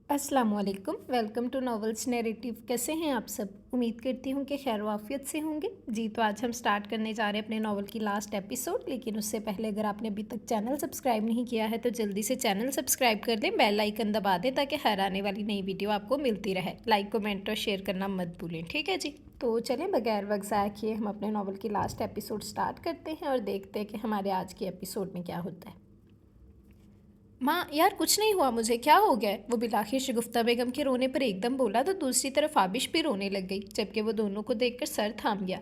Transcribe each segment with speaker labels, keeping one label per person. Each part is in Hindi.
Speaker 1: अस्सलाम वालेकुम। Welcome to novels narrative. कैसे हैं आप सब? उम्मीद करती हूँ कि खैर वाफियत से होंगे। जी, तो आज हम स्टार्ट करने जा रहे हैं अपने नॉवल की लास्ट एपिसोड। लेकिन उससे पहले अगर आपने अभी तक चैनल सब्सक्राइब नहीं किया है तो जल्दी से चैनल सब्सक्राइब कर दें, बेल आइकन दबा दें ताकि हर आने वाली नई वीडियो आपको मिलती रहे। लाइक कमेंट और शेयर करना मत भूलें, ठीक है जी। तो चलें बगैर वक्त ज़ाया किए हम अपने नॉवल की लास्ट एपिसोड स्टार्ट करते हैं और देखते हैं कि हमारे आज के एपिसोड में क्या होता है। माँ यार, कुछ नहीं हुआ मुझे, क्या हो गया है? वो बिलाखिर शगुफ्ता बेगम के रोने पर एकदम बोला तो दूसरी तरफ आबिश भी रोने लग गई, जबकि वो दोनों को देखकर सर थाम गया।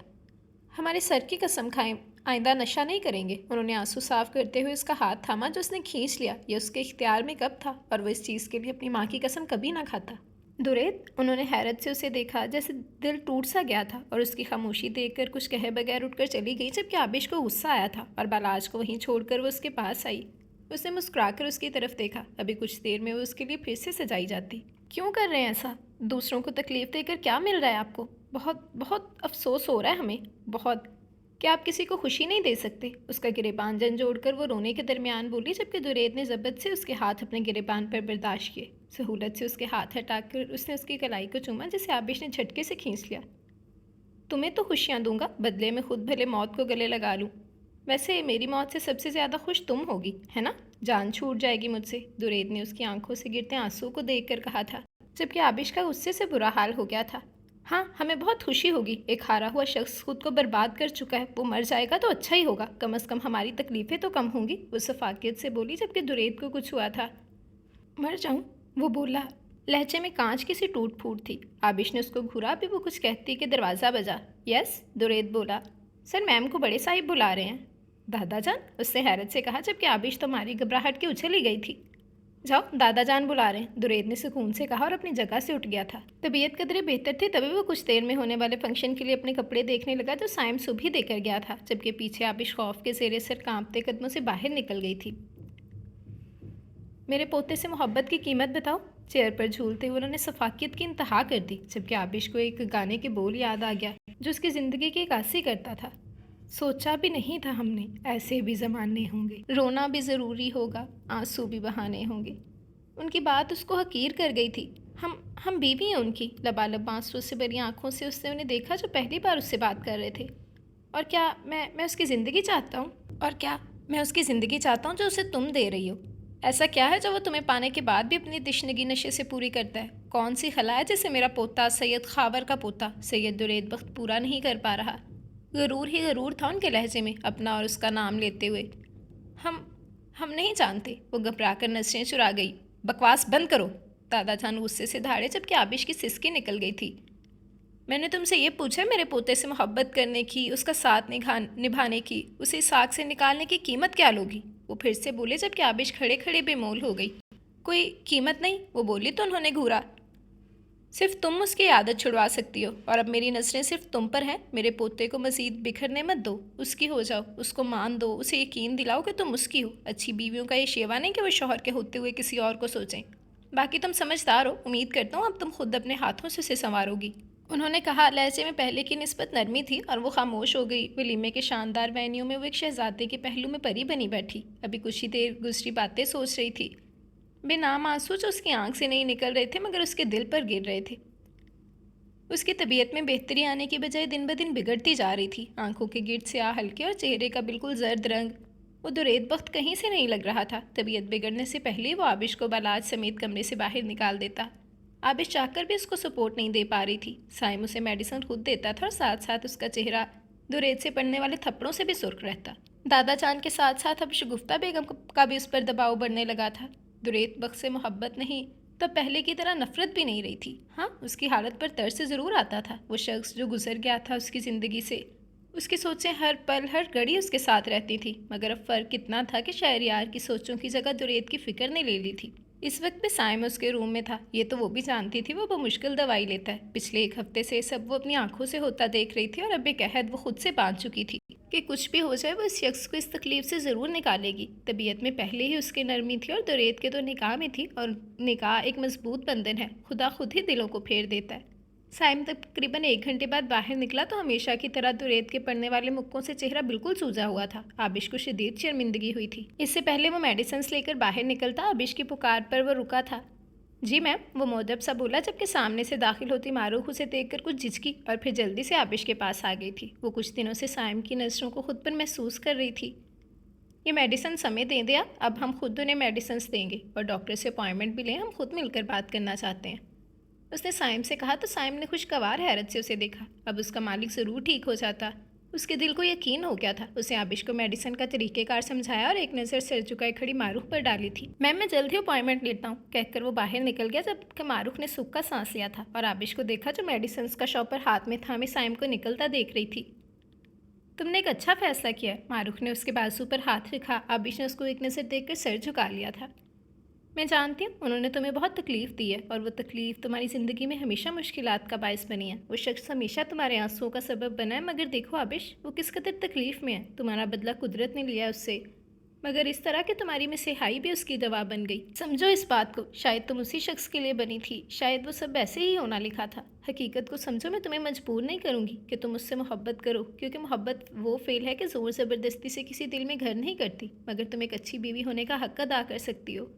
Speaker 1: हमारे सर की कसम खाएं, आइंदा नशा नहीं करेंगे। उन्होंने आंसू साफ करते हुए उसका हाथ थामा जो उसने खींच लिया। ये उसके इख्तियार में कब था और वो इस चीज़ के लिए अपनी माँ की कसम कभी ना खाता। दुरेत, उन्होंने हैरत से उसे देखा, जैसे दिल टूट सा गया था और उसकी खामोशी देखकर कुछ कहे बगैर उठकर चली गई, जबकि आबिश को गुस्सा आया था और बालाज को वहीं छोड़कर वो उसके पास आई। उसने मुस्कुराकर उसकी तरफ देखा। अभी कुछ देर में वो उसके लिए फिर से सजाई जाती। क्यों कर रहे हैं ऐसा? दूसरों को तकलीफ देकर क्या मिल रहा है आपको? बहुत बहुत अफसोस हो रहा है हमें, बहुत। क्या आप किसी को खुशी नहीं दे सकते? उसका गिरेबान जोड़कर वो रोने के दरमियान बोली, जबकि दुरेद ने जबत से उसके हाथ अपने गिरेबान पर बर्दाश्त किए। सहूलत से उसके हाथ हटाकर उसने उसकी कलाई को चूमा, जिसे आबिश ने झटके से खींच लिया। तुम्हें तो खुशियाँ दूंगा, बदले में खुद भले मौत को गले लगा लूँ। वैसे मेरी मौत से सबसे ज़्यादा खुश तुम होगी, है ना? जान छूट जाएगी मुझसे, दुरेद ने उसकी आंखों से गिरते आंसू को देखकर कहा था, जबकि आबिश का गुस्से से बुरा हाल हो गया था। हाँ, हमें बहुत खुशी होगी। एक हारा हुआ शख्स खुद को बर्बाद कर चुका है, वो मर जाएगा तो अच्छा ही होगा। कम से कम हमारी तकलीफ़ें तो कम होंगी, वो सफाकियत से बोली, जबकि दुरेद को कुछ हुआ था। मर जाऊं? वो बोला। लहजे में कांच की सी टूट फूट थी। आबिश ने उसको घूरा, भी वो कुछ कहती कि दरवाज़ा बजा। यस, दुरेद बोला। सर, मैम को बड़े साहिब बुला रहे हैं। दादा जान? उससे हैरत से कहा, जबकि आबिश तुम्हारी घबराहट के उछल ही गई थी। जाओ, दादा जान बुला रहे हैं, दुरेद ने सुकून से कहा और अपनी जगह से उठ गया था। तबीयत कदरे बेहतर थी, तभी वो कुछ देर में होने वाले फंक्शन के लिए अपने कपड़े देखने लगा जो साइम सुबह देकर गया था, जबकि पीछे आबिश खौफ के जेरे सर कांपते कदमों से बाहर निकल गई थी। मेरे पोते से मोहब्बत की कीमत बताओ। चेयर पर झूलते हुए उन्होंने सफाकियत की इंतहा कर दी, जबकि आबिश को एक गाने के बोल याद आ गया जो उसकी ज़िंदगी की अक्सी करता था। सोचा भी नहीं था हमने ऐसे भी ज़माने होंगे, रोना भी ज़रूरी होगा, आंसू भी बहाने होंगे। उनकी बात उसको हकीर कर गई थी। हम बीवी हैं उनकी। लबालब आंसू से भरी आंखों से उसने उन्हें देखा जो पहली बार उससे बात कर रहे थे। और क्या मैं उसकी ज़िंदगी चाहता हूँ? और क्या मैं उसकी ज़िंदगी चाहता हूँ जो उसे तुम दे रही हो? ऐसा क्या है जो वो तुम्हें पाने के बाद भी अपनी तिश्नगी नशे से पूरी करता है? कौन सी खला है जिसे मेरा पोता सैयद खावर का पोता सैयद दुरेद बख्त पूरा नहीं कर पा रहा? गरूर ही गरूर था उनके लहजे में, अपना और उसका नाम लेते हुए। हम हम नहीं जानते। वो घबराकर नजरें चुरा गई। बकवास बंद करो, दादा जान गुस्से से धाड़े, जबकि आबिश की सिसकी निकल गई थी। मैंने तुमसे ये पूछा मेरे पोते से मोहब्बत करने की, उसका साथ निभाने की, उसे इस आग से निकालने की कीमत क्या लोगी? वो फिर से बोले, जबकि आबिश खड़े खड़े बेमोल हो गई। कोई कीमत नहीं, वो बोली तो उन्होंने घूरा। सिर्फ तुम उसकी आदत छुड़वा सकती हो और अब मेरी नज़रें सिर्फ तुम पर हैं। मेरे पोते को मज़ीद बिखरने मत दो, उसकी हो जाओ, उसको मान दो, उसे यकीन दिलाओ कि तुम उसकी हो। अच्छी बीवियों का ये शेवा नहीं कि वो शौहर के होते हुए किसी और को सोचें। बाकी तुम समझदार हो, उम्मीद करता हूँ अब तुम खुद अपने हाथों से उसे संवारोगी। उन्होंने कहा। लहजे में पहले की निस्बत नरमी थी और वो खामोश हो गई। वलीमे के शानदार वेन्यू में वो एक शहजादे के पहलू में परी बनी बैठी, अभी कुछ ही देर गुजरी बातें सोच रही थी। बेनाम आंसू जो उसकी आंख से नहीं निकल रहे थे मगर उसके दिल पर गिर रहे थे। उसकी तबीयत में बेहतरी आने की बजाय दिन ब दिन बिगड़ती जा रही थी। आंखों के गिर्द स्याह हल्के और चेहरे का बिल्कुल जर्द रंग। वो दुरेद बख्त कहीं से नहीं लग रहा था। तबीयत बिगड़ने से पहले वो आबिश को बालाज समेत कमरे से बाहर निकाल देता। आबिश चाहकर भी उसको सपोर्ट नहीं दे पा रही थी। साइम उसे मेडिसिन खुद देता था और साथ साथ उसका चेहरा दुरेद से पड़ने वाले थप्पड़ों से भी सुर्ख रहता। दादा जान के साथ साथ अब शगुफ्ता बेगम का भी उस पर दबाव बढ़ने लगा था। दुरेद बख्त से मोहब्बत नहीं, तब पहले की तरह नफरत भी नहीं रही थी। हाँ, उसकी हालत पर तरस ज़रूर आता था। वो शख्स जो गुजर गया था उसकी ज़िंदगी से, उसकी सोचें हर पल हर घड़ी उसके साथ रहती थी। मगर अब फ़र्क इतना था कि शहरयार की सोचों की जगह दुरेद की फ़िक्र ने ले ली थी। इस वक्त भी साइम उसके रूम में था, ये तो वो भी जानती थी। वो मुश्किल दवाई लेता है। पिछले एक हफ्ते से सब वो अपनी आंखों से होता देख रही थी और अब एक अहद वो खुद से बांध चुकी थी कि कुछ भी हो जाए वो इस शख्स को इस तकलीफ से ज़रूर निकालेगी। तबीयत में पहले ही उसकी नरमी थी और दुरेद के तो निकाह में थी, और निकाह एक मजबूत बंधन है, खुदा खुद ही दिलों को फेर देता है। साइम तकरीबन 1 घंटे बाद बाहर निकला तो हमेशा की तरह दुरेद के पड़ने वाले मुक्कों से चेहरा बिल्कुल सूजा हुआ था। आबिश को शदीद शर्मिंदगी हुई थी। इससे पहले वो मेडिसिन लेकर बाहर निकलता, आबिश की पुकार पर वो रुका था। जी मैम, वो मुअद्दब सा बोला जबकि सामने से दाखिल होती मारूफ उसे देखकर कुछ झिझकी और फिर जल्दी से आबिश के पास आ गई थी। वो कुछ दिनों से साइम की नज़रों को खुद पर महसूस कर रही थी। ये मेडिसिन समय दे दिया, अब हम खुद उन्हें मेडिसिन देंगे और डॉक्टर से अपॉइंटमेंट भी लें, हम खुद मिलकर बात करना चाहते हैं। उसने साइम से कहा तो साइम ने खुशगवार हैरत से उसे देखा। अब उसका मालिक ज़रूर ठीक हो जाता। उसके दिल को यकीन हो गया था। उसे आबिश को मेडिसिन का तरीक़ेकार समझाया और एक नज़र सिर झुकाए खड़ी मारूफ पर डाली थी। मैम, मैं जल्द ही अपॉइंटमेंट लेता हूँ, कहकर वो बाहर निकल गया जबकि मारूफ ने सुख का सांस लिया था और आबिश को देखा जो मेडिसिन का शॉपर हाथ में थामे साइम को निकलता देख रही थी। तुमने एक अच्छा फैसला किया है। मारूफ ने उसके बाजू पर हाथ रखा। आबिश ने उसको एक नज़र देखकर सर झुका लिया था। मैं जानती हूँ उन्होंने तुम्हें बहुत तकलीफ़ दी है और वो तकलीफ़ तुम्हारी ज़िंदगी में हमेशा मुश्किलात का बायस बनी है। वो शख्स हमेशा तुम्हारे आंसुओं का सबब बना है, मगर देखो आबिश, वो किस कदर तकलीफ़ में है। तुम्हारा बदला कुदरत ने लिया है उससे, मगर इस तरह कि तुम्हारी मसीहाई भी उसकी दवा बन गई। समझो इस बात को, शायद तुम उसी शख्स के लिए बनी थी, शायद वो सब ऐसे ही होना लिखा था। हकीकत को समझो, मैं तुम्हें मजबूर नहीं करूँगी कि तुम उससे मोहब्बत करो, क्योंकि मोहब्बत वो फ़ेल है कि ज़ोर ज़बरदस्ती से किसी दिल में घर नहीं करती, मगर तुम एक अच्छी बीवी होने का हक़ अदा कर सकती हो।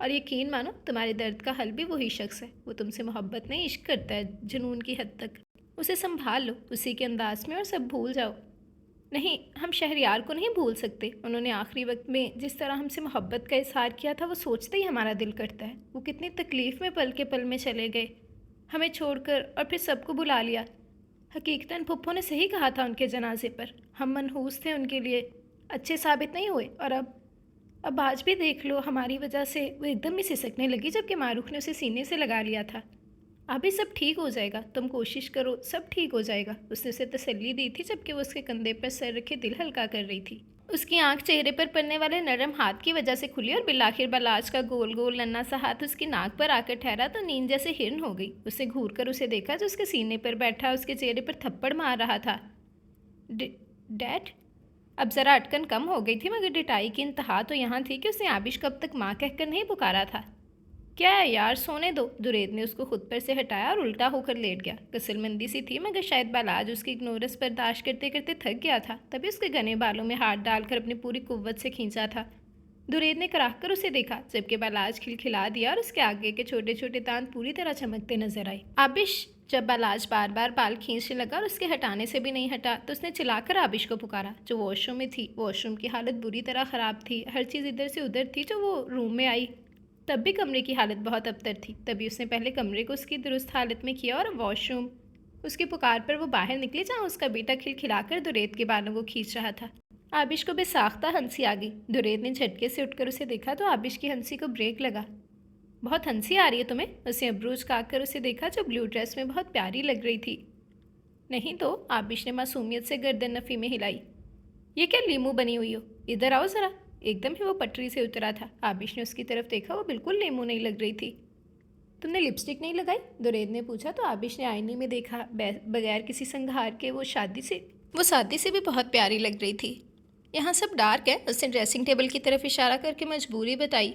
Speaker 1: और यकीन मानो, तुम्हारे दर्द का हल भी वही शख्स है। वो तुमसे मोहब्बत नहीं, इश्क करता है जुनून की हद तक। उसे संभाल लो उसी के अंदाज में और सब भूल जाओ। नहीं, हम शहरयार को नहीं भूल सकते। उन्होंने आखिरी वक्त में जिस तरह हमसे मोहब्बत का इजहार किया था, वो सोचते ही हमारा दिल करता है। वो कितनी तकलीफ़ में पल के पल में चले गए, हमें छोड़कर, और फिर सबको बुला लिया। हकीकतन फुप्पो ने सही कहा था उनके जनाजे पर। हम मनहूस थे उनके लिए, अच्छे साबित नहीं हुए, और अब आज भी देख लो, हमारी वजह से वो एकदम ही सिसकने लगी जबकि मारूफ ने उसे सीने से लगा लिया था। अभी सब ठीक हो जाएगा, तुम कोशिश करो, सब ठीक हो जाएगा। उसने उसे तसल्ली दी थी जबकि वो उसके कंधे पर सर रखे दिल हल्का कर रही थी। उसकी आंख चेहरे पर पड़ने वाले नरम हाथ की वजह से खुली और बिलाखिर बलाज का गोल गोल नन्हा सा हाथ उसकी नाक पर आकर ठहरा तो नींद जैसे हिरन हो गई। उसने घूर कर उसे देखा जो उसके सीने पर बैठा उसके चेहरे पर थप्पड़ मार रहा था। डैड? अब ज़रा अटकन कम हो गई थी, मगर डिटाई की इंतहा तो यहाँ थी कि उसने आबिश को अब तक माँ कहकर नहीं पुकारा था। क्या है यार, सोने दो। दुरेद ने उसको खुद पर से हटाया और उल्टा होकर लेट गया। कसलमंदी सी थी, मगर शायद बालाज उसकी इग्नोरेंस बर्दाश्त करते करते थक गया था, तभी उसके घने बालों में हाथ डालकर अपनी पूरी कुव्वत से खींचा था। दुरेद ने कराह कर उसे देखा जबकि बालाज खिलखिला दिया और उसके आगे के छोटे छोटे दांत पूरी तरह चमकते नजर आए। आबिश! जब बालाज बार बार बाल खींचने लगा और उसके हटाने से भी नहीं हटा तो उसने चिल्लाकर आबिश को पुकारा, जो वॉशरूम में थी। वॉशरूम की हालत बुरी तरह ख़राब थी, हर चीज़ इधर से उधर थी। जो वो रूम में आई तब भी कमरे की हालत बहुत अबतर थी। तभी उसने पहले कमरे को उसकी दुरुस्त हालत में किया और वॉशरूम। उसकी पुकार पर वो बाहर निकली जहाँ उसका बेटा खिलखिलाकर दुरेद के बालों को खींच रहा था। आबिश को बेसाख्ता हंसी आ गई। दुरेद ने झटके से उठकर उसे देखा तो आबिश की हंसी को ब्रेक लगा। बहुत हंसी आ रही है तुम्हें? उसने अब्रूज काकर उसे देखा जो ब्लू ड्रेस में बहुत प्यारी लग रही थी। नहीं तो, आबिश ने मासूमियत से गर्दन नफ़ी में हिलाई। ये क्या लीमू बनी हुई हो, इधर आओ ज़रा। एकदम ही वो पटरी से उतरा था। आबिश ने उसकी तरफ देखा, वो बिल्कुल लीमू नहीं लग रही थी। तुमने लिपस्टिक नहीं लगाई? दुरेद ने पूछा तो आबिश ने आईने में देखा। बगैर किसी संघार के वो शादी से भी बहुत प्यारी लग रही थी। यहाँ सब डार्क है। उसने ड्रेसिंग टेबल की तरफ इशारा करके मजबूरी बताई।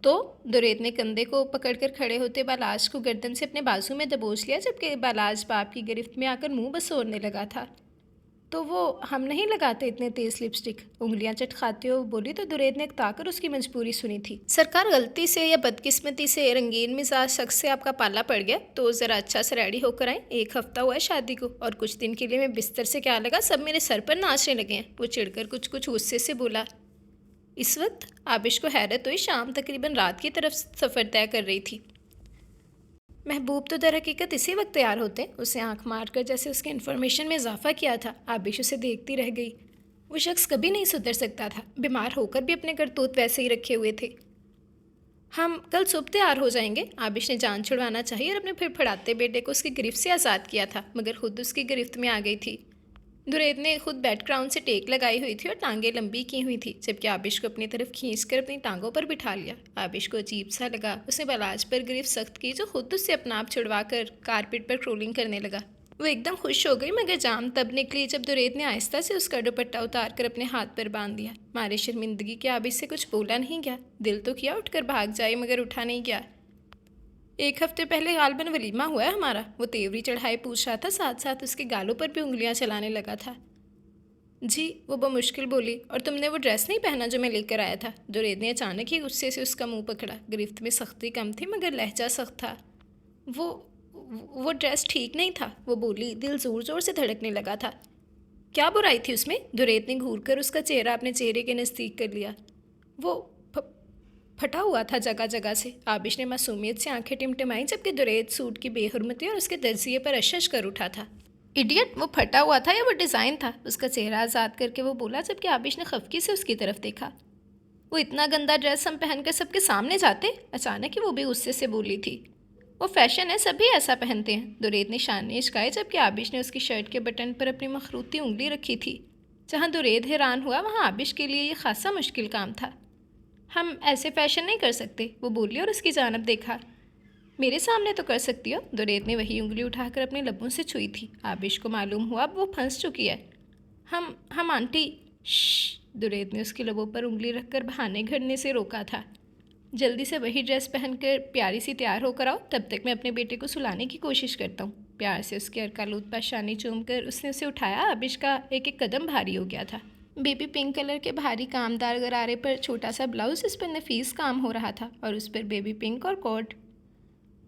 Speaker 1: तो दुरेद ने कंधे को पकड़कर खड़े होते बालाज को गर्दन से अपने बाजू में दबोच लिया जबकि बालाज बाप की गिरफ्त में आकर मुंह बसोरने लगा था। तो वो हम नहीं लगाते इतने तेज़ लिपस्टिक, उंगलियां चटखाते हो बोली तो दुरेद ने ताकर उसकी मजबूरी सुनी थी। सरकार, गलती से या बदकिस्मती से रंगीन मिजाज शख्स से आपका पाला पड़ गया तो ज़रा अच्छा से रेडी होकर आए। 1 हफ्ता हुआ है शादी को और कुछ दिन के लिए मैं बिस्तर से क्या लगा सब मेरे सर पर नाचने लगे हैं। वो चिढ़कर कुछ गुस्से से बोला। इस वक्त आबिश को हैरत हुई। शाम तकरीबन रात की तरफ सफ़र तय कर रही थी। महबूब तो दर हकीकत इसी वक्त तैयार होते। उसे आंख मारकर जैसे उसके इन्फॉर्मेशन में इजाफा किया था। आबिश उसे देखती रह गई। वो शख्स कभी नहीं सुधर सकता था। बीमार होकर भी अपने करतूत वैसे ही रखे हुए थे। हम कल सुबह तैयार हो जाएंगे। आबिश ने जान छुड़वाना चाहिए और अपने फिड़फड़ाते बेटे को उसकी गिरफ्त से आज़ाद किया था, मगर खुद उसकी गिरफ्त में आ गई थी। दुरेद ने खुद बेड ग्राउंड से टेक लगाई हुई थी और टांगें लंबी की हुई थी, जबकि आबिश को अपनी तरफ खींचकर अपनी टांगों पर बिठा लिया। आबिश को अजीब सा लगा। उसने बालाज पर गिरफ्त सख्त की जो खुद उससे अपना आप छुड़वा कर कारपेट पर क्रोलिंग करने लगा। वो एकदम खुश हो गई, मगर जान तब निकली जब दुरेद ने आहिस्ता से उसका दुपट्टा उतार कर अपने हाथ पर बांध दिया। मारे शर्मिंदगी के आबिश से कुछ बोला नहीं गया। दिल तो किया उठकर भाग जाए, मगर उठा नहीं गया। 1 हफ्ते पहले गालबन वलीमा हुआ है हमारा। वो तेवरी चढ़ाए पूछ रहा था, साथ साथ उसके गालों पर भी उंगलियां चलाने लगा था।
Speaker 2: जी, वो बमुश्किल बोली। और तुमने वो ड्रेस नहीं पहना जो मैं लेकर आया था? जुरैद ने अचानक ही गुस्से से उसका मुंह पकड़ा। गिरफ्त में सख्ती कम थी मगर लहजा सख्त था। वो वो ड्रेस ठीक नहीं था, वो बोली। दिल ज़ोर ज़ोर से धड़कने लगा था। क्या बुराई थी उसमें? जुरैद ने घूर कर उसका चेहरा अपने चेहरे के नज़दीक कर लिया। वो फ- फटा हुआ था जगह जगह से। आबिश ने मासूमियत से आंखें टिमटिमाई जबकि जुरैद सूट की बेहुरमती और उसके दर्जिए पर अशश कर उठा था। इडियट, वो फटा हुआ था या वो डिज़ाइन था? उसका चेहरा आज़ाद करके वो बोला जबकि आबिश ने खफकी से उसकी तरफ देखा। वो इतना गंदा ड्रेस हम पहनकर सबके सामने जाते? अचानक ही वो भी गुस्से से बोली थी। वो फैशन है, सभी ऐसा पहनते हैं। दुरैद ने शान इश्काए जबकि आबिश ने उसकी शर्ट के बटन पर अपनी मखरूती उंगली रखी थी। जहाँ दुरैद हैरान हुआ वहाँ आबिश के लिए ये खासा मुश्किल काम था। हम ऐसे फैशन नहीं कर सकते, वो बोली और उसकी जानब देखा। मेरे सामने तो कर सकती हो। दुरैद ने वही उंगली उठाकर अपने लबों से छुई थी। आबिश को मालूम हुआ अब वो फंस चुकी है। हम आंटी। श्श। दुरैद ने उसकी लबों पर उंगली रखकर बहाने घड़ने से रोका था। जल्दी से वही ड्रेस पहनकर प्यारी सी तैयार होकर आओ, तब तक मैं अपने बेटे को सुलाने की कोशिश करता हूँ। प्यार से उसके अरकालूद पर शानी चूमकर उसने उसे उठाया। आबिश का एक एक कदम भारी हो गया था। बेबी पिंक कलर के भारी कामदार गरारे पर छोटा सा ब्लाउज, इस पर नफीस काम हो रहा था और उस पर बेबी पिंक और कोट,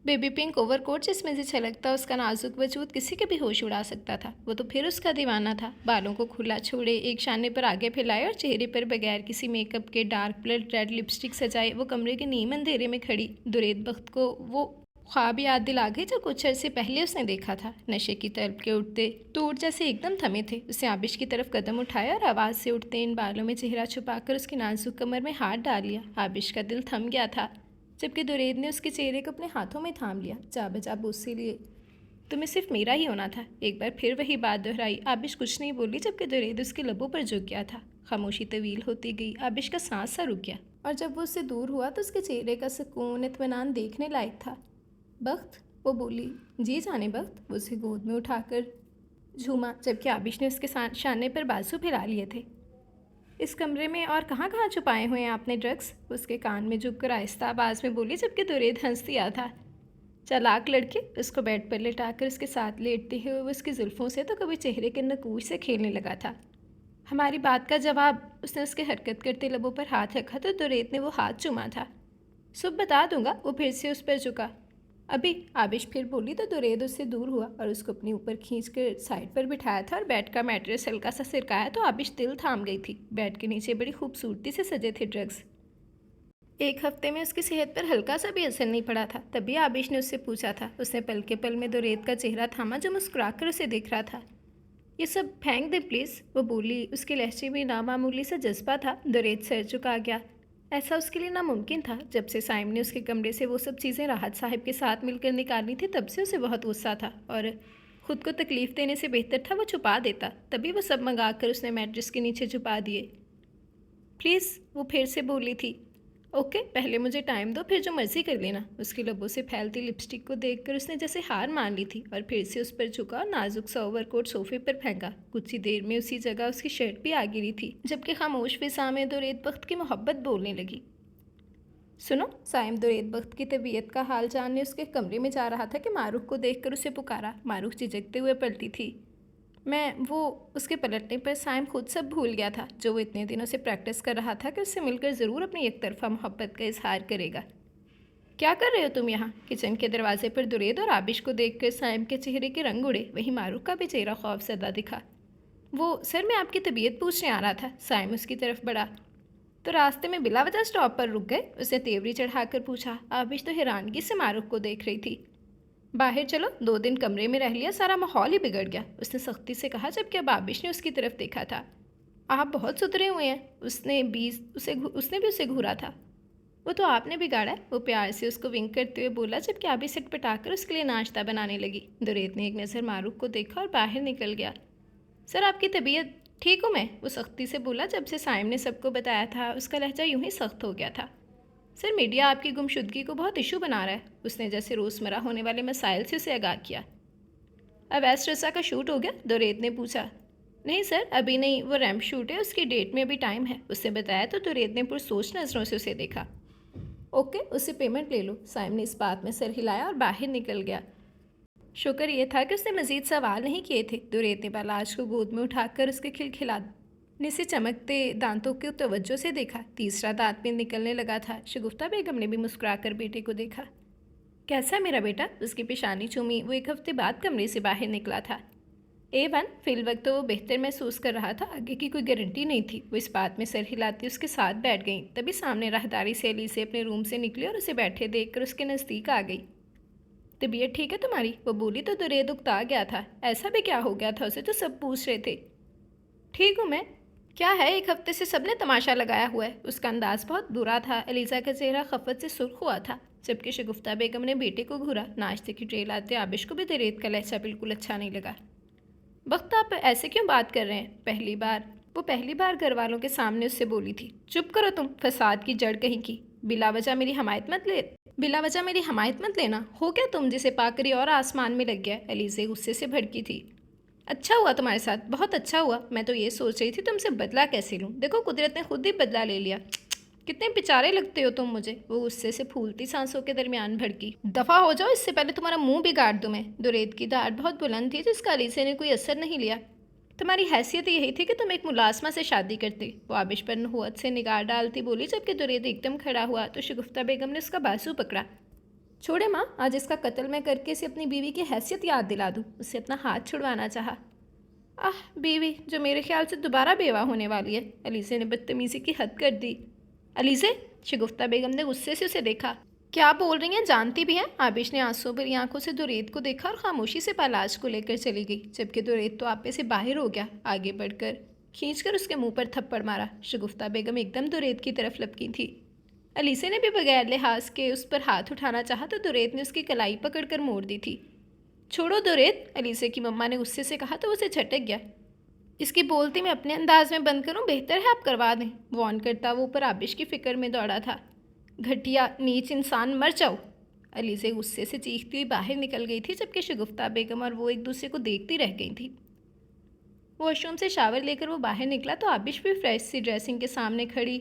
Speaker 2: बेबी पिंक ओवरकोट जिसमें से छलकता उसका नाजुक वजूद किसी के भी होश उड़ा सकता था। वो तो फिर उसका दीवाना था। बालों को खुला छोड़े, एक शाने पर आगे फैलाए और चेहरे पर बगैर किसी मेकअप के डार्क ब्लड रेड लिपस्टिक सजाए वो कमरे के नीम अंधेरे में खड़ी दुरैद बख्त को वो ख्वाब याद दिला गई जो कुछ अर्से पहले उसने देखा था। नशे की तलब के उठते तो ऊँट जैसे एकदम थमे थे। उसने आबिश की तरफ कदम उठाया और आवाज़ से उठते इन बालों में चेहरा छुपाकर उसकी नाजुक कमर में हाथ डाल लिया। आबिश का दिल थम गया था जबकि दुरैद ने उसके चेहरे को अपने हाथों में थाम लिया। जा बजा उससे लिए तुम्हें सिर्फ मेरा ही होना था। एक बार फिर वही बात दोहराई। आबिश कुछ नहीं बोली जबकि दुरैद उसके लबों पर झुक गया था। खामोशी तवील होती गई। आबिश का सांस सा रुक गया और जब वो उससे दूर हुआ तो उसके चेहरे का सुकून इत्मीनान देखने लायक था। बख्त, वो बोली। जी जाने बख्त। वो उसे गोद में उठाकर झूमा जबकि आबिश ने उसके शाने पर बाजू फैला लिए थे। इस कमरे में और कहाँ कहाँ छुपाए हुए हैं आपने ड्रग्स? उसके कान में झुककर आहिस्ता आवाज़ में बोली जबकि दुरैद हंस दिया था। चालाक लड़के। उसको बेड पर लेटाकर उसके साथ लेटते हुए वो उसकी जुल्फ़ों से तो कभी चेहरे के नकूश से खेलने लगा था। हमारी बात का जवाब। उसने उसके हरकत करते लबों पर हाथ रखा तो दुरैद ने वो हाथ चूमा था। सुबह बता दूंगा। वो फिर से उस पर झुका। अभी। आबिश फिर बोली तो दुरैद उससे दूर हुआ और उसको अपने ऊपर खींचकर साइड पर बिठाया था और बेड का मैट्रेस हल्का सा सिरकाया तो आबिश दिल थाम गई थी। बेड के नीचे बड़ी खूबसूरती से सजे थे ड्रग्स। एक हफ्ते में उसकी सेहत पर हल्का सा भी असर नहीं पड़ा था। तभी आबिश ने उससे पूछा था। उसने पल के पल में दुरैद का चेहरा थामा जो मुस्कुराकर उसे देख रहा था। ये सब फेंक दे प्लीज़, वो बोली। उसके लहजे में नामामूली सा जज्बा था। दुरैद सर झुका गया। ऐसा उसके लिए नामुमकिन था। जब से साइम ने उसके कमरे से वो सब चीज़ें राहत साहब के साथ मिलकर निकाली थी तब से उसे बहुत गुस्सा था और ख़ुद को तकलीफ़ देने से बेहतर था वो छुपा देता। तभी वो सब मंगा कर उसने मैट्रेस के नीचे छुपा दिए। प्लीज़, वो फिर से बोली थी। ओके, पहले मुझे टाइम दो, फिर जो मर्ज़ी कर लेना। उसके लबों से फैलती लिपस्टिक को देखकर उसने जैसे हार मान ली थी और फिर से उस पर झुका और नाजुक सा ओवरकोट सोफे पर फेंका। कुछ ही देर में उसी जगह उसकी शर्ट भी आ गिरी थी जबकि खामोश फिज़ा में दुरैद बख्त की मोहब्बत बोलने लगी। सुनो। साइम दुरैद बख्त की तबीयत का हाल जानने उसके कमरे में जा रहा था कि मारूख को देखकर उसे पुकारा। मारूख झिझकते हुए पलटी थी। वो उसके पलटने पर साइम खुद सब भूल गया था जो वो इतने दिनों से प्रैक्टिस कर रहा था कि उससे मिलकर ज़रूर अपनी एक तरफा मोहब्बत का इजहार करेगा। क्या कर रहे हो तुम यहाँ? किचन के दरवाजे पर दुरैद और आबिश को देखकर साइम के चेहरे के रंग उड़े। वहीं मारूख का भी चेहरा खौफजदा दिखा। वो सर, मैं आपकी तबीयत पूछने आ रहा था। साइम उसकी तरफ बढ़ा। तो रास्ते में बिला वजह स्टॉप पर रुक गए? उसने तेवरी चढ़ाकर पूछा। आबिश तो हैरानगी से मारूख को देख रही थी। बाहर चलो, 2 दिन कमरे में रह लिया, सारा माहौल ही बिगड़ गया, उसने सख्ती से कहा जबकि अब आबिश ने उसकी तरफ देखा था। आप बहुत सुधरे हुए हैं। उसने भी उसे घूरा था। वो तो आपने बिगाड़ा है, वो प्यार से उसको विंक करते हुए बोला जबकि आबिश सिटपटाकर उसके लिए नाश्ता बनाने लगी। दुरैद ने एक नज़र मारूख को देखा और बाहर निकल गया। सर, आपकी तबीयत ठीक हूँ मैं, वो सख्ती से बोला। जब से साइम ने सबको बताया था उसका लहजा यूं ही सख्त हो गया था। सर, मीडिया आपकी गुमशुदगी को बहुत इशू बना रहा है, उसने जैसे रोज़मर्रा होने वाले मसाइल से उसे आगाह किया। अब वेस्ट रसा का शूट हो गया? दुरैद ने पूछा। नहीं सर, अभी नहीं, वो रैम्प शूट है, उसकी डेट में अभी टाइम है, उसने बताया तो दुरैद ने पुरसोच नज़रों से उसे देखा। ओके, उससे पेमेंट ले लो। साइम ने इस बात में सर हिलाया और बाहर निकल गया। शुक्र ये था कि उसने मज़ीद सवाल नहीं किए थे। दुरैद ने बालाज को गोद में उठाकर उसके ने से चमकते दांतों को तवज्जो से देखा। तीसरा दांत भी निकलने लगा था। शगुफ्ता बेगम ने भी मुस्कुराकर बेटे को देखा। कैसा है मेरा बेटा? उसकी पेशानी चूमी। वो 1 हफ्ते बाद कमरे से बाहर निकला था। A1। फिल वक्त तो वो बेहतर महसूस कर रहा था, आगे की कोई गारंटी नहीं थी। वो इस बात में सर हिलाती उसके साथ बैठ गई। तभी सामने राहदारी से एलिसे अपने रूम से निकली और उसे बैठे देखकर उसके नज़दीक आ गई। तबीयत ठीक है तुम्हारी? वो बोली तो दुरेद उकता गया था। ऐसा भी क्या हो गया था उसे? तो सब पूछ रहे थे। ठीक हूँ मैं। क्या है, 1 हफ्ते से सबने तमाशा लगाया हुआ है। उसका अंदाज बहुत बुरा था। एलिज़ा का चेहरा खफत से सुर्ख हुआ था। जबकि शगुफ्ता बेगम ने बेटे को घूरा। नाश्ते की ट्रे लाते आबिश को भी दुरेद का लहजा बिल्कुल अच्छा नहीं लगा। वक्त आप ऐसे क्यों बात कर रहे हैं? वो पहली बार घर वालों के सामने उससे बोली थी। चुप करो तुम, फसाद की जड़ कहीं की। बिला वजह मेरी हमायत मत लेना। हो क्या तुम जिसे पाकरी और आसमान में लग गया? एलिज़ा गुस्से से भड़की थी। अच्छा हुआ तुम्हारे साथ, बहुत अच्छा हुआ। मैं तो ये सोच रही थी तुमसे बदला कैसे लूँ। देखो कुदरत ने खुद ही बदला ले लिया। कितने बेचारे लगते हो तुम मुझे। वो गुस्से से फूलती सांसों के दरमियान भड़की। दफ़ा हो जाओ, इससे पहले तुम्हारा मुंह बिगाड़ दूँ मैं। दुरेद की दाढ़ बहुत बुलंद थी जिसका अलीसे ने कोई असर नहीं लिया। तुम्हारी हैसियत यही थी कि तुम एक मुलाजमा से शादी करती। वो आबिश पर नहुअत से निगाह डालती बोली। जबकि दुरेद एकदम खड़ा हुआ तो शगुफ्ता बेगम ने उसका बाजू पकड़ा। छोड़े माँ, आज इसका कत्ल मैं करके इसे अपनी बीवी की हैसियत याद दिला दूँ। उससे अपना हाथ छुड़वाना चाहा। आह, बीवी जो मेरे ख्याल से दोबारा बेवा होने वाली है। अलीसे ने बदतमीज़ी की हद कर दी। अलीसे? शगुफ्ता बेगम ने गुस्से से उसे देखा। क्या बोल रही हैं? जानती भी हैं? आबिश ने आंसू भरी आंखों से दुरेद को देखा और खामोशी से पालाश को लेकर चली गई। जबकि दुरेद तो आपे से बाहर हो गया। आगे बढ़कर खींचकर उसके मुंह पर थप्पड़ मारा। शगुफ्ता बेगम एकदम दुरेद की तरफ लपकी थी। अलीसे ने भी बगैर लिहाज के उस पर हाथ उठाना चाहा तो दुरेद ने उसकी कलाई पकड़कर मोड़ दी थी। छोड़ो दुरेद, अलीसे की मम्मा ने गुस्से से कहा तो उसे झटक गया। इसकी बोलती मैं अपने अंदाज में बंद करूं, बेहतर है आप करवा दें। वॉर्न करता वो ऊपर आबिश की फिक्र में दौड़ा था। घटिया नीच इंसान, मर जाओ। अलीसे गुस्से से चीखती हुई बाहर निकल गई थी। जबकि शगुफ्ता बेगम और वो एक दूसरे को देखती रह गई थी। वॉशरूम से शावर लेकर वो बाहर निकला तो आबिश भी फ्रेश सी ड्रेसिंग के सामने खड़ी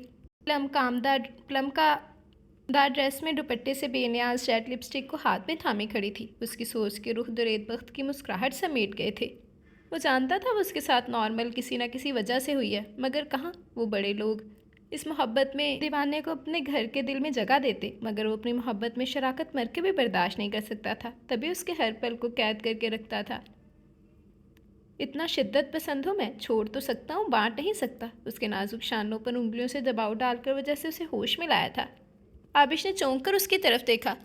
Speaker 2: प्लम का दार ड्रेस में दुपट्टे से बेनियाज शेड लिपस्टिक को हाथ में थामे खड़ी थी। उसकी सोच के रुख दुरेद बख्त की मुस्कुराहट समेट गए थे। वो जानता था वो उसके साथ नॉर्मल किसी न किसी वजह से हुई है, मगर कहाँ वो बड़े लोग इस मोहब्बत में दीवाने को अपने घर के दिल में जगह देते। मगर वो अपनी मोहब्बत में शराकत मर के भी बर्दाश्त नहीं कर सकता था। तभी उसके हर पल को कैद करके रखता था। इतना शिद्दत पसंद हो मैं, छोड़ तो सकता हूँ, बांट नहीं सकता। उसके नाजुक शानों पर उंगलियों से दबाव डालकर वजह से उसे होश में लाया था। आबिश ने चौंक कर उसकी तरफ देखा।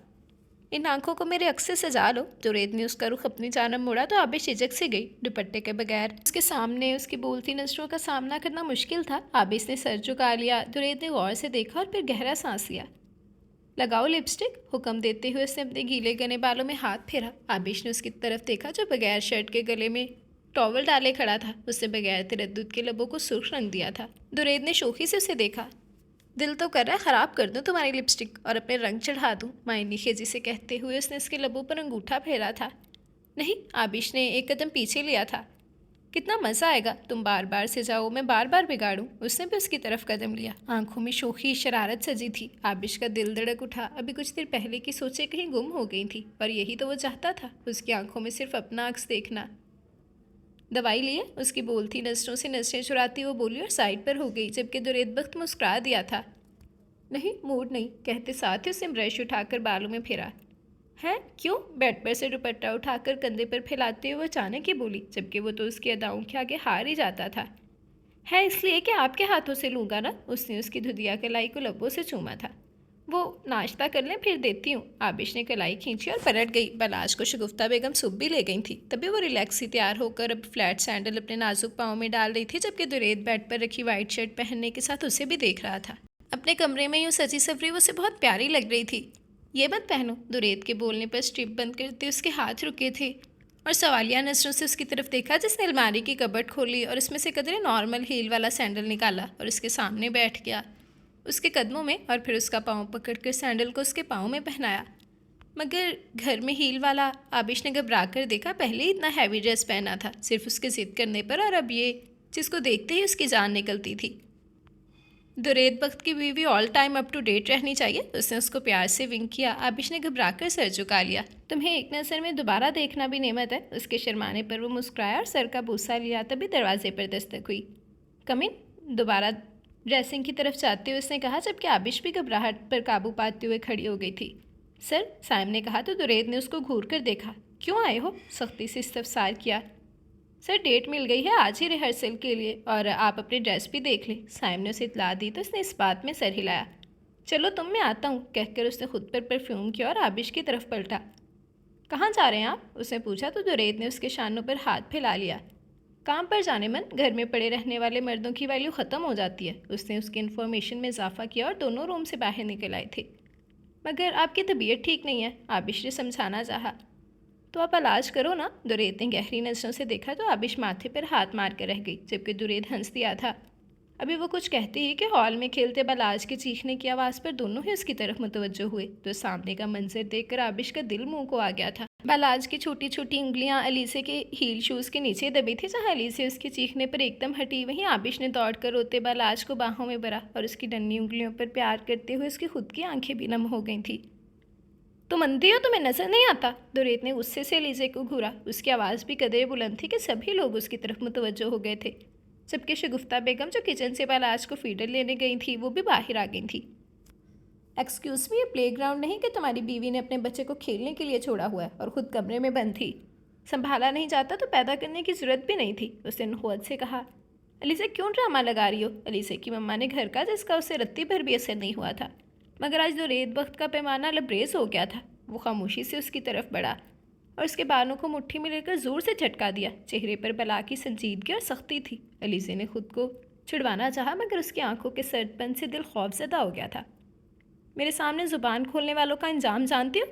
Speaker 2: इन आंखों को मेरे अक्स से सजा लो। दुरेद ने उसका रुख अपनी जानब मोड़ा तो आबिश झिझक से गई। दुपट्टे के बगैर उसके सामने उसकी बोलती नजरों का सामना करना मुश्किल था। आबिश ने सर झुका लिया। दुरेद ने गौर से देखा और फिर गहरा सांस लिया। लगाओ लिपस्टिक, हुक्म देते हुए उसने अपने गीले गने बालों में हाथ फेरा। आबिश ने उसकी तरफ देखा जो बगैर शर्ट के गले में टॉवल डाले खड़ा था। उसने बगैर तरद्दुद के लबों को सुर्ख रंग दिया था। दुरेद ने शोखी से उसे देखा। दिल तो कर रहा है ख़राब कर दूँ तुम्हारी लिपस्टिक और अपने रंग चढ़ा दूँ, मायनी खेजी से कहते हुए उसने उसके लबों पर अंगूठा फेरा था। नहीं, आबिश ने एक कदम पीछे लिया था। कितना मज़ा आएगा, तुम बार बार से जाओ, मैं बार बार बिगाड़ूँ। उसने भी उसकी तरफ कदम लिया। आंखों में शोखी शरारत सजी थी। आबिश का दिल धड़क उठा। अभी कुछ देर पहले की सोचें कहीं गुम हो गई थी और यही तो वो चाहता था, उसकी आंखों में सिर्फ अपना अक्स देखना। दवाई लिए? उसकी बोलती नजरों से नजरें चुराती वो बोली और साइड पर हो गई। जबकि दुरेद बख्त मुस्कुरा दिया था। नहीं, मूड नहीं, कहते साथ ही उसने ब्रश उठाकर बालों में फेरा। है क्यों? बेड पर से दुपट्टा उठाकर कंधे पर फैलाते हुए वो अचानक ही बोली। जबकि वो तो उसकी अदाओं के आगे हार ही जाता था। है इसलिए कि आपके हाथों से लूँगा ना। उसने उसकी धुदिया कलाई को लबों से चूमा था। वो नाश्ता कर लें, फिर देती हूँ। आबिश ने कलाई खींची और पलट गई। बलाश को शगुफ्ता बेगम सुबह भी ले गई थी। तभी वो रिलैक्स ही तैयार होकर अब फ्लैट सैंडल अपने नाजुक पाँव में डाल रही थी। जबकि दुरेद बेड पर रखी वाइट शर्ट पहनने के साथ उसे भी देख रहा था। अपने कमरे में यूँ सजी सवरी वो उसे बहुत प्यारी लग रही थी। ये मत पहनो। दुरेद के बोलने पर स्ट्रिप बंद करते उसके हाथ रुके थे और सवालिया नजरों से उसकी तरफ देखा। जिसने अलमारी की कबर्ड खोली और इसमें से कदरे नॉर्मल हील वाला सैंडल निकाला और उसके सामने बैठ गया उसके कदमों में, और फिर उसका पाँव पकड़कर सैंडल को उसके पाँव में पहनाया। मगर घर में हील वाला आबिश ने घबरा कर देखा। पहले ही इतना हैवी ड्रेस पहना था सिर्फ उसके ज़िद करने पर, और अब ये जिसको देखते ही उसकी जान निकलती थी। दुरेद बख्त की बीवी all time up to date रहनी चाहिए। उसने उसको प्यार से विंक किया। आबिश ने घबरा कर सर झुका लिया। तुम्हें एक नज़र में दोबारा देखना भी नेमत है। उसके शर्माने पर वो मुस्कुराया और सर का बूसा लिया। तभी दरवाजे पर दस्तक हुई। कम इन। दोबारा ड्रेसिंग की तरफ जाते हुए उसने कहा, जबकि आबिश भी घबराहट पर काबू पाते हुए खड़ी हो गई थी। सर, साइम ने कहा तो दुरेद ने उसको घूर कर देखा। क्यों आए हो? सख्ती से इस्तफसार किया। सर, डेट मिल गई है आज ही रिहर्सल के लिए, और आप अपनी ड्रेस भी देख लें। साइम ने उसे इतला दी तो उसने इस बात में सर हिलाया। चलो तुम, मैं आता हूँ, कहकर उसने खुद पर परफ्यूम किया और आबिश की तरफ पलटा। कहाँ जा रहे हैं आप? उसने पूछा तो दुरेद ने उसके शानों पर हाथ फैला लिया। काम पर जाने मन, घर में पड़े रहने वाले मर्दों की वैल्यू ख़त्म हो जाती है। उसने उसकी इन्फॉर्मेशन में इजाफा किया और दोनों रूम से बाहर निकल आए थे। मगर आपकी तबीयत ठीक नहीं है, आबिश ने समझाना चाहा। तो आप इलाज करो ना। दुरेद ने गहरी नज़रों से देखा तो आबिश माथे पर हाथ मार कर रह गई, जबकि दुरेद हंस दिया था। अभी वो कुछ कहती ही कि हॉल में खेलते बालाज के चीखने की आवाज़ पर दोनों ही उसकी तरफ मुतवज्जो हुए, तो सामने का मंजर देखकर आबिश का दिल मुंह को आ गया था। बालाज की छोटी छोटी उंगलियां अलीसे के हील शूज़ के नीचे दबी थी। जहाँ अलीसे उसके चीखने पर एकदम हटी, वहीं आबिश ने दौड़कर रोते बालाज को बाहों में भरा और उसकी नन्ही उंगलियों पर प्यार करते हुए उसकी खुद की आंखें भी नम हो गई थी। तुम अंधी हो, तुम्हें नजर नहीं आता? दुरेद ने गुस्से से अलीसे को घूरा। उसकी आवाज़ भी कदरे बुलंद थी कि सभी लोग उसकी तरफ मुतवज्जो हो गए थे, जबकि शगुफ्ता बेगम जो किचन से बालाज को फीडर लेने गई थी वो भी बाहर आ गई थी। एक्सक्यूज़ मी, ये प्लेग्राउंड नहीं कि तुम्हारी बीवी ने अपने बच्चे को खेलने के लिए छोड़ा हुआ है और ख़ुद कमरे में बंद थी। संभाला नहीं जाता तो पैदा करने की ज़रूरत भी नहीं थी, उसने नहुअत से कहा। अलीसे क्यों ड्रामा लगा रही हो? अलीसे की मम्मा ने घर का जिसका उसे रत्ती भर भी असर नहीं हुआ था, मगर आज दुरेद वक्त का पैमाना लबरेज हो गया था। वो खामोशी से उसकी तरफ बढ़ा और उसके बालों को मुट्ठी में लेकर जोर से झटका दिया। चेहरे पर बला की संजीदगी और सख्ती थी। अलीसे ने खुद को छिड़वाना चाहा, मगर उसकी आंखों के सर्दपन से दिल खौफजदा हो गया था। मेरे सामने ज़ुबान खोलने वालों का अंजाम जानती हो?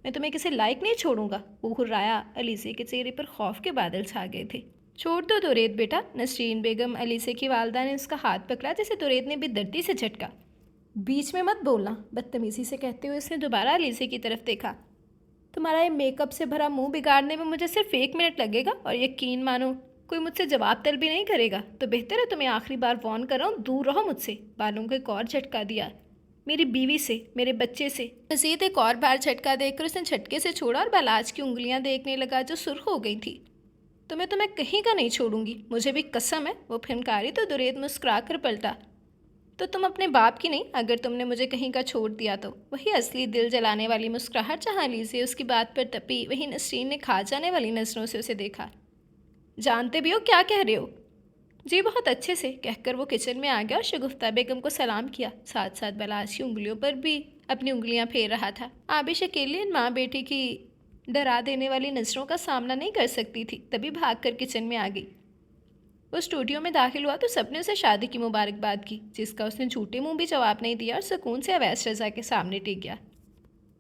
Speaker 2: मैं तुम्हें किसी लायक नहीं छोड़ूंगा, वो हुर्राया। अलीसे के चेहरे पर खौफ के बादल छा गए थे। छोड़ दो दुरेद बेटा। नसरीन बेगम, अलीसे की वालदा, ने उसका हाथ पकड़ा, जिसे दुरेद ने बेदर्दी से झटका। बीच में मत बोलना, बदतमीज़ी से कहते हुए उसने दोबारा अलीसे की तरफ देखा। तुम्हारा ये मेकअप से भरा मुंह बिगाड़ने में मुझे सिर्फ 1 मिनट लगेगा, और यकीन मानो कोई मुझसे जवाब तलब भी नहीं करेगा, तो बेहतर है तुम्हें आखिरी बार वॉर्न कर रहा हूँ, दूर रहो मुझसे। बालों को एक और झटका दिया। मेरी बीवी से, मेरे बच्चे से। मज़ीद एक और बार झटका देकर उसने झटके से छोड़ा और बालाज की उंगलियां देखने लगा जो सुर्ख हो गई थी। तो मैं तुम्हें कहीं का नहीं छोड़ूंगी, मुझे भी कसम है। वो फिनकारी तो दुरेद मुस्कुरा कर पलटा। तो तुम अपने बाप की नहीं, अगर तुमने मुझे कहीं का छोड़ दिया तो। वही असली दिल जलाने वाली मुस्कुराहट जहाँ अलीसे उसकी बात पर तपी, वहीं नसरीन ने खा जाने वाली नज़रों से उसे देखा। जानते भी हो क्या कह रहे हो? जी बहुत अच्छे से, कहकर वो किचन में आ गया और शगुफ्ता बेगम को सलाम किया, साथ साथ बालाज की उंगलियों पर भी अपनी उंगलियां फेर रहा था। आबिश अकेले इन माँ बेटी की डरा देने वाली नज़रों का सामना नहीं कर सकती थी, तभी भागकर किचन में आ गई। वो स्टूडियो में दाखिल हुआ तो सबने उसे शादी की मुबारकबाद की, जिसका उसने झूठे मुंह भी जवाब नहीं दिया और सुकून से अवैस रज़ा के सामने टिक गया।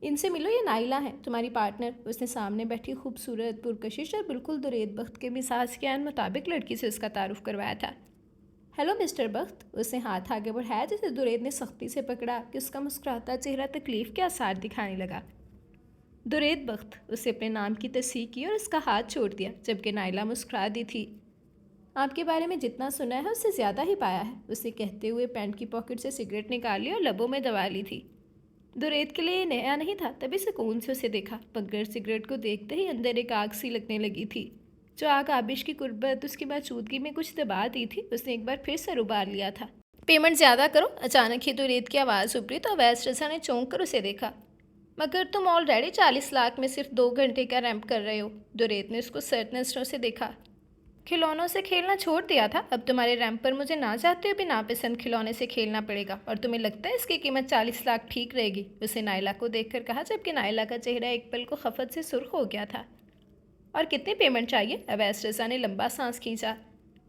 Speaker 2: इनसे मिलो, ये नाइला है, तुम्हारी पार्टनर। उसने सामने बैठी खूबसूरत, पुरकशिश और बिल्कुल दुरेद बख्त के मिजाज के मुताबिक लड़की से उसका तारुफ करवाया था। हेलो मिस्टर बख्त। उसने हाथ आगे बढ़ाया, जिसे दुरेद ने सख्ती से पकड़ा कि उसका मुस्कुराता चेहरा तकलीफ के आसार दिखाने लगा। दुरेद बख्त। उसे अपने नाम की तस्दीक की और उसका हाथ छोड़ दिया, जबकि नाइला मुस्कुरा दी थी। आपके बारे में जितना सुना है उससे ज़्यादा ही पाया है, उसे कहते हुए पैंट की पॉकेट से सिगरेट निकाली और लबों में दबा ली थी। दुरेद के लिए नया नहीं था, तभी सुकून से उसे देखा, मगर सिगरेट को देखते ही अंदर एक आग सी लगने लगी थी। जो आग आबिश की कुर्बत उसकी मौजूदगी में कुछ दबा दी थी, उसने एक बार फिर सर उबार लिया था। पेमेंट ज़्यादा करो। अचानक ही दुरेद की आवाज़ उभरी तो अवैस रज़ा ने चौंक कर उसे देखा। मगर तुम ऑलरेडी 40 लाख में सिर्फ 2 घंटे का रैंप कर रहे हो। दुरेद ने उसको सर्द नज़रों से देखा। खिलौनों से खेलना छोड़ दिया था, अब तुम्हारे रैंप पर मुझे ना चाहते हुए भी नापसंद खिलौने से खेलना पड़ेगा, और तुम्हें लगता है इसकी कीमत 40 लाख ठीक रहेगी? उसे नाइला को देखकर कहा, जबकि नाइला का चेहरा एक पल को खफत से सुर्ख हो गया था। और कितनी पेमेंट चाहिए? अवैस रज़ा ने लंबा सांस खींचा।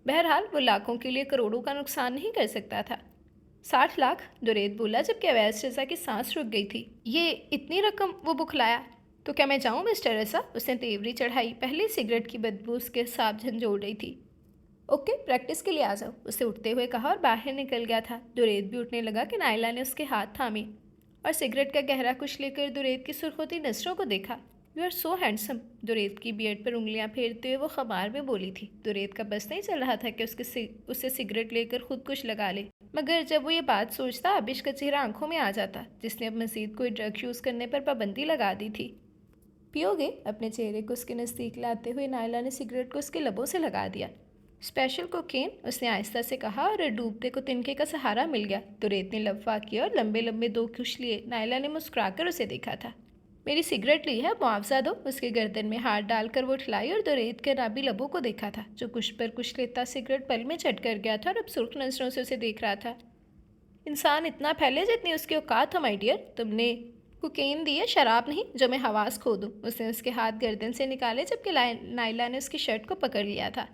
Speaker 2: बहरहाल वो लाखों के लिए करोड़ों का नुकसान नहीं कर सकता था। 60 लाख, दुरेद बोला, जबकि अवैस रज़ा की सांस रुक गई थी। ये इतनी रकम? वो बुखलाया। तो क्या मैं जाऊँ मिस्टर रज़ा? उसने तेवरी चढ़ाई। पहले सिगरेट की बदबू उसके साथ झंझोड़ रही थी। ओके, प्रैक्टिस के लिए आ जाओ, उसे उठते हुए कहा और बाहर निकल गया था। दुरेद भी उठने लगा कि नाइला ने उसके हाथ थामे और सिगरेट का गहरा कुछ लेकर दुरेद की सुर्खोती नज़रों को देखा। You are so handsome. दुरेद की बियर्ड पर उंगलियां फेरते हुए वो खबार में बोली थी। दुरेद का बस नहीं चल रहा था कि उससे सिगरेट लेकर खुद कुछ लगा ले, मगर जब वो ये बात सोचता, आबिश का चेहरा आंखों में आ जाता, जिसने अब मज़ीद कोई ड्रग यूज़ करने पर पाबंदी लगा दी थी। पियोगे? अपने चेहरे को उसके नज़दीक लाते हुए नाइला ने सिगरेट को उसके लबों से लगा दिया। स्पेशल कोकेन, उसने आहिस्ता से कहा और डूबते को तिनके का सहारा मिल गया। दुरेत ने लफ्फा किया और लंबे लंबे दो खुश लिए। नायला ने मुस्कुराकर उसे देखा था। मेरी सिगरेट ली है, मुआवजा दो। उसके गर्दन में हाथ डालकर वो उठलाई और दुरेत के नाबी लबों को देखा था, जो कुछ पर कुछ लेता सिगरेट पल में चट कर गया था और अब सुर्ख नजरों से उसे देख रहा था। इंसान इतना फैले जितनी उसकी औकात हो माय डियर। तुमने कोकेन दी है, शराब नहीं, जो मैं हवास खो दूँ। उसने उसके हाथ गर्दन से निकाले जबकि नायला ने उसकी शर्ट को पकड़ लिया था।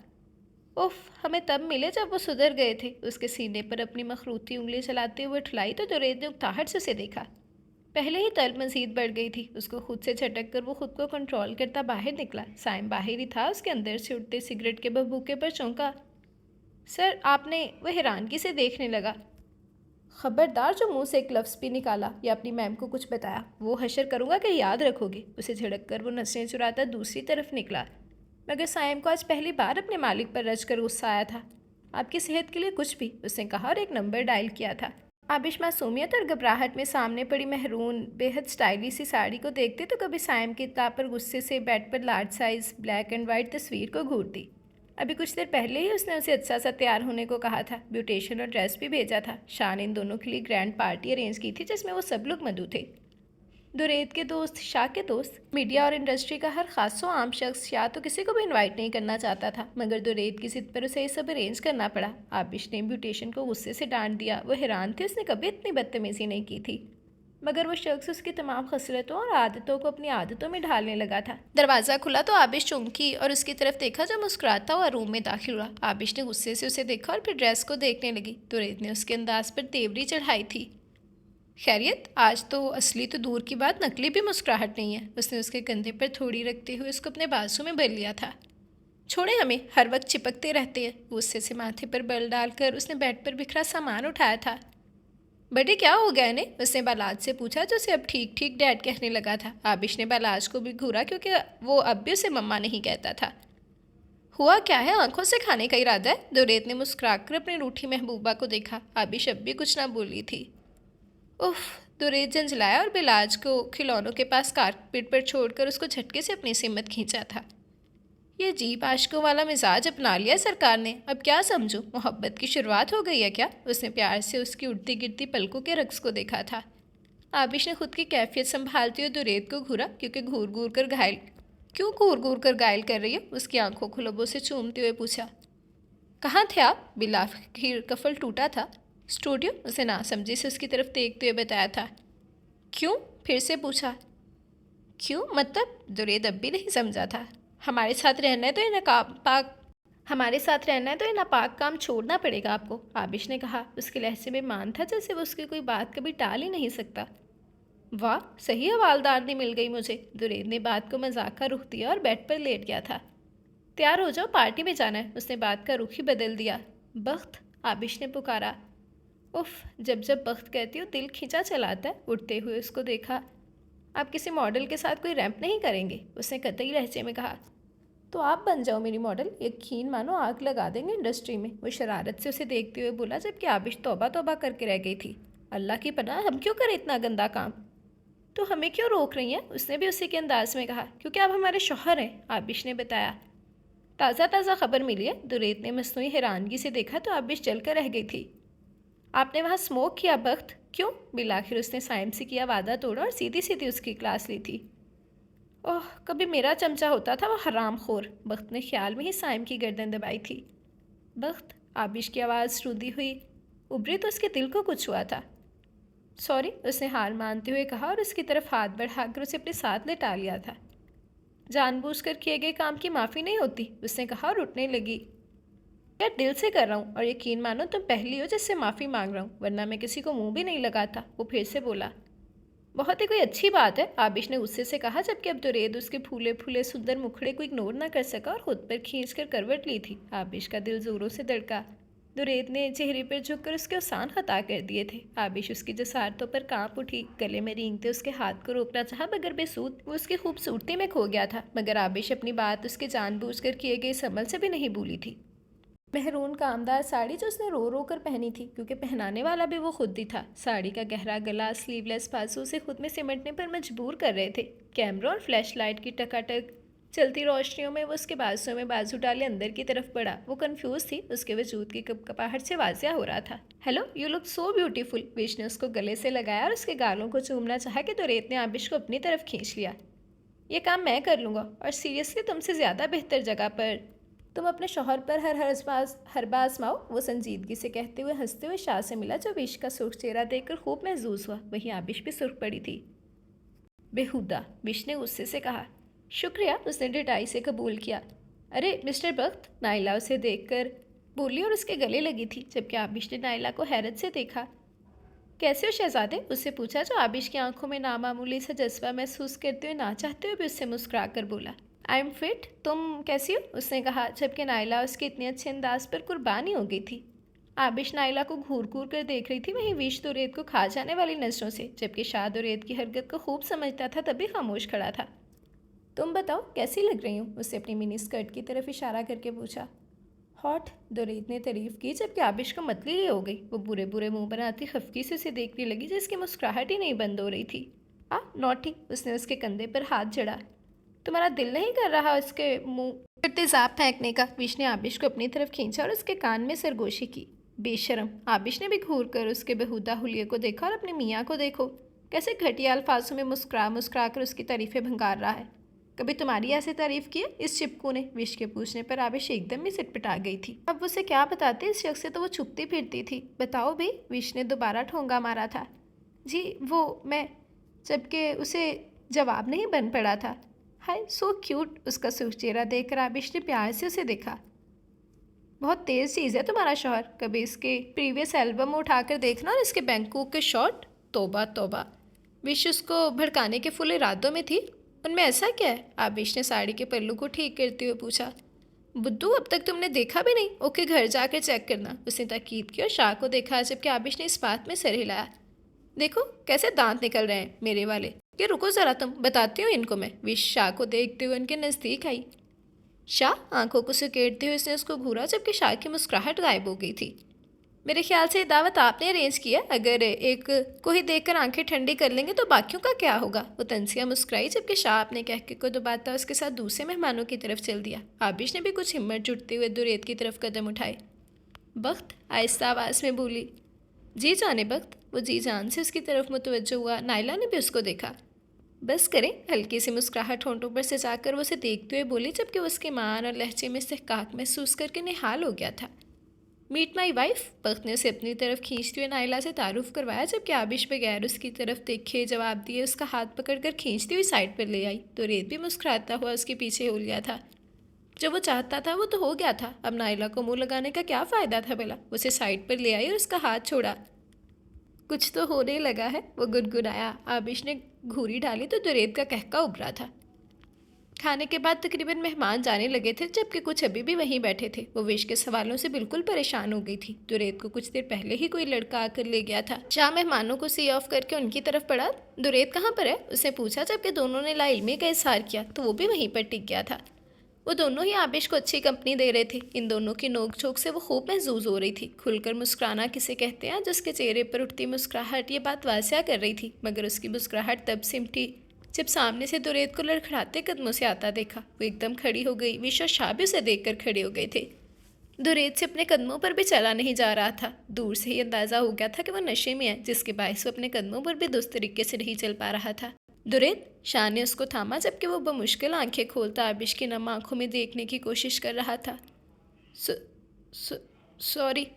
Speaker 2: उफ, हमें तब मिले जब वो सुधर गए थे। उसके सीने पर अपनी मखरूती उंगली चलाते हुए उठलाई तो दुरेद ने उकताहट से उसे देखा। पहले ही तल मजीद बढ़ गई थी। उसको खुद से झटक कर वो खुद को कंट्रोल करता बाहर निकला। साइम बाहर ही था। उसके अंदर से उठते सिगरेट के बबूके पर चौंका। सर, आपने? वह हैरानगी से देखने लगा। खबरदार जो मुंह से एक लफ्ज़ भी निकाला या अपनी मैम को कुछ बताया, वो हशर करूँगा कि याद रखोगे। उसे झड़क कर वो नसें चुराता दूसरी तरफ निकला। मगर साइम को आज पहली बार अपने मालिक पर रच कर गुस्सा आया था। आपकी सेहत के लिए कुछ भी, उसने कहा और एक नंबर डायल किया था। आबिश मासूमियत और घबराहट में सामने पड़ी महरून बेहद स्टाइलिश सी साड़ी को देखते तो कभी साइम की इत्तला पर गुस्से से बेड पर large size black and white तस्वीर को घूरती। अभी कुछ देर पहले ही उसने उसे अच्छा सा तैयार होने को कहा था। ब्यूटेशन और ड्रेस भी भेजा था। शान इन दोनों के लिए ग्रैंड पार्टी अरेंज की थी जिसमें वो सब लोग मधु थे। दुरेद के दोस्त, शाह के दोस्त, मीडिया और इंडस्ट्री का हर खासो आम शख्स या तो किसी को भी इनवाइट नहीं करना चाहता था, मगर दुरेद की जिद पर उसे ये सब अरेंज करना पड़ा। आबिश ने ब्यूटेशन को गुस्से से डांट दिया। वो हैरान थे, उसने कभी इतनी बदतमीजी नहीं की थी, मगर वो शख्स उसकी तमाम खसरतों और आदतों को अपनी आदतों में ढालने लगा था। दरवाज़ा खुला तो आबिश चौंकी और उसकी तरफ देखा जो मुस्कुराता हुआ रूम में दाखिल हुआ। आबिश ने गुस्से से उसे देखा और फिर ड्रेस को देखने लगी। दुरेद ने उसके अंदाज पर तेवरी चढ़ाई थी। खैरियत? आज तो असली तो दूर की बात, नकली भी मुस्कुराहट नहीं है। उसने उसके कंधे पर थोड़ी रखते हुए उसको अपने बाजू में भर लिया था। छोड़े हमें, हर वक्त चिपकते रहते हैं। गुस्से से माथे पर बल डालकर उसने बेड पर बिखरा सामान उठाया था। बड़े क्या हो गया इन्हें? उसने बालाज से पूछा जो उसे अब ठीक ठीक डैड कहने लगा था। आबिश ने बालाज को भी घूरा क्योंकि वो अब भी उसे मम्मा नहीं कहता था। हुआ क्या है? आंखों से खाने का इरादा है? दुरेद ने मुस्कुराकर अपनी रूठी महबूबा को देखा। आबिश अब भी कुछ ना बोली थी। उफ, दुरेद झंझलाया और बिलाज को खिलौनों के पास कारपेट पर छोड़कर उसको झटके से अपनी सिमत खींचा था। ये अजीब आशिकों वाला मिजाज अपना लिया सरकार ने। अब क्या समझूं, मोहब्बत की शुरुआत हो गई है क्या? उसने प्यार से उसकी उड़ती गिरती पलकों के रक्स को देखा था। आबिश ने खुद की कैफियत संभालते हुए दुरेद को घूरा क्यों घूर घूर कर घायल कर रही है? उसकी आंखों को लबों से चूमते हुए पूछा। कहाँ थे आप? बिलाखिर कफल टूटा था। स्टूडियो, उसे ना समझी से उसकी तरफ देखते हुए बताया था। क्यों? फिर से पूछा। क्यों मतलब? दुरेद अब भी नहीं समझा था। हमारे साथ रहना है तो ये नापाक काम छोड़ना पड़ेगा आपको, आबिश ने कहा। उसके लहजे में मान था जैसे वो उसकी कोई बात कभी टाल ही नहीं सकता। वाह, सही हवालदारनी मिल गई मुझे। दुरेद ने बात को मजाक का रुख दिया और बेड पर लेट गया था। तैयार हो जाओ, पार्टी में जाना है। उसने बात का रुख ही बदल दिया। बख्त, आबिश ने पुकारा। उफ, जब जब बख्त कहती हो दिल खींचा चलाता है। उठते हुए उसको देखा। आप किसी मॉडल के साथ कोई रैंप नहीं करेंगे? उसने कतई लहजे में कहा। तो आप बन जाओ मेरी मॉडल, यकीन मानो आग लगा देंगे इंडस्ट्री में। वो शरारत से उसे देखते हुए बोला जबकि आबिश तौबा तौबा करके रह गई थी। अल्लाह की पनाह, हम क्यों करें इतना गंदा काम? तो हमें क्यों रोक रही हैं? उसने भी उसी के अंदाज में कहा। क्योंकि आप हमारे शौहर हैं, आबिश ने बताया। ताज़ा ताज़ा खबर मिली है। दुरेद ने मसनूई हैरानगी से देखा तो आबिश जल कर रह गई थी। आपने वहाँ स्मोक किया बख्त? क्यों? बिलाखिर उसने साइम से किया वादा तोड़ा और सीधी सीधी उसकी क्लास ली थी। ओह, कभी मेरा चमचा होता था वो हराम खोर। बख्त ने ख्याल में ही साइम की गर्दन दबाई थी। बख्त, आबिश की आवाज़ रुदी हुई उभरी तो उसके दिल को कुछ हुआ था। सॉरी, उसने हार मानते हुए कहा और उसकी तरफ हाथ बढ़ाकर उसे अपने साथ लेटा लिया था। जानबूझकर किए गए काम की माफ़ी नहीं होती, उसने कहा और उठने लगी। यार, दिल से कर रहा हूँ और यकीन मानो तुम पहली हो जिससे माफ़ी मांग रहा हूँ, वरना मैं किसी को मुंह भी नहीं लगाता। वो फिर से बोला। बहुत ही कोई अच्छी बात है, आबिश ने गुस्से से कहा जबकि अब दुरेद उसके फूले फूले सुंदर मुखड़े को इग्नोर ना कर सका और खुद पर खींचकर करवट ली थी। आबिश का दिल जोरों से धड़का। दुरेद ने चेहरे पर झुककर उसके उसान खता कर दिए थे। आबिश उसकी जसारतों पर कांप उठी। गले में रेंगते उसके हाथ को रोकना चाहा मगर बेसूद। वो उसकी खूबसूरती में खो गया था, मगर आबिश अपनी बात उसके जानबूझकर किए गए इस अमल से भी नहीं भूली थी। महरून कामदार साड़ी जो उसने रो रो कर पहनी थी क्योंकि पहनाने वाला भी वो खुद ही था। साड़ी का गहरा गला, स्लीवलेस बाजू उसे खुद में सिमटने पर मजबूर कर रहे थे। कैमरा और फ्लैश लाइट की टकाटक चलती रोशनियों में वो उसके बाजुओं में बाजू डाले अंदर की तरफ बढ़ा। वो कंफ्यूज थी, उसके वजूद की कपकपाहट से वाजिया हो रहा था। Hello, you look so beautiful. Wish ने उसको गले से लगाया और उसके गालों को चूमना चाहा कि रेत ने आबिश को अपनी तरफ खींच लिया। ये काम मैं कर लूँगा, और सीरियसली तुमसे ज़्यादा बेहतर जगह पर तुम अपने शौहर पर हर बार आजमाओ। वो संजीदगी से कहते हुए हंसते हुए शाह से मिला, जो विश का सुर्ख चेहरा देखकर खूब महसूस हुआ। वहीं आबिश भी सुर्ख पड़ी थी। बेहुदा, विश ने गुस्से से कहा। शुक्रिया, उसने डिटाई से कबूल किया। अरे मिस्टर बख्त, नाइला उसे देखकर बोली और उसके गले लगी थी, जबकि आबिश ने नाइला को हैरत से देखा। कैसे हो शहजादे, उससे पूछा, जो आबिश की आंखों में नामामूली सा जज्बा महसूस करते हुए ना चाहते हुए भी उससे मुस्कुरा कर बोला। आई एम फिट, तुम कैसी हो, उसने कहा, जबकि नाइला उसके इतने अच्छे अंदाज पर कुर्बानी हो गई थी। आबिश नाइला को घूर घूर कर देख रही थी, वहीं विश रेत को खा जाने वाली नजरों से, जबकि शाह रेत की हरकत को खूब समझता था, तभी खामोश खड़ा था। तुम बताओ कैसी लग रही हूँ, उससे अपनी मिनी स्कर्ट की तरफ इशारा करके पूछा। हॉट, दोरेत ने तारीफ की, जबकि आबिश को मतली ही हो गई। वो बुरे बुरे मुंह बनाती खफकी से उसे देखने लगी, जिसकी मुस्कुराहट ही नहीं बंद हो रही थी। नॉटी, उसने उसके कंधे पर हाथ जड़ा। तुम्हारा दिल नहीं कर रहा उसके मुंह पर तेजाब फेंकने का? विश ने आबिश को अपनी तरफ खींचा और उसके कान में सरगोशी की। बेशरम, आबिश ने भी घूर कर उसके बेहुदा हुलिये को देखा, और अपनी मियाँ को देखो, कैसे घटिया अल्फाजों में मुस्कुरा कर उसकी तारीफें भंगार रहा है। कभी तुम्हारी ऐसे तारीफ की है? इस चिपकू ने। विश के पूछने पर आबिश एकदम ही सिटपिटा गई थी। अब उसे क्या बताते, इस शख्स से तो वो छुपती फिरती थी। बताओ भी, विश ने दोबारा ठोंगा मारा था। जी वो मैं, जबकि उसे जवाब नहीं बन पड़ा था। हाय सो क्यूट, उसका सुर्ख चेहरा देखकर आबिश ने प्यार से उसे देखा। बहुत तेज़ चीज़ है तुम्हारा शौहर, कभी इसके प्रीवियस एल्बम उठाकर देखना और इसके बैंकॉक के शॉट। तौबा तौबा, विश उसको भड़काने के फुल इरादों में थी। उनमें ऐसा क्या है? आबिश ने साड़ी के पल्लू को ठीक करते हुए पूछा। बुद्धू, अब तक तुमने देखा भी नहीं? ओके, घर जाकर चेक करना, उसने ताकीद की और शाह को देखा, जबकि आबिश ने इस बात में सर हिलाया। देखो कैसे दांत निकल रहे हैं मेरे वाले। ये रुको ज़रा, तुम बताती हो इनको मैं। विश शाह को देखते हुए उनके नज़दीक आई। शाह, आंखों को सुकेड़ते हुए उसने उसको घूरा, जबकि शाह की मुस्कुराहट गायब हो गई थी। मेरे ख्याल से दावत आपने अरेंज किया, अगर एक को ही देखकर आंखें ठंडी कर लेंगे तो बाकियों का क्या होगा? वो तंसिया मुस्कुराई, जबकि शाह अपने कहके को दबाता उसके साथ दूसरे मेहमानों की तरफ चल दिया। आबिश ने भी कुछ हिम्मत जुटते हुए दुरेत की तरफ कदम उठाए। बख्त आहिस्ता आवाज़ में बोली। जी जाने बख्त, वो जी जान से उसकी तरफ मुतवज्जो हुआ। नाइला ने भी उसको देखा। बस करें, हल्की सी मुस्कुराहट होंठों पर से जाकर वो उसे देखते हुए बोली, जबकि वो उसके मान और लहजे में इस्तेहकाक महसूस करके निहाल हो गया था। मीट माई वाइफ, बख्त ने उसे अपनी तरफ खींचते हुए नाइला से तारुफ करवाया, जबकि आबिश बगैर उसकी तरफ देखे जवाब दिए उसका हाथ पकड़कर खींचती हुई साइड पर ले आई। तो रेत भी मुस्कुराता हुआ उसके पीछे हो लिया था। जो वो चाहता था वो तो हो गया था, अब नाइला को मुंह लगाने का क्या फ़ायदा था भला? उसे साइड पर ले आई और उसका हाथ छोड़ा। कुछ तो होने लगा है, वो गुनगुनाया। आबिश ने घूरी डाली तो दुरेत का कहका उभरा था। खाने के बाद तकरीबन मेहमान जाने लगे थे, जबकि कुछ अभी भी वहीं बैठे थे। वो विश के सवालों से बिल्कुल परेशान हो गई थी। दुरेत को कुछ देर पहले ही कोई लड़का आकर ले गया था। शाह मेहमानों को सी ऑफ करके उनकी तरफ पड़ा। दुरेत कहाँ पर है, उसने पूछा, जबकि दोनों ने लाइल्मी का इजहार किया तो वो भी वहीं पर टिक गया था। वो दोनों ही आबिश को अच्छी कंपनी दे रहे थे। इन दोनों की नोक झोंक से वो खूब महसूस हो रही थी। खुलकर मुस्कुराना किसे कहते हैं, जिसके चेहरे पर उठती मुस्कुराहट ये बात वासिया कर रही थी, मगर उसकी मुस्कुराहट तब सिमटी जब सामने से दुरेत को लड़खड़ाते कदमों से आता देखा। वो एकदम खड़ी हो गई। विश और शाह भी उसे देखकर खड़े हो गए थे। दुरेत से अपने कदमों पर भी चला नहीं जा रहा था। दूर से ही अंदाज़ा हो गया था कि वो नशे में है, जिसके बायस वो अपने कदमों पर भी दुरुस्त तरीके से नहीं चल पा रहा था। दुरेत, शाह ने उसको थामा, जबकि वो बमुश्किल आंखें खोलता आबिश की नम आंखों में देखने की कोशिश कर रहा था। सॉरी,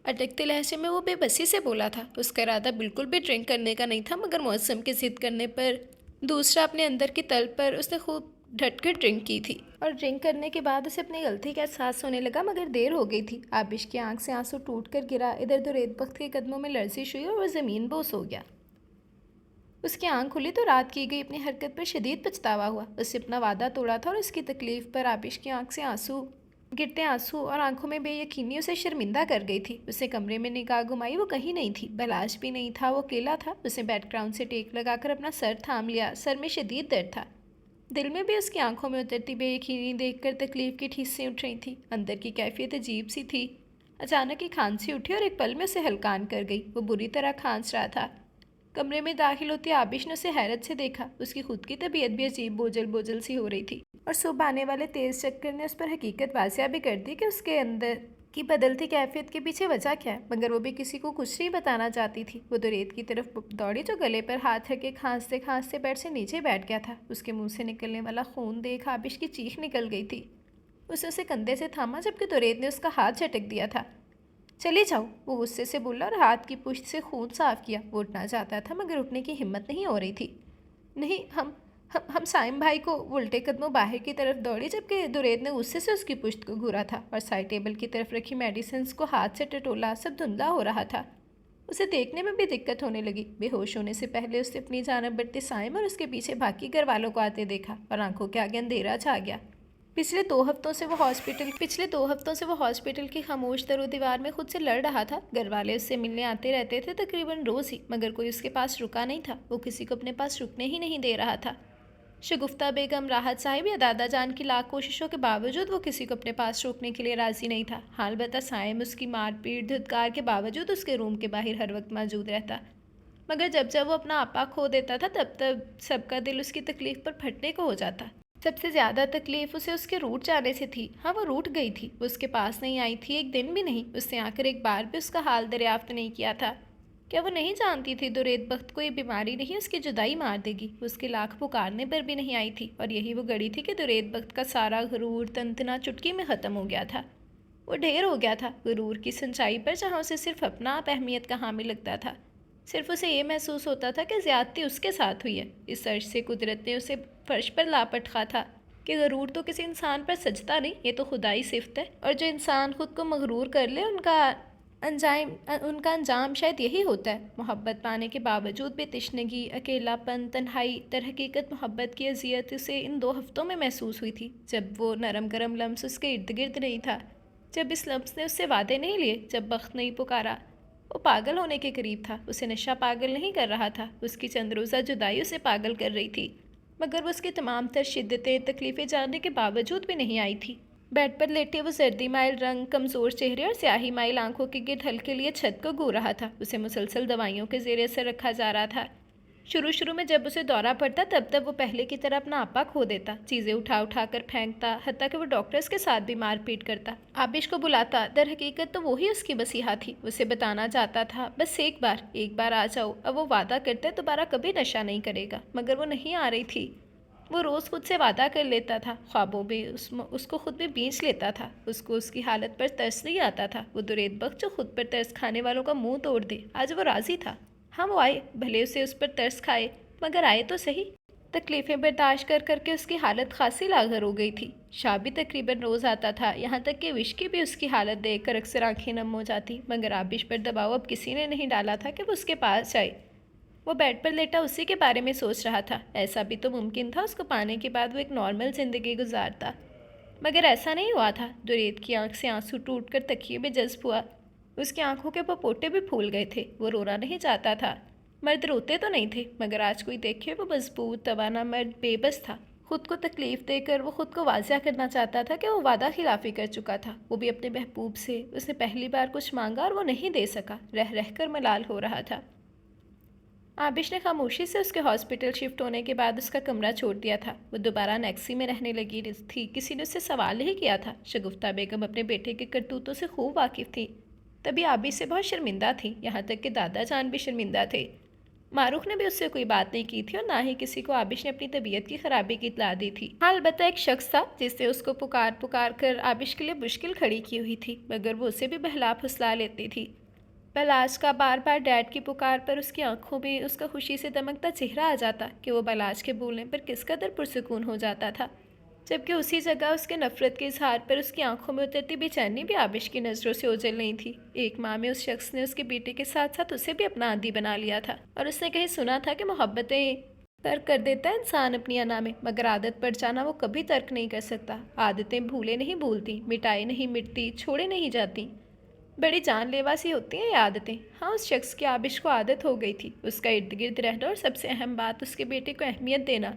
Speaker 2: अटकते लहजे में वो बेबसी से बोला था। उसका इरादा बिल्कुल भी ड्रिंक करने का नहीं था, मगर मौसम की जिद करने पर दूसरा अपने अंदर की तल पर उसने खूब ढटकर ड्रिंक की थी, और ड्रिंक करने के बाद उसे अपनी गलती का एहसास होने लगा, मगर देर हो गई थी। आबिश की आंख से आंसू टूट कर गिरा। इधर दुरेत बख्त के कदमों में लर्जिश हुई और वह ज़मीन बोस हो गया। उसकी आंख खुली तो रात की गई अपनी हरकत पर शदीद पछतावा हुआ। उससे अपना वादा तोड़ा था और उसकी तकलीफ पर आबिश की आंख से आंसू गिरते आंसू और आंखों में बेयकीनी उसे शर्मिंदा कर गई थी। उसे कमरे में निगाह घुमाई, वो कहीं नहीं थी। बलाश भी नहीं था, वो अकेला था। उसने बैकग्राउंड से टेक लगाकर अपना सर थाम लिया। सर में शदीद दर्द था। दिल में भी उसकी आंखों में उतरती बेयकीनी देखकर तकलीफ की ठीसें उठ रही थी। अंदर की कैफियत अजीब सी थी। अचानक ही खांसी उठी और एक पल में उसे हलकान कर गई। वो बुरी तरह खांस रहा था। कमरे में दाखिल होती आबिश ने उसे हैरत से देखा। उसकी खुद की तबीयत भी अजीब बोझल बोझल सी हो रही थी और सुबह आने वाले तेज चक्कर ने उस पर हकीकत वाजिया भी कर दी कि उसके अंदर की बदलती कैफियत के पीछे वजह क्या है। मगर वो भी किसी को कुछ नहीं बताना चाहती थी। वो रेत की तरफ दौड़ी जो गले पर हाथ रख के खांसते खांसते बेड से नीचे बैठ गया था। उसके मुंह से निकलने वाला खून देख आबिश की चीख निकल गई थी। उसने उसे कंधे से थामा जबकि दुरेद ने उसका हाथ झटक दिया था। चले जाओ, वो गुस्से से बोला और हाथ की पुश्त से खून साफ किया। वो उठना चाहता था मगर उठने की हिम्मत नहीं हो रही थी। नहीं, हम साइम भाई को। वो उल्टे कदमों बाहर की तरफ दौड़ी जबकि दुरेद ने गुस्से से उसकी पुश्त को घूरा था और साइड टेबल की तरफ रखी मेडिसिन को हाथ से टटोला। सब धुंधला हो रहा था। उसे देखने में भी दिक्कत होने लगी। बेहोश होने से पहले उसने अपनी जानब बढ़ते साइम और उसके पीछे बाकी घर वालों को आते देखा और आंखों के आगे अंधेरा छा गया। पिछले दो हफ्तों से वो हॉस्पिटल की खामोश दरो दीवार में खुद से लड़ रहा था। घर वाले उससे मिलने आते रहते थे तकरीबन रोज़ ही, मगर कोई उसके पास रुका नहीं था। वो किसी को अपने पास रुकने ही नहीं दे रहा था। शगुफ्ता बेगम, राहत साहिब या दादा जान की लाख कोशिशों के बावजूद वो किसी को अपने पास रोकने के लिए राज़ी नहीं था। हाल बता साइम उसकी मारपीट धुतकार के बावजूद उसके रूम के बाहर हर वक्त मौजूद रहता। मगर जब जब वो अपना आपा खो देता था तब तब सबका दिल उसकी तकलीफ़ पर फटने को हो जाता। सबसे ज़्यादा तकलीफ़ उसे उसके रूठ जाने से थी। हाँ, वो रूठ गई थी। वो उसके पास नहीं आई थी, एक दिन भी नहीं। उसने आकर एक बार भी उसका हाल दरियाफ्त नहीं किया था। क्या वो नहीं जानती थी दुरेद बख्त को ये बीमारी नहीं उसकी जुदाई मार देगी। उसके लाख पुकारने पर भी नहीं आई थी और यही वो घड़ी थी कि दुरेद बख्त का सारा गुरूर तंतना चुटकी में ख़त्म हो गया था। वो ढेर हो गया था गुरूर की सच्चाई पर, जहाँ उसे सिर्फ अपना आप अहमियत का हामी लगता था। सिर्फ उसे ये महसूस होता था कि ज़्यादती उसके साथ हुई है। इस अर्श से कुदरत ने उसे फर्श पर लापटखा था कि गरूर तो किसी इंसान पर सजता नहीं, ये तो खुदाई सिफ्त है। और जो इंसान खुद को मगरूर कर ले उनका अंजाम शायद यही होता है। मोहब्बत पाने के बावजूद भी तिश्नगी, अकेलापन, तन्हाई, दर हकीकत मोहब्बत की अजियत उसे इन 2 हफ्तों में महसूस हुई थी, जब वो नरम गरम लम्स उसके इर्द गिर्द नहीं था, जब इस लम्स ने उससे वादे नहीं लिए, जब बख्त नहीं पुकारा। वो पागल होने के करीब था। उसे नशा पागल नहीं कर रहा था, उसकी चंद रोज़ा जुदाई उसे पागल कर रही थी। मगर वो उसकी तमाम तर शिद्दतें तकलीफ़ें जानने के बावजूद भी नहीं आई थी। बेड पर लेटे वो सर्दी माइल रंग, कमज़ोर चेहरे और स्याही माइल आंखों के गिर्द हल्के लिए छत को घूर रहा था। उसे मुसलसल दवाइयों के ज़ेर असर रखा जा रहा था। शुरू में जब उसे दौरा पड़ता तब तब वो पहले की तरह अपना आपा खो देता, चीज़ें उठा उठा कर फेंकता, हत्ता कि वो डॉक्टर्स के साथ भी मारपीट करता। आबिश को बुलाता, दर हकीकत तो वही उसकी बसीहा थी। उसे बताना चाहता था, बस एक बार आ जाओ। अब वो वादा करता है दोबारा कभी नशा नहीं करेगा, मगर वो नहीं आ रही थी। वो रोज़ खुद से वादा कर लेता था, ख्वाबों में उसको खुद भी बेच लेता था। उसको उसकी हालत पर तरस नहीं आता था। वो दुरेद बख्त जो खुद पर तरस खाने वालों का मुंह तोड़ दे, आज वो राज़ी था। हाँ, वो आए, भले उसे उस पर तरस खाए, मगर आए तो सही। तकलीफ़ें बर्दाश्त कर करके उसकी हालत खासी लागर हो गई थी। शाह भी तकरीबन रोज़ आता था, यहाँ तक कि विश भी उसकी हालत देख कर अक्सर आँखें नम हो जाती। मगर आबिश पर दबाव अब किसी ने नहीं डाला था कि वो उसके पास जाए। वो बेड पर लेटा उसी के बारे में सोच रहा था। ऐसा भी तो मुमकिन था उसको पाने के बाद वो एक नॉर्मल ज़िंदगी गुजारता, मगर ऐसा नहीं हुआ था। दुरेद की आंख से आंसू टूट कर तकिए में जज्ब हुआ। उसकी आंखों के पपोटे भी फूल गए थे। वो रोना नहीं चाहता था। मर्द रोते तो नहीं थे, मगर आज कोई देखे वो मजबूत तवाना मर्द बेबस था। खुद को तकलीफ़ देकर वो खुद को वाजिया करना चाहता था कि वो वादा खिलाफ़ी कर चुका था, वो भी अपने महबूब से। उसने पहली बार कुछ मांगा और वो नहीं दे सका। रह कर मलाल हो रहा था। आबिश ने खामोशी से उसके हॉस्पिटल शिफ्ट होने के बाद उसका कमरा छोड़ दिया था। वो दोबारा नेक्सी में रहने लगी थी। किसी ने उससे सवाल ही किया था। शगुफ्ता बेगम अपने बेटे के करतूतों से खूब वाकिफ़ थी, तभी आबिश से बहुत शर्मिंदा थी। यहाँ तक कि दादा जान भी शर्मिंदा थे। मारूख ने भी उससे कोई बात नहीं की थी और ना ही किसी को आबिश ने अपनी तबीयत की खराबी की इतला दी थी। हाँ, अलबत्ता एक शख्स था जिसने उसको पुकार कर आबिश के लिए मुश्किल खड़ी की हुई थी, मगर वो उसे भी बहला फुसला लेती थी। बलाज का बार डैड की पुकार पर उसकी आंखों में उसका खुशी से दमकता चेहरा आ जाता कि वो बलाज के बोलने पर किस कदर पुरसुकून हो जाता था, जबकि उसी जगह उसके नफ़रत के इजहार पर उसकी आंखों में उतरती बेचैनी भी आबिश की नज़रों से ओझल नहीं थी। एक माँ में उस शख्स ने उसके बेटे के साथ साथ उसे भी अपना आदी बना लिया था और उसने कहीं सुना था कि मोहब्बतें तर्क कर देता है इंसान अपनी अना में, मगर आदत पड़ जाना वो कभी तर्क नहीं कर सकता। आदतें भूले नहीं भूलती, मिटाई नहीं मिटती, छोड़े नहीं जाती, बड़ी जानलेवा सी होती हैं ये आदतें। हाँ, उस शख्स की आबिश को आदत हो गई थी उसका इर्द गिर्द रहना, और सबसे अहम बात उसके बेटे को अहमियत देना।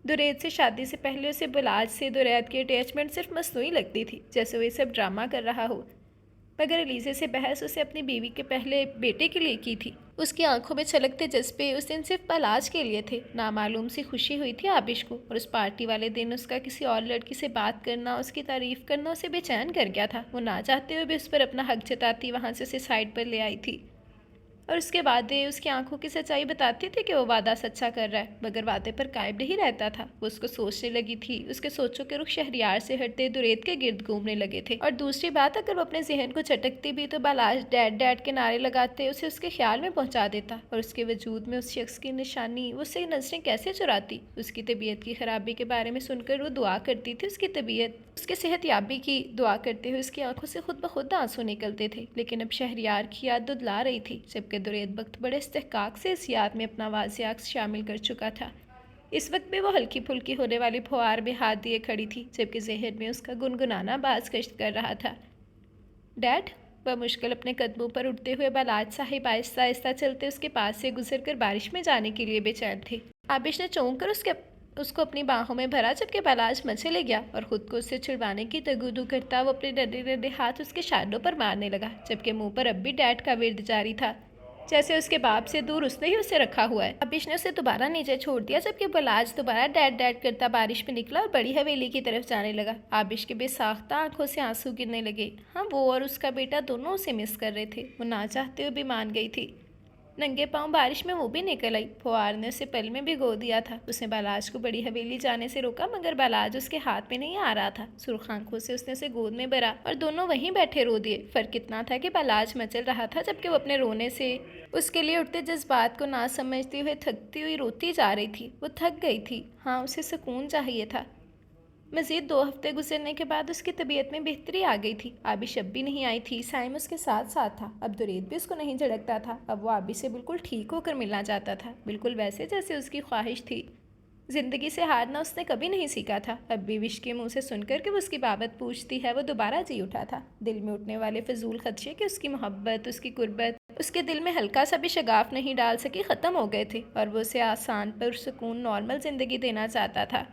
Speaker 2: दुरेद से शादी से पहले उसे बलाज से दुरेद की अटैचमेंट सिर्फ मसनूई लगती थी, जैसे वो ये सब ड्रामा कर रहा हो। मगर एलिज़ा से बहस उसे अपनी बीवी के पहले बेटे के लिए की थी। उसकी आंखों में छलकते जज्बे उस दिन सिर्फ बालाज के लिए थे। नामालूम सी खुशी हुई थी आबिश को, और उस पार्टी वाले दिन उसका किसी और लड़की से बात करना, उसकी तारीफ करना उसे बेचैन कर गया था। वो ना चाहते हुए भी उस पर अपना हक जताती वहाँ से उसे साइड पर ले आई थी, और उसके वादे उसकी आंखों की सच्चाई बताती थी कि वो वादा सच्चा कर रहा है, मगर वादे पर कायम नहीं रहता था। वो उसको सोचने लगी थी। उसके सोचों के रुख शहरियार से हटते दुरेद के गिर्द घूमने लगे थे। और दूसरी बात, अगर वो अपने जहन को चटकती भी तो बालाज डैड डैड के नारे लगाते उसे उसके ख्याल में पहुंचा देता, और उसके वजूद में उस शख्स की निशानी वो उससे नजरें कैसे चुराती। उसकी तबीयत की खराबी के बारे में सुनकर वो दुआ करती थी, उसकी सेहत याबी की दुआ करते हुए उसकी आंखों से खुद ब खुद आंसू निकलते थे। लेकिन अब शहरियार की याद दुदला रही थी, जबकि दुरेद वक्त बड़े इस्तेहकाक से इस याद में अपना वाज़ेह अक्स शामिल कर चुका था। इस वक्त भी वो हल्की फुल्की होने वाली फुहार में हाथ दिए खड़ी थी, जबकि जहन में उसका गुनगुनाना बाज गश्त कर रहा था। डैड, वह मुश्किल अपने कदमों पर उठते हुए बालाज साहिब आहिस्ता आहिस्ता चलते उसके पास से गुजर कर बारिश में जाने के लिए बेचैन थे। आबिश ने चौंक कर उसको अपनी बाहों में भरा, जबकि बालाज मचे ले गया और खुद को उससे छुड़वाने की तगुदू करता वो अपने नन्हे नन्हे हाथ उसके शानों पर मारने लगा, जबकि मुंह पर अब भी डैड का विर्द जारी था, जैसे उसके बाप से दूर उसने ही उसे रखा हुआ है। आबिश ने उसे दोबारा नीचे छोड़ दिया, जबकि बालाज दोबारा डैड डैड करता बारिश में निकला और बड़ी हवेली की तरफ जाने लगा। आबिश के बेसाख्ता आंखों से आंसू गिरने लगे। हाँ, वो और उसका बेटा दोनों उसे मिस कर रहे थे। वो ना चाहते हुए भी मान गई थी। नंगे पांव बारिश में वो भी निकल आई। फुहार ने उसे पल में भिगो दिया था। उसने बालाज को बड़ी हवेली जाने से रोका, मगर बालाज उसके हाथ में नहीं आ रहा था। सुर्ख आंखों से उसने उसे गोद में भरा और दोनों वहीं बैठे रो दिए। फर्क इतना था कि बालाज मचल रहा था, जबकि वो अपने रोने से उसके लिए उठते जज्बात को ना समझते हुए थकती हुई रोती जा रही थी। वो थक गई थी। हाँ, उसे सुकून चाहिए था। मज़ीद 2 हफ्ते गुजरने के बाद उसकी तबीयत में बेहतरी आ गई थी। आबिश अब भी नहीं आई थी। साइम उसके साथ साथ था। अब दुरेद भी उसको नहीं झड़कता था। अब वो आबिश से बिल्कुल ठीक होकर मिलना चाहता था, बिल्कुल वैसे जैसे उसकी ख्वाहिश थी। ज़िंदगी से हारना उसने कभी नहीं सीखा था। अब भी विश के मुंह से सुनकर कि वो उसकी बाबत पूछती है, वो दोबारा जी उठा था। दिल में उठने वाले फजूल खदशे कि उसकी मोहब्बत, उसकी कुर्बत उसके दिल में हल्का सा भी शगाफ नहीं डाल सकी, ख़त्म हो गए थे, और वो उसे आसान पर सुकून नॉर्मल ज़िंदगी देना चाहता था।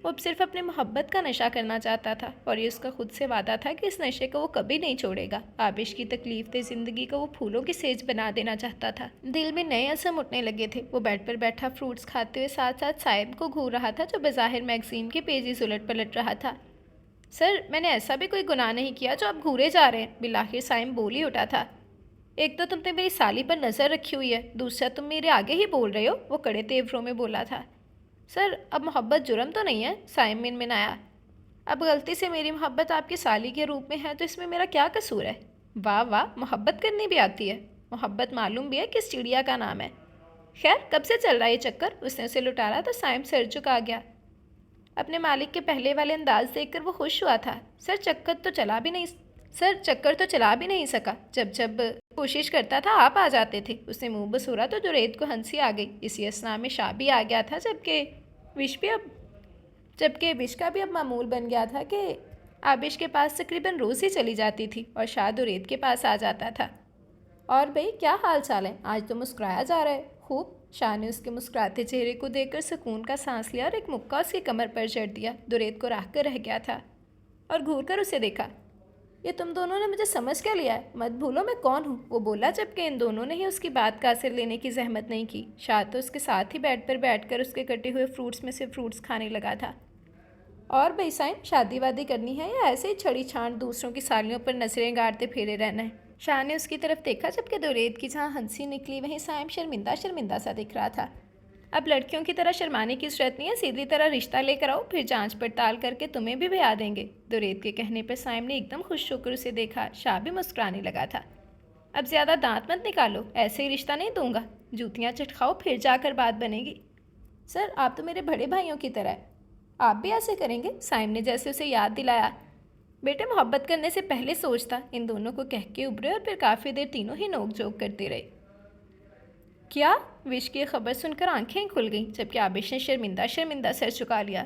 Speaker 2: वो अब सिर्फ अपनी मोहब्बत का नशा करना चाहता था, और ये उसका खुद से वादा था कि इस नशे को वो कभी नहीं छोड़ेगा। आबिश की तकलीफ दे ज़िंदगी को वो फूलों की सेज बना देना चाहता था। दिल में नए असम उठने लगे थे। वो बेड पर बैठा फ्रूट्स खाते हुए साथ साथ साइम को घूर रहा था, जो बज़ाहिर मैगज़ीन के पेजेस उलट पलट रहा था। सर, मैंने ऐसा भी कोई गुनाह नहीं किया जो आप घूरे जा रहे हैं, बिलाखिर साइम बोल ही उठा था। एक तो तुमने मेरी साली पर नज़र रखी हुई है, दूसरा तुम मेरे आगे ही बोल रहे हो, वो कड़े तेवरों में बोला था। सर, अब मोहब्बत जुर्म तो नहीं है, साइम मिनमिनाया। अब गलती से मेरी मोहब्बत आपकी साली के रूप में है तो इसमें मेरा क्या कसूर है? वाह वाह, मोहब्बत करनी भी आती है। मोहब्बत मालूम भी है किस चिड़िया का नाम है। खैर, कब से चल रहा है ये चक्कर? उसने उसे लुटारा तो साइम सर झुका गया। अपने मालिक के पहले वाले अंदाज देखकर वो खुश हुआ था। सर, चक्कर तो चला भी नहीं सका। जब जब कोशिश करता था आप आ जाते थे। उसने मुंह बसूरा तो जुरैद को हंसी आ गई। इसी असना में शाह भी आ गया था, जबकि विश का भी अब मामूल बन गया था कि आबिश के पास तकरीबन रोज़ ही चली जाती थी और शाह जुरैद के पास आ जाता था। और भाई, क्या हाल चाल है? आज तो मुस्कुराया जा रहा है। खूब। शाह ने उसके मुस्कुराते चेहरे को देखकर सुकून का सांस लिया और एक मुक्का उसकी कमर पर जड़ दिया। दुरेद को राह कर रह गया था और घूर कर उसे देखा। ये तुम दोनों ने मुझे समझ क्या लिया है? मत भूलो मैं कौन हूँ, वो बोला, जबकि इन दोनों ने ही उसकी बात का असर लेने की जहमत नहीं की। शाह तो उसके साथ ही बेड पर बैठकर उसके कटे हुए फ्रूट्स में से फ्रूट्स खाने लगा था। और भाई साइम, शादी वादी करनी है या ऐसे ही छड़ी छांट दूसरों की सालियों पर नजरें गाड़ते फेरे रहना है? शाह ने उसकी तरफ देखा, जबकि दुरेद की जहाँ हंसी निकली वहीं साइम शर्मिंदा शर्मिंदा सा दिख रहा था। अब लड़कियों की तरह शर्माने की जरूरत नहीं है, सीधी तरह रिश्ता लेकर आओ, फिर जांच पड़ताल करके तुम्हें भी ब्याह देंगे। दुरेद के कहने पर साइम ने एकदम खुश होकर उसे देखा। शाह भी मुस्कुराने लगा था। अब ज़्यादा दांत मत निकालो, ऐसे ही रिश्ता नहीं दूंगा। जूतियाँ चटखाओ, फिर जाकर बात बनेगी। सर, आप तो मेरे बड़े भाइयों की तरह है, आप भी ऐसे करेंगे? साइम ने जैसे उसे याद दिलाया। बेटे, मोहब्बत करने से पहले सोचता। इन दोनों को कह के उभरे और फिर काफ़ी देर तीनों ही नोक झोंक करते रहे। क्या? विश की खबर सुनकर आंखें खुल गईं, जबकि आबिश ने शर्मिंदा शर्मिंदा सर झुका लिया।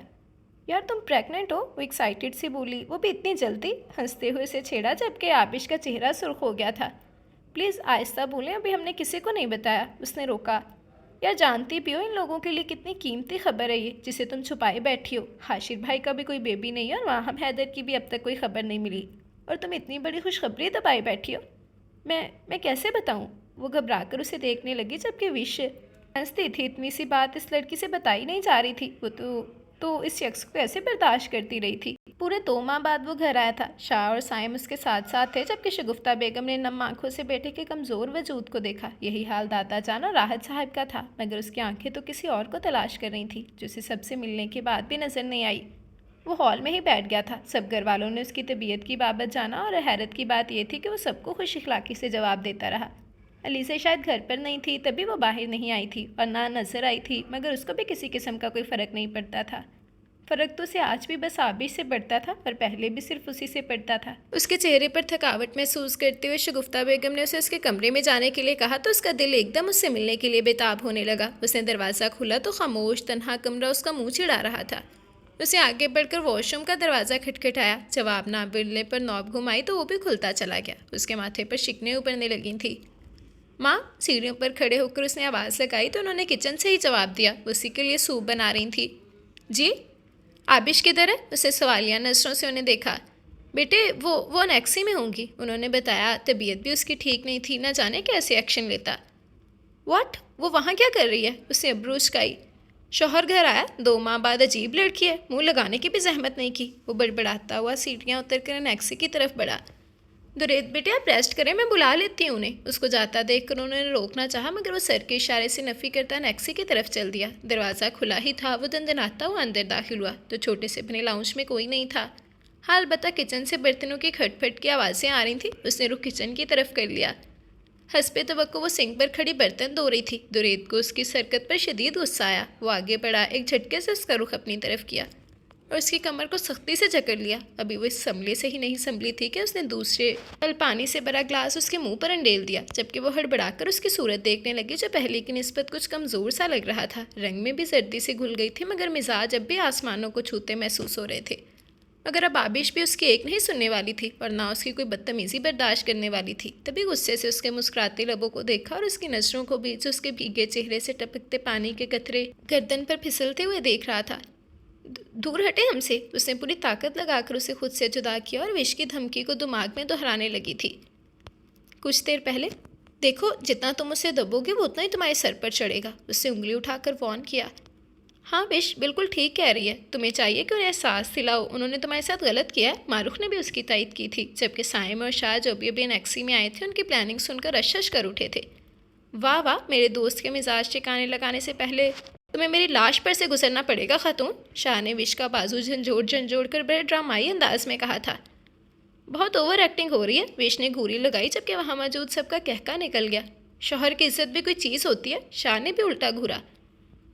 Speaker 2: यार, तुम प्रेग्नेंट हो? वो एक्साइटेड सी बोली, वो भी इतनी जल्दी। हंसते हुए उसे छेड़ा, जबकि आबिश का चेहरा सुर्ख हो गया था। प्लीज़ आहिस्ता बोलें, अभी हमने किसी को नहीं बताया। उसने रोका। यार, जानती भी हो इन लोगों के लिए कितनी कीमती खबर है ये, जिसे तुम छुपाए बैठी हो। हाशिर भाई का भी कोई बेबी नहीं है और वहाँ हम हैदर की भी अब तक कोई खबर नहीं मिली। और तुम इतनी बड़ी खुशखबरी दबाए बैठी हो। मैं कैसे बताऊं? वो घबराकर उसे देखने लगी, जबकि विश हंसती थी। इतनी सी बात इस लड़की से बताई नहीं जा रही थी। वो तो इस शख्स को कैसे बर्दाश्त करती रही थी। पूरे 2 माह बाद वो घर आया था। शाह और साइम उसके साथ साथ थे, जबकि शगुफ्ता बेगम ने नम आंखों से बेटे के कमज़ोर वजूद को देखा। यही हाल दादा जान और राहत साहब का था, मगर उसकी आंखें तो किसी और को तलाश कर रही थी, जो उसे सबसे मिलने के बाद भी नजर नहीं आई। वो हॉल में ही बैठ गया था। सब घर वालों ने उसकी तबीयत की बाबत जाना, और हैरत की बात यह थी कि वो सबको खुश इखलाकी से जवाब देता रहा। अलीसा शायद घर पर नहीं थी, तभी वो बाहर नहीं आई थी और ना नजर आई थी, मगर उसको भी किसी किस्म का कोई फ़र्क नहीं पड़ता था। फ़र्क तो उसे आज भी बस आबिश से पड़ता था, और पहले भी सिर्फ उसी से पड़ता था। उसके चेहरे पर थकावट महसूस करते हुए शगुफ्ता बेगम ने उसे उसके कमरे में जाने के लिए कहा तो उसका दिल एकदम उससे मिलने के लिए बेताब होने लगा। उसने दरवाज़ा खोला तो खामोश तन्हा कमरा उसका मुँह चिढ़ा रहा था। उसे आगे बढ़कर वॉशरूम का दरवाज़ा खटखटाया। जवाब ना मिलने पर नॉब घुमाई तो वो भी खुलता चला गया। उसके माथे पर शिकने उभरने लगी थी। माँ, सीढ़ियों पर खड़े होकर उसने आवाज़ लगाई तो उन्होंने किचन से ही जवाब दिया। उसी के लिए सूप बना रही थी। जी? आबिश किधर है? उसे सवालिया नज़रों से उन्हें देखा। बेटे वो अनेक्सी में होंगी, उन्होंने बताया। तबीयत भी उसकी ठीक नहीं थी, न जाने कैसे एक्शन लेता। व्हाट? वो वहाँ क्या कर रही है? उसने अब्रू उचकाई। शौहर घर आया, 2 माह बाद। अजीब लड़की है, मुंह लगाने की भी जहमत नहीं की। वो बड़बड़ाता हुआ सीढ़ियाँ उतर कर अनेक्सी की तरफ बढ़ा। दुरेद बेटे, आप रेस्ट करें, मैं बुला लेती हूँ उन्हें। उसको जाता देखकर उन्होंने रोकना चाहा, मगर वो सर के इशारे से नफ़ी करता अनेक्सी की तरफ चल दिया। दरवाज़ा खुला ही था। वो दंदनाता हुआ अंदर दाखिल हुआ तो छोटे से बने लाउंज में कोई नहीं था। हाल बता किचन से बर्तनों की खटपट की आवाज़ें आ रही थी। उसने रुख किचन की तरफ कर लिया। हस्बे तवक्को वो सिंक पर खड़ी बर्तन धो रही थी। दुरेद को उसकी सरकत पर शदीद गुस्सा आया। वो आगे बढ़ा, एक झटके से उसका रुख अपनी तरफ किया और उसकी कमर को सख्ती से जकड़ लिया। अभी वो इस संभले से ही नहीं संभली थी कि उसने दूसरे पल पानी से भरा ग्लास उसके मुंह पर अंडेल दिया, जबकि वो हड़बड़ाकर उसकी सूरत देखने लगी, जो पहले की निस्बत कुछ कमज़ोर सा लग रहा था। रंग में भी सर्दी से घुल गई थी, मगर मिजाज अब भी आसमानों को छूते महसूस हो रहे थे। मगर अब आबिश भी उसकी एक नहीं सुनने वाली थी और ना उसकी कोई बदतमीज़ी बर्दाश्त करने वाली थी। तभी गुस्से से उसके मुस्कुराते लबों को देखा और उसकी नज़रों को भी, जो उसके भीगे चेहरे से टपकते पानी के कतरे गर्दन पर फिसलते हुए देख रहा था। दूर हटे हमसे, उसने पूरी ताकत लगाकर उसे खुद से जुदा किया और विश की धमकी को दिमाग में दोहराने लगी थी। कुछ देर पहले, देखो जितना तुम उसे दबोगे वो उतना ही तुम्हारे सर पर चढ़ेगा, उससे उंगली उठाकर वॉर्न किया। हाँ विश बिल्कुल ठीक कह रही है, तुम्हें चाहिए कि उन्हें एहसास दिलाओ उन्होंने तुम्हारे साथ गलत किया है। मारूख ने भी उसकी तायद की थी, जबकि साइम और शाह जो अभी एनेक्सी में आए थे उनकी प्लानिंग सुनकर अशश कर उठे थे। वाह वाह, मेरे दोस्त के मिजाज ठिकाने लगाने से पहले तुम्हें मेरी लाश पर से गुजरना पड़ेगा खातून, शाह ने विश का बाजू झंझोड़ कर बड़े ड्रामाई अंदाज में कहा था। बहुत ओवर एक्टिंग हो रही है, विश ने घूरी लगाई, जबकि वहाँ मौजूद सबका कहका निकल गया। शौहर की इज्जत भी कोई चीज़ होती है, शाह ने भी उल्टा घूरा।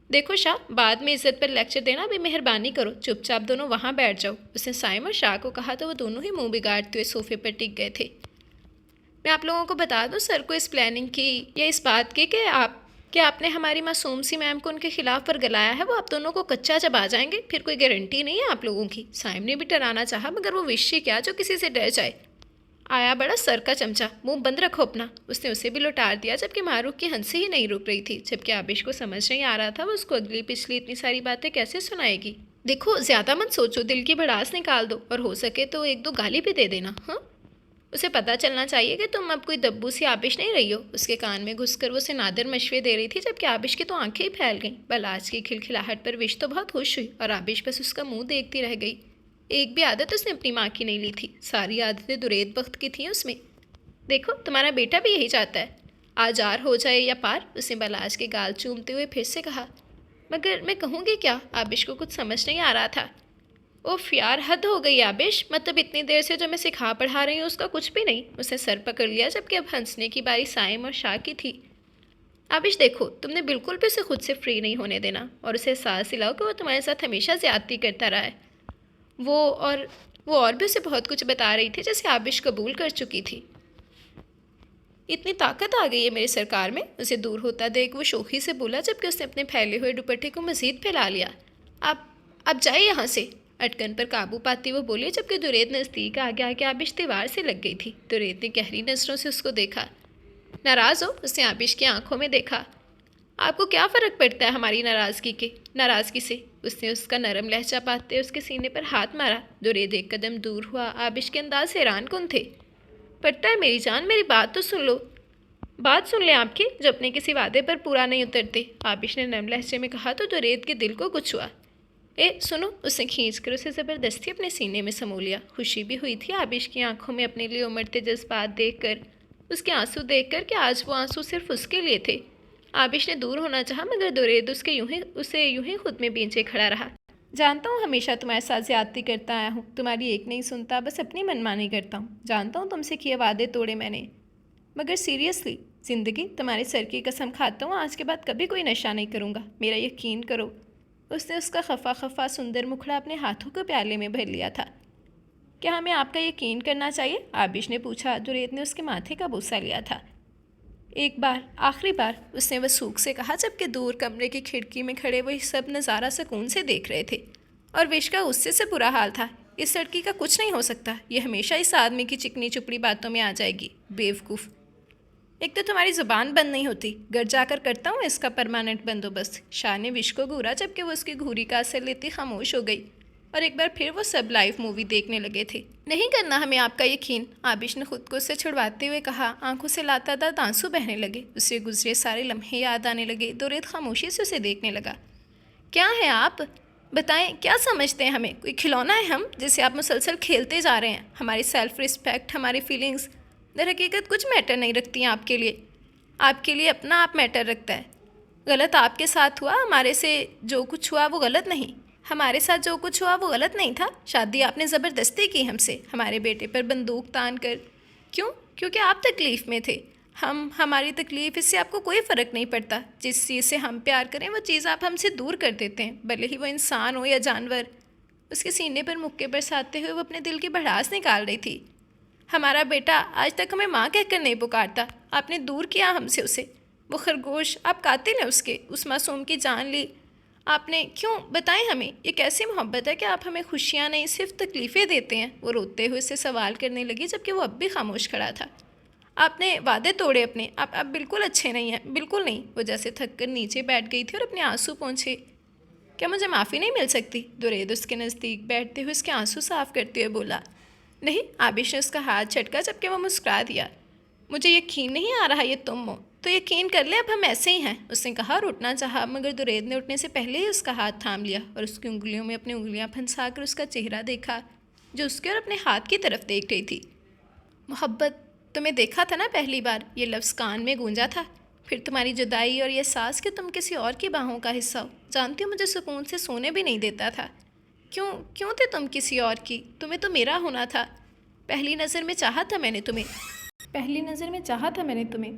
Speaker 2: देखो शाह, बाद में इज्जत पर लेक्चर देना भी मेहरबानी करो, चुपचाप दोनों वहाँ बैठ जाओ, उसने साइम और शाह को कहा तो वो दोनों ही मुंह बिगाड़ते हुए सोफे पर टिक गए थे। मैं आप लोगों को बता दूं सर को इस प्लानिंग की या इस बात की कि आपने हमारी मासूम सी मैम को उनके खिलाफ पर गलाया है, वो आप दोनों को कच्चा चबा जाएंगे, फिर कोई गारंटी नहीं है आप लोगों की। साइम ने भी डराना चाहा, मगर वो विश क्या जो किसी से डर जाए। आया बड़ा सर का चमचा, मुंह बंद रखो अपना, उसने उसे भी लौटार दिया, जबकि मारूख की हंसी ही नहीं रुक रही थी। जबकि आबिश को समझ नहीं आ रहा था वो उसको अगली पिछली इतनी सारी बातें कैसे सुनाएगी। देखो ज़्यादा मत सोचो, दिल की भड़ास निकाल दो और हो सके तो 1-2 गाली भी दे देना। हाँ, उसे पता चलना चाहिए कि तुम अब कोई दब्बू सी आबिश नहीं रही हो। उसके कान में घुसकर वो उसे नादिर मशवरे दे रही थी, जबकि आबिश की तो आंखें ही फैल गईं। बलाज की खिलखिलाहट पर विश तो बहुत खुश हुई और आबिश बस उसका मुंह देखती रह गई। एक भी आदत उसने अपनी माँ की नहीं ली थी, सारी आदतें दुरेद वक्त की थीं उसमें। देखो तुम्हारा बेटा भी यही चाहता है, आज आर हो जाए या पार, उसने बलाज के गाल चूमते हुए फिर से कहा। मगर मैं कहूँगी क्या? आबिश को कुछ समझ नहीं आ रहा था। ओफ यार, हद हो गई आबिश, मतलब इतनी देर से जो मैं सिखा पढ़ा रही हूँ उसका कुछ भी नहीं। उसने सर पकड़ लिया, जबकि अब हंसने की बारी साइम और शाह की थी। आबिश देखो, तुमने बिल्कुल भी उसे खुद से फ्री नहीं होने देना और उसे एहसास दिलाओ कि वो तुम्हारे साथ हमेशा ज़्यादती करता रहा है। वो और भी उसे बहुत कुछ बता रही थी, जैसे आबिश कबूल कर चुकी थी। इतनी ताकत आ गई है मेरे सरकार में, उसे दूर होता देख वो शोखी से बोला, जबकि उसने अपने फैले हुए दुपट्टे को मज़ीद फैला लिया। आप जाइए यहाँ से, अटकन पर काबू पाती वो बोली, जबकि दुरेद नज़दीक आगे आके आबिश दीवार से लग गई थी। दुरेद ने गहरी नज़रों से उसको देखा। नाराज़ हो? उसने आबिश की आंखों में देखा। आपको क्या फ़र्क पड़ता है हमारी नाराज़गी से? उसने उसका नरम लहजा पाते उसके सीने पर हाथ मारा। दुरेद एक कदम दूर हुआ। आबिश के अंदाज से हैरान-कुन थे। पड़ता है मेरी जान, मेरी बात तो सुन लो। बात सुन लें आपकी, जब अपने किसी वादे पर पूरा नहीं उतरते, आबिश ने नरम लहजे में कहा तो दुरेद के दिल को कुछ हुआ। सुनो, उसने खींचकर उसे ज़बरदस्ती अपने सीने में समो लिया। खुशी भी हुई थी आबिश की आंखों में अपने लिए उमड़ते जज्बात देखकर, उसके आंसू देखकर कि आज वो आंसू सिर्फ उसके लिए थे। आबिश ने दूर होना चाहा मगर दुरेद उसे यूं ही खुद में बींचे खड़ा रहा। जानता हूँ हमेशा तुम्हारे साथ ज्यादती करता आया हूँ, तुम्हारी एक नहीं सुनता, बस अपनी मनमानी करता हूँ। जानता हूँ तुमसे किए वादे तोड़े मैंने, मगर सीरियसली ज़िंदगी तुम्हारे सर की कसम खाता हूँ आज के बाद कभी कोई नशा नहीं करूँगा, मेरा यकीन करो। उसने उसका खफा खफा सुंदर मुखड़ा अपने हाथों के प्याले में भर लिया था। क्या हमें आपका यकीन करना चाहिए? आबिश ने पूछा। दुरेद ने उसके माथे का बोसा लिया था। एक बार, आखिरी बार, उसने वसूख से कहा जबकि दूर कमरे की खिड़की में खड़े वही सब नज़ारा सुकून से देख रहे थे। और विश का गुस्से से बुरा हाल था। इस लड़की का कुछ नहीं हो सकता, ये हमेशा इस आदमी की चिकनी चुपड़ी बातों में आ जाएगी। बेवकूफ़, एक तो तुम्हारी ज़ुबान बंद नहीं होती, घर जाकर करता हूँ इसका परमानेंट बंदोबस्त। शाह ने विश को घूरा जबकि वो उसकी घूरी का असर लेती खामोश हो गई और एक बार फिर वो सब लाइव मूवी देखने लगे थे। नहीं करना हमें आपका यकीन, आबिश ने खुद को उससे छुड़वाते हुए कहा। आंखों से लातादार आंसू बहने लगे। उससे गुजरे सारे लम्हे याद आने लगे। दुरेद खामोशी से उसे देखने लगा। क्या है आप? बताएं, क्या समझते हैं हमें? कोई खिलौना है हम, जिसे आप मुसलसल खेलते जा रहे हैं? हमारी सेल्फ रिस्पेक्ट, हमारी फीलिंग्स दर हकीकत कुछ मैटर नहीं रखती हैं आपके लिए। आपके लिए अपना आप मैटर रखता है। गलत आपके साथ हुआ, हमारे से जो कुछ हुआ वो गलत नहीं। हमारे साथ जो कुछ हुआ वो गलत नहीं था। शादी आपने ज़बरदस्ती की हमसे, हमारे बेटे पर बंदूक तान कर। क्यों? क्योंकि आप तकलीफ़ में थे। हमारी तकलीफ़, इससे आपको कोई फ़र्क नहीं पड़ता। जिस चीज़ से हम प्यार करें वो चीज़ आप हमसे दूर कर देते हैं, भले ही वो इंसान हो या जानवर। उसके सीने पर मुक्के बरसाते हुए वो अपने दिल की भड़ास निकाल रही थी। हमारा बेटा आज तक हमें माँ कहकर नहीं पुकारता, आपने दूर किया हमसे उसे। वो खरगोश, आप कातिल हैं उसके, उस मासूम की जान ली आपने। क्यों? बताएं हमें, ये कैसी मोहब्बत है कि आप हमें खुशियाँ नहीं सिर्फ तकलीफ़ें देते हैं? वो रोते हुए उससे सवाल करने लगी जबकि वो अब भी खामोश खड़ा था। आपने वादे तोड़े अपने, आप बिल्कुल अच्छे नहीं हैं, बिल्कुल नहीं। वो जैसे थक कर नीचे बैठ गई थी और अपने आंसू पोंछे। क्या मुझे माफ़ी नहीं मिल सकती? दुरेद उसके नज़दीक बैठते हुए उसके आंसू साफ करते हुए बोला। नहीं, आबिश ने उसका हाथ झटका जबकि वह मुस्कुरा दिया। मुझे यकीन नहीं आ रहा ये तुम हो, तो यकीन कर ले अब हम ऐसे ही हैं, उसने कहा और उठना चाहा मगर दुरेद ने उठने से पहले ही उसका हाथ थाम लिया और उसकी उंगलियों में अपनी उंगलियां फंसा कर उसका चेहरा देखा जो उसके और अपने हाथ की तरफ देख रही थी। मोहब्बत, तुम्हें देखा था ना पहली बार, ये लफ्ज़ कान में गूंजा था। फिर तुम्हारी जुदाई और ये सांस कि तुम किसी और की बाहों का हिस्सा हो। जानती हो मुझे सुकून से सोने भी नहीं देता था। क्यों थे तुम किसी और की? तुम्हें तो मेरा होना था। पहली नज़र में चाहा था मैंने तुम्हें।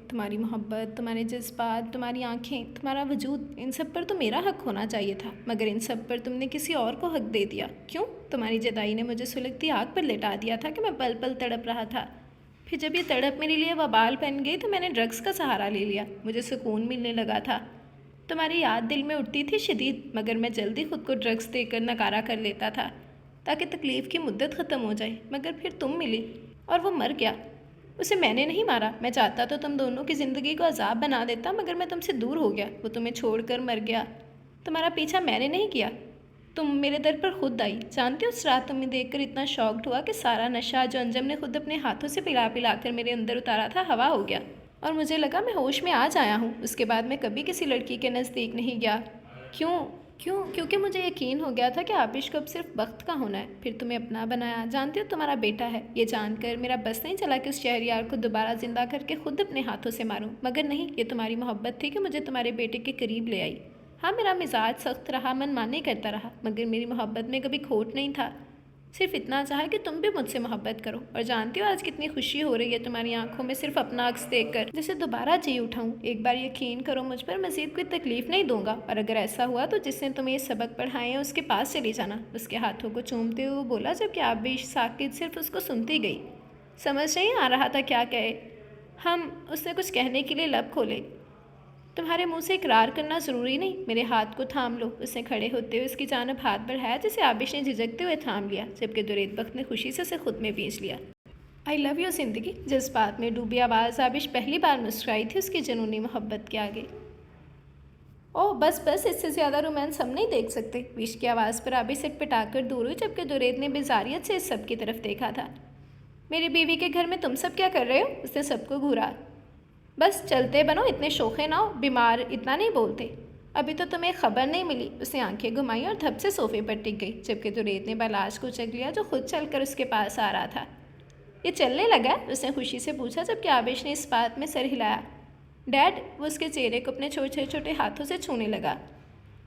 Speaker 2: तुम्हारी मोहब्बत, तुम्हारे जज्बात, तुम्हारी आंखें, तुम्हारा वजूद, इन सब पर तो मेरा हक होना चाहिए था, मगर इन सब पर तुमने किसी और को हक दे दिया। क्यों? तुम्हारी जुदाई ने मुझे सुलगती आग पर लेटा दिया था कि मैं पल पल तड़प रहा था। फिर जब ये तड़प मेरे लिए वबाल बन गई तो मैंने ड्रग्स का सहारा ले लिया। मुझे सुकून मिलने लगा था। तुम्हारी याद दिल में उठती थी शदीद, मगर मैं जल्दी खुद को ड्रग्स देकर नकारा कर लेता था ताकि तकलीफ़ की मुद्दत ख़त्म हो जाए। मगर फिर तुम मिली और वो मर गया। उसे मैंने नहीं मारा। मैं चाहता तो तुम दोनों की ज़िंदगी को अजाब बना देता, मगर मैं तुमसे दूर हो गया। वो तुम्हें छोड़कर मर गया। तुम्हारा पीछा मैंने नहीं किया, तुम मेरे दर पर खुद आई। जानते हो उस रात तुम्हें देखकर इतना शॉक्ड हुआ कि सारा नशा जो अंजम ने खुद अपने हाथों से पिला पिला कर मेरे अंदर उतारा था हवा हो गया और मुझे लगा मैं होश में आज आया हूँ। उसके बाद मैं कभी किसी लड़की के नज़दीक नहीं गया। क्योंकि मुझे यकीन हो गया था कि आबिश को अब सिर्फ वक्त का होना है। फिर तुम्हें अपना बनाया। जानते हो तुम्हारा बेटा है, ये जानकर मेरा बस नहीं चला कि उस शहरियार को दोबारा जिंदा करके खुद अपने हाथों से मारूं, मगर नहीं, ये तुम्हारी मोहब्बत थी कि मुझे तुम्हारे बेटे के करीब ले आई। हाँ, मेरा मिजाज सख्त रहा, मन माने करता रहा, मगर मेरी मोहब्बत में कभी खोट नहीं था। सिर्फ इतना चाहा कि तुम भी मुझसे मोहब्बत करो। और जानती हो आज कितनी खुशी हो रही है तुम्हारी आंखों में सिर्फ अपना अक्स देखकर, जैसे दोबारा जी उठाऊं। एक बार यकीन करो मुझ पर, मज़ीद कोई तकलीफ़ नहीं दूंगा। और अगर ऐसा हुआ तो जिसने तुम्हें ये सबक पढ़ाए हैं उसके पास चली जाना। उसके हाथों को चूमते हुए बोला जबकि आबिश साकित सिर्फ उसको सुनती गई। समझ नहीं आ रहा था क्या कहे। उसने कुछ कहने के लिए लब खोले। तुम्हारे मुंह से इकरार करना ज़रूरी नहीं, मेरे हाथ को थाम लो। उसने खड़े होते हुए उसकी जानब हाथ बढ़ाया जिसे आबिश ने झिझकते हुए थाम लिया, जबकि दुरेद बख्त ने खुशी से उसे खुद में भींच लिया। आई लव यू ज़िंदगी, जज्बात में डूबी आवाज़ आबिश पहली बार मुस्कुराई थी उसकी जुनूनी मोहब्बत के आगे।
Speaker 1: ओह बस बस, इससे ज़्यादा रोमांस हम नहीं देख सकते। विश की आवाज़ पर आबिश सिटपटाकर दूर हुई, जबकि दुरेद ने बेजारियत से इस सब की तरफ देखा था। मेरी बीवी के घर में तुम सब क्या कर रहे हो? उसने सबको घूरा। बस चलते बनो, इतने शोखे ना हो, बीमार इतना नहीं बोलते। अभी तो तुम्हें खबर नहीं मिली। उसने आंखें घुमाई और धप से सोफे पर टिक गई, जबकि दुरेद ने बलाश को चक लिया जो खुद चलकर उसके पास आ रहा था। ये चलने लगा? उसने खुशी से पूछा, जबकि आबिश ने इस बात में सर हिलाया। डैड, वो उसके चेहरे को अपने छोटे छोटे हाथों से छूने लगा।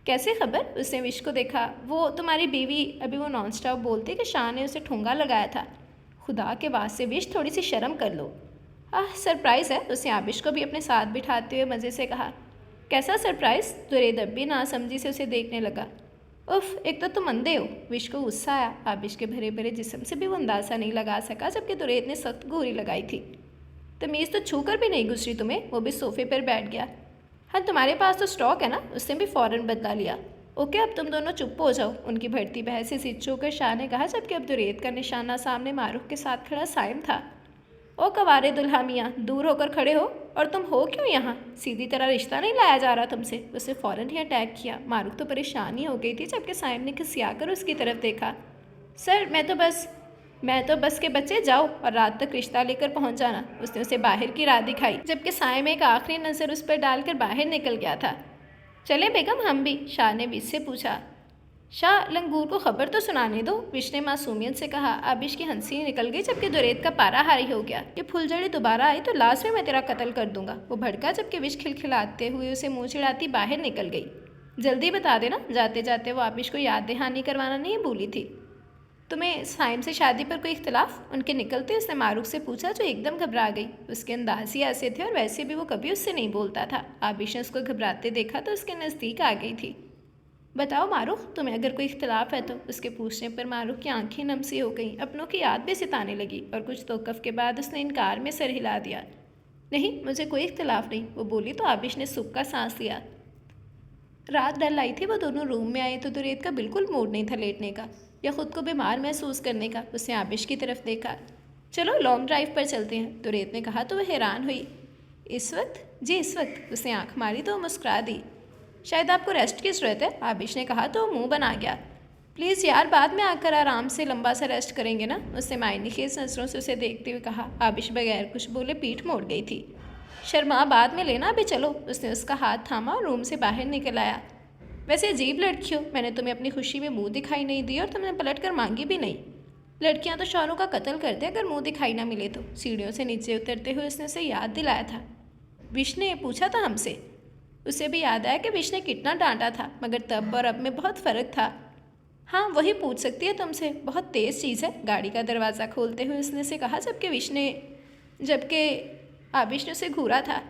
Speaker 1: कैसे खबर? उसने विश को देखा। वो तुम्हारी बीवी, अभी वो नॉन स्टॉप बोलती कि शाह ने उसे ठुंगा लगाया था। खुदा के वास्ते विश, थोड़ी सी शर्म कर लो। सरप्राइज़ है, उसने आबिश को भी अपने साथ बिठाते हुए मज़े से कहा। कैसा सरप्राइज़? दुरेद अब भी नासमझी से उसे देखने लगा। उफ, एक तो तुम अंधे हो। विश को गुस्सा आया। आबिश के भरे भरे जिस्म से भी वो अंदाज़ा नहीं लगा सका, जबकि दुरेद ने सख्त घूरी लगाई थी। तमीज़ तो छू कर भी नहीं गुजरी तुम्हें। वो भी सोफे पर बैठ गया। हाँ, तुम्हारे पास तो स्टॉक है ना? उसने भी फ़ौरन बदला लिया। ओके, अब तुम दोनों चुप हो जाओ। उनकी बढ़ती बहस से सिर होकर शाह ने कहा, जबकि अब दुरेद का निशाना सामने मारूफ के साथ खड़ा साइम था। ओ कवारे दुल्हा मियाँ, दूर होकर खड़े हो। और तुम हो क्यों यहाँ? सीधी तरह रिश्ता नहीं लाया जा रहा तुमसे। उसे फ़ौरन ही अटैक किया। मारूफ तो परेशानी हो गई थी, जबकि साइम ने खिसियाकर उसकी तरफ देखा। सर, मैं तो बस के बच्चे, जाओ और रात तक रिश्ता लेकर पहुंच जाना। उसने उसे बाहर की राह दिखाई, जबकि साइम एक आखिरी नज़र उस पर डालकर बाहर निकल गया था। चले बेगम, हम भी? शाह ने विश से पूछा। शाह, लंगूर को खबर तो सुनाने दो, विश ने मासूमियत से कहा। आबिश की हंसी निकल गई, जबकि दुरेद का पारा हारी हो गया। ये फुलझड़ी दोबारा आई तो लास्ट में मैं तेरा कत्ल कर दूंगा। वो भड़का, जबकि विश खिलखिलाते हुए उसे मुँह चिढ़ाती बाहर निकल गई। जल्दी बता देना। जाते जाते वो आबिश को याद दहानी करवाना नहीं भूली थी। तुम्हें साइम से शादी पर कोई इख्तलाफ? उनके निकलते उसने मारूफ से पूछा, जो एकदम घबरा गई। उसके अंदाज ही ऐसे थे और वैसे भी वो कभी उससे नहीं बोलता था। आबिश ने उसको घबराते देखा तो उसके नज़दीक आ गई थी। बताओ मारूफ, तुम्हें अगर कोई इख्तलाफ है तो? उसके पूछने पर मारूफ की आंखें नम सी हो गईं, अपनों की याद भी सिताने लगी, और कुछ तोक़ुफ़ के बाद उसने इनकार में सर हिला दिया। नहीं, मुझे कोई इख्तलाफ नहीं, वो बोली तो आबिश ने सुख का सांस लिया। रात डल आई थी। वो दोनों रूम में आए तो दुरेद का बिल्कुल मूड नहीं था लेटने का या ख़ुद को बीमार महसूस करने का। उसने आबिश की तरफ देखा। चलो लॉन्ग ड्राइव पर चलते हैं, दुरेद ने कहा तो वह हैरान हुई। इस वक्त? जी इस वक्त। उसने आंख मारी तो मुस्कुरा दी। शायद आपको रेस्ट की ज़रूरत है, आबिश ने कहा तो मुंह बना गया। प्लीज़ यार, बाद में आकर आराम से लंबा सा रेस्ट करेंगे ना? उसने मायने खेज नज़रों से उसे देखते हुए कहा। आबिश बगैर कुछ बोले पीठ मोड़ गई थी। शर्मा, बाद में लेना, अभी चलो। उसने उसका हाथ थामा और रूम से बाहर निकल आया। वैसे अजीब लड़की हो, मैंने तुम्हें अपनी खुशी में मुंह दिखाई नहीं दी और तुमने पलट कर मांगी भी नहीं। लड़कियां तो शौहरों का कत्ल करते अगर मुंह दिखाई ना मिले तो। सीढ़ियों से नीचे उतरते हुए उसने उसे याद दिलाया था। विश ने पूछा था हमसे। उसे भी याद आया कि विश ने कितना डांटा था, मगर तब और अब में बहुत फ़र्क था। हाँ, वही पूछ सकती है तुमसे, बहुत तेज़ चीज़ है। गाड़ी का दरवाज़ा खोलते हुए उसने से कहा, जबकि आबिश ने उसे घूरा था।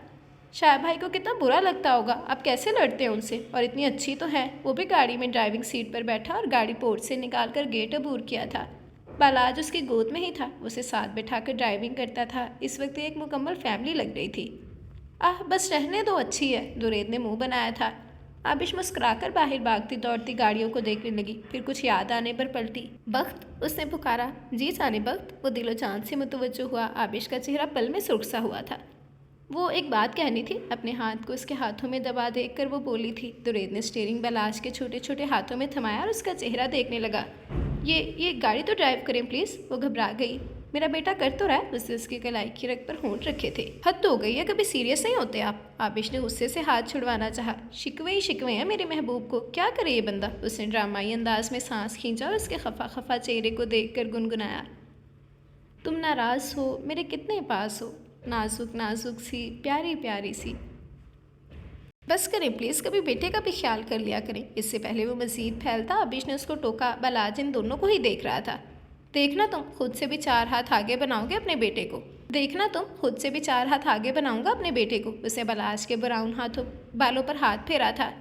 Speaker 1: शाह भाई को कितना बुरा लगता होगा, आप कैसे लड़ते हैं उनसे, और इतनी अच्छी तो है। वो भी गाड़ी में ड्राइविंग सीट पर बैठा और गाड़ी पोर्ट से निकाल कर गेट अबूर किया था। बालाज उसकी गोद में ही था, उसे साथ बैठाकर ड्राइविंग करता था। इस वक्त एक मुकम्मल फैमिली लग रही थी। बस रहने दो, अच्छी है। दुरेद ने मुंह बनाया था। आबिश मुस्कुराकर बाहर भागती दौड़ती गाड़ियों को देखने लगी, फिर कुछ याद आने पर पलटी। बख्त, उसने पुकारा। जी जाने बख्त। वो दिलो जान से मुतवज्जो हुआ। आबिश का चेहरा पल में सुर्ख सा हुआ था। वो एक बात कहनी थी। अपने हाथ को उसके हाथों में दबा देखकर वो बोली थी। दुरेद ने स्टीयरिंग बलाश के छोटे छोटे हाथों में थमाया और उसका चेहरा देखने लगा। ये गाड़ी तो ड्राइव करें प्लीज़। वो घबरा गई। मेरा बेटा कर तो रहा है। उसने उसकी कलाई की रग पर होंठ रखे थे। हद तो हो गई है, कभी सीरियस नहीं होते आप। आबिश ने गुस्से से हाथ छुड़वाना चाहा। शिकवे ही शिकवे हैं मेरे महबूब को, क्या करे ये बंदा। उसने ड्रामाई अंदाज में सांस खींचा और उसके खफा खफा चेहरे को देखकर गुनगुनाया। तुम नाराज़ हो, मेरे कितने पास हो, नाजुक नाजुक सी, प्यारी प्यारी सी। बस करें प्लीज़, कभी बेटे का भी ख्याल कर लिया करें। इससे पहले वो मज़ीद फैलता, आबिश ने उसको टोका। बलाज इन दोनों को ही देख रहा था। देखना तुम खुद से भी 4 हाथ आगे बनाओगे अपने बेटे को। देखना तुम खुद से भी 4 हाथ आगे बनाऊंगा अपने बेटे को। उसे बलाज के ब्राउन बालों पर हाथ फेरा था।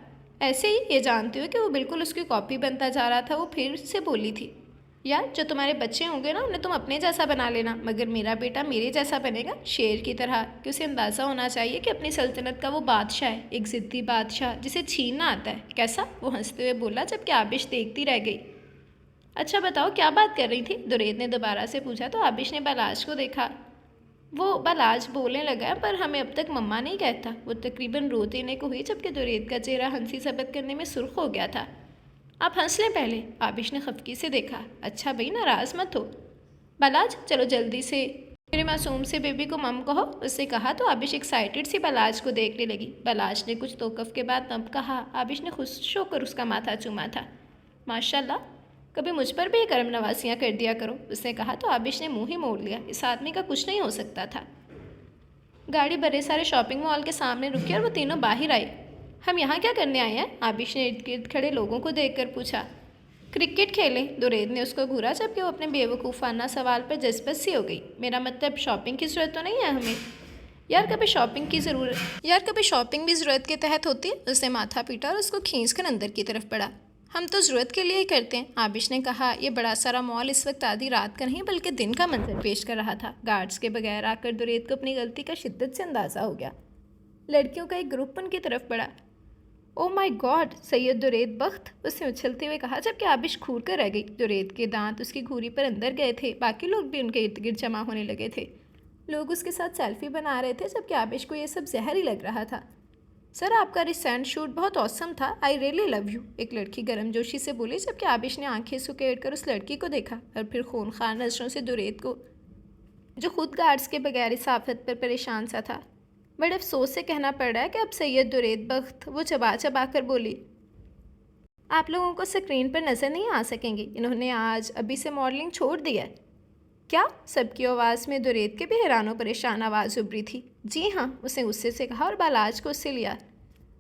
Speaker 1: ऐसे ही ये जानते हो कि वो बिल्कुल उसकी कॉपी बनता जा रहा था। वो फिर से बोली थी, यार जो तुम्हारे बच्चे होंगे ना, उन्हें तुम अपने जैसा बना लेना, मगर मेरा बेटा मेरे जैसा बनेगा, शेर की तरह। कि उसे अंदाज़ा होना चाहिए कि अपनी सल्तनत का वो बादशाह है, एक ज़िद्दी बादशाह जिसे छीनना आता है। कैसा? वो हंसते हुए बोला, जबकि आबिश देखती रह गई। अच्छा बताओ क्या बात कर रही थी? दुरेद ने दोबारा से पूछा तो आबिश ने बलाश को देखा।
Speaker 2: वो बलाज बोलने लगा, पर हमें अब तक मम्मा नहीं कहता। वो तकरीबन रो देने को हुई जबकि दुरेद का चेहरा हंसी सबक करने में सुर्ख हो गया था। आप हंस लें पहले, आबिश ने खफकी से देखा। अच्छा भाई, नाराज़ मत हो। बलाज, चलो जल्दी से मेरे मासूम से बेबी को मम कहो, उससे कहा तो आबिश एक्साइटेड सी बलाज को देखने लगी। बलाज ने कुछ तोकफ के बाद मम कहा। आबिश ने खुश होकर उसका माथा चूमा था। माशाल्लाह, कभी मुझ पर भी ये करम नवासियाँ कर दिया करो, उसने कहा तो आबिश ने मुंह ही मोड़ लिया। इस आदमी का कुछ नहीं हो सकता था। गाड़ी बड़े सारे शॉपिंग मॉल के सामने रुकी और वो तीनों बाहर आए। हम यहाँ क्या करने आए हैं? आबिश ने इर्द गिर्द खड़े लोगों को देखकर पूछा। क्रिकेट खेलें, दुरेद ने उसको घूरा जबकि वो अपने बेवकूफ़ाना सवाल पर जज्बत सी हो गई। मेरा मतलब शॉपिंग की ज़रूरत तो नहीं है हमें। यार कभी शॉपिंग भी ज़रूरत के तहत होती है। उसने माथा पीटा और उसको खींच कर अंदर की तरफ बढ़ा। हम तो ज़रूरत के लिए ही करते हैं, आबिश ने कहा। यह बड़ा सारा मॉल इस वक्त आधी रात का नहीं बल्कि दिन का मंजर पेश कर रहा था। गार्ड्स के बगैर आकर दुरेद को अपनी गलती का शिद्दत से अंदाज़ा हो गया। लड़कियों का एक ग्रुप उनकी तरफ बढ़ा। ओ माय गॉड, सैयद दुरेद बख्त, उसने उछलते हुए कहा जबकि आबिश घूर कर रह गई। दुरेद के दांत उसकी घूरी पर अंदर गए थे। बाकी लोग भी उनके इर्द गिर्द जमा होने लगे थे। लोग उसके साथ सेल्फी बना रहे थे जबकि आबिश को यह सब जहर ही लग रहा था। सर, आपका रिसेंट शूट बहुत औसम था, आई रियली लव यू, एक लड़की गर्मजोशी से बोली जबकि आबिश ने आंखें सुकेड़ कर उस लड़की को देखा और फिर खूनखार नजरों से दुरेद को, जो खुद गार्ड्स के बगैर इस आफत पर परेशान सा था। बड़े अफसोस से कहना पड़ रहा है कि अब सैयद दुरेद बख्त, वो चबा चबा कर बोली, आप लोगों को स्क्रीन पर नज़र नहीं आ सकेंगे। इन्होंने आज अभी से मॉडलिंग छोड़ दिया है। क्या? सबकी आवाज़ में दुरेद के भी हैरान और परेशान आवाज़ उभरी थी। जी हाँ, उसने गुस्से से कहा और बालाज को उससे लिया।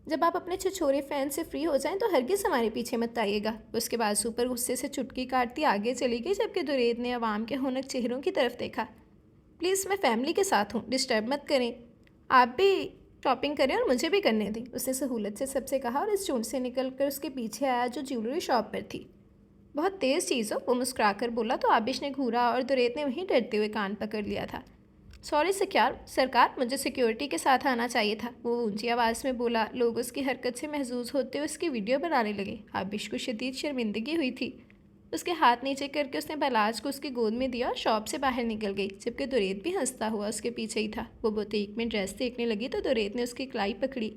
Speaker 2: जब आप अपने छछोरे फैन से फ्री हो जाएं तो हरगिज़ हमारे पीछे मत आइएगा। उसके बाजू पर गुस्से से चुटकी काटती आगे चली गई जबकि दुरेद ने अवाम के हुनक चेहरों की तरफ देखा। प्लीज़, मैं फैमिली के साथ हूँ, डिस्टर्ब मत करें। आप भी शॉपिंग करें और मुझे भी करने दें, उसने सहूलत से सबसे कहा और इस झुंड से निकल कर उसके पीछे आया जो ज्वेलरी शॉप पर थी। बहुत तेज़ चीज़ हो, वो मुस्कुराकर बोला तो आबिश ने घूरा और दुरेद ने वहीं डरते हुए कान पकड़ लिया था। सॉरी सरकार, मुझे सिक्योरिटी के साथ आना चाहिए था, वो ऊंची आवाज़ में बोला। लोग उसकी हरकत से महजूज होते हुए उसकी वीडियो बनाने लगे। आबिश को शदीद शर्मिंदगी हुई थी। उसके हाथ नीचे करके उसने बलाज को उसकी गोद में दिया और शॉप से बाहर निकल गई जबकि दुरेद भी हंसता हुआ उसके पीछे ही था। वो बुटीक में ड्रेस देखने लगी तो दुरेद ने उसकी कलाई पकड़ी।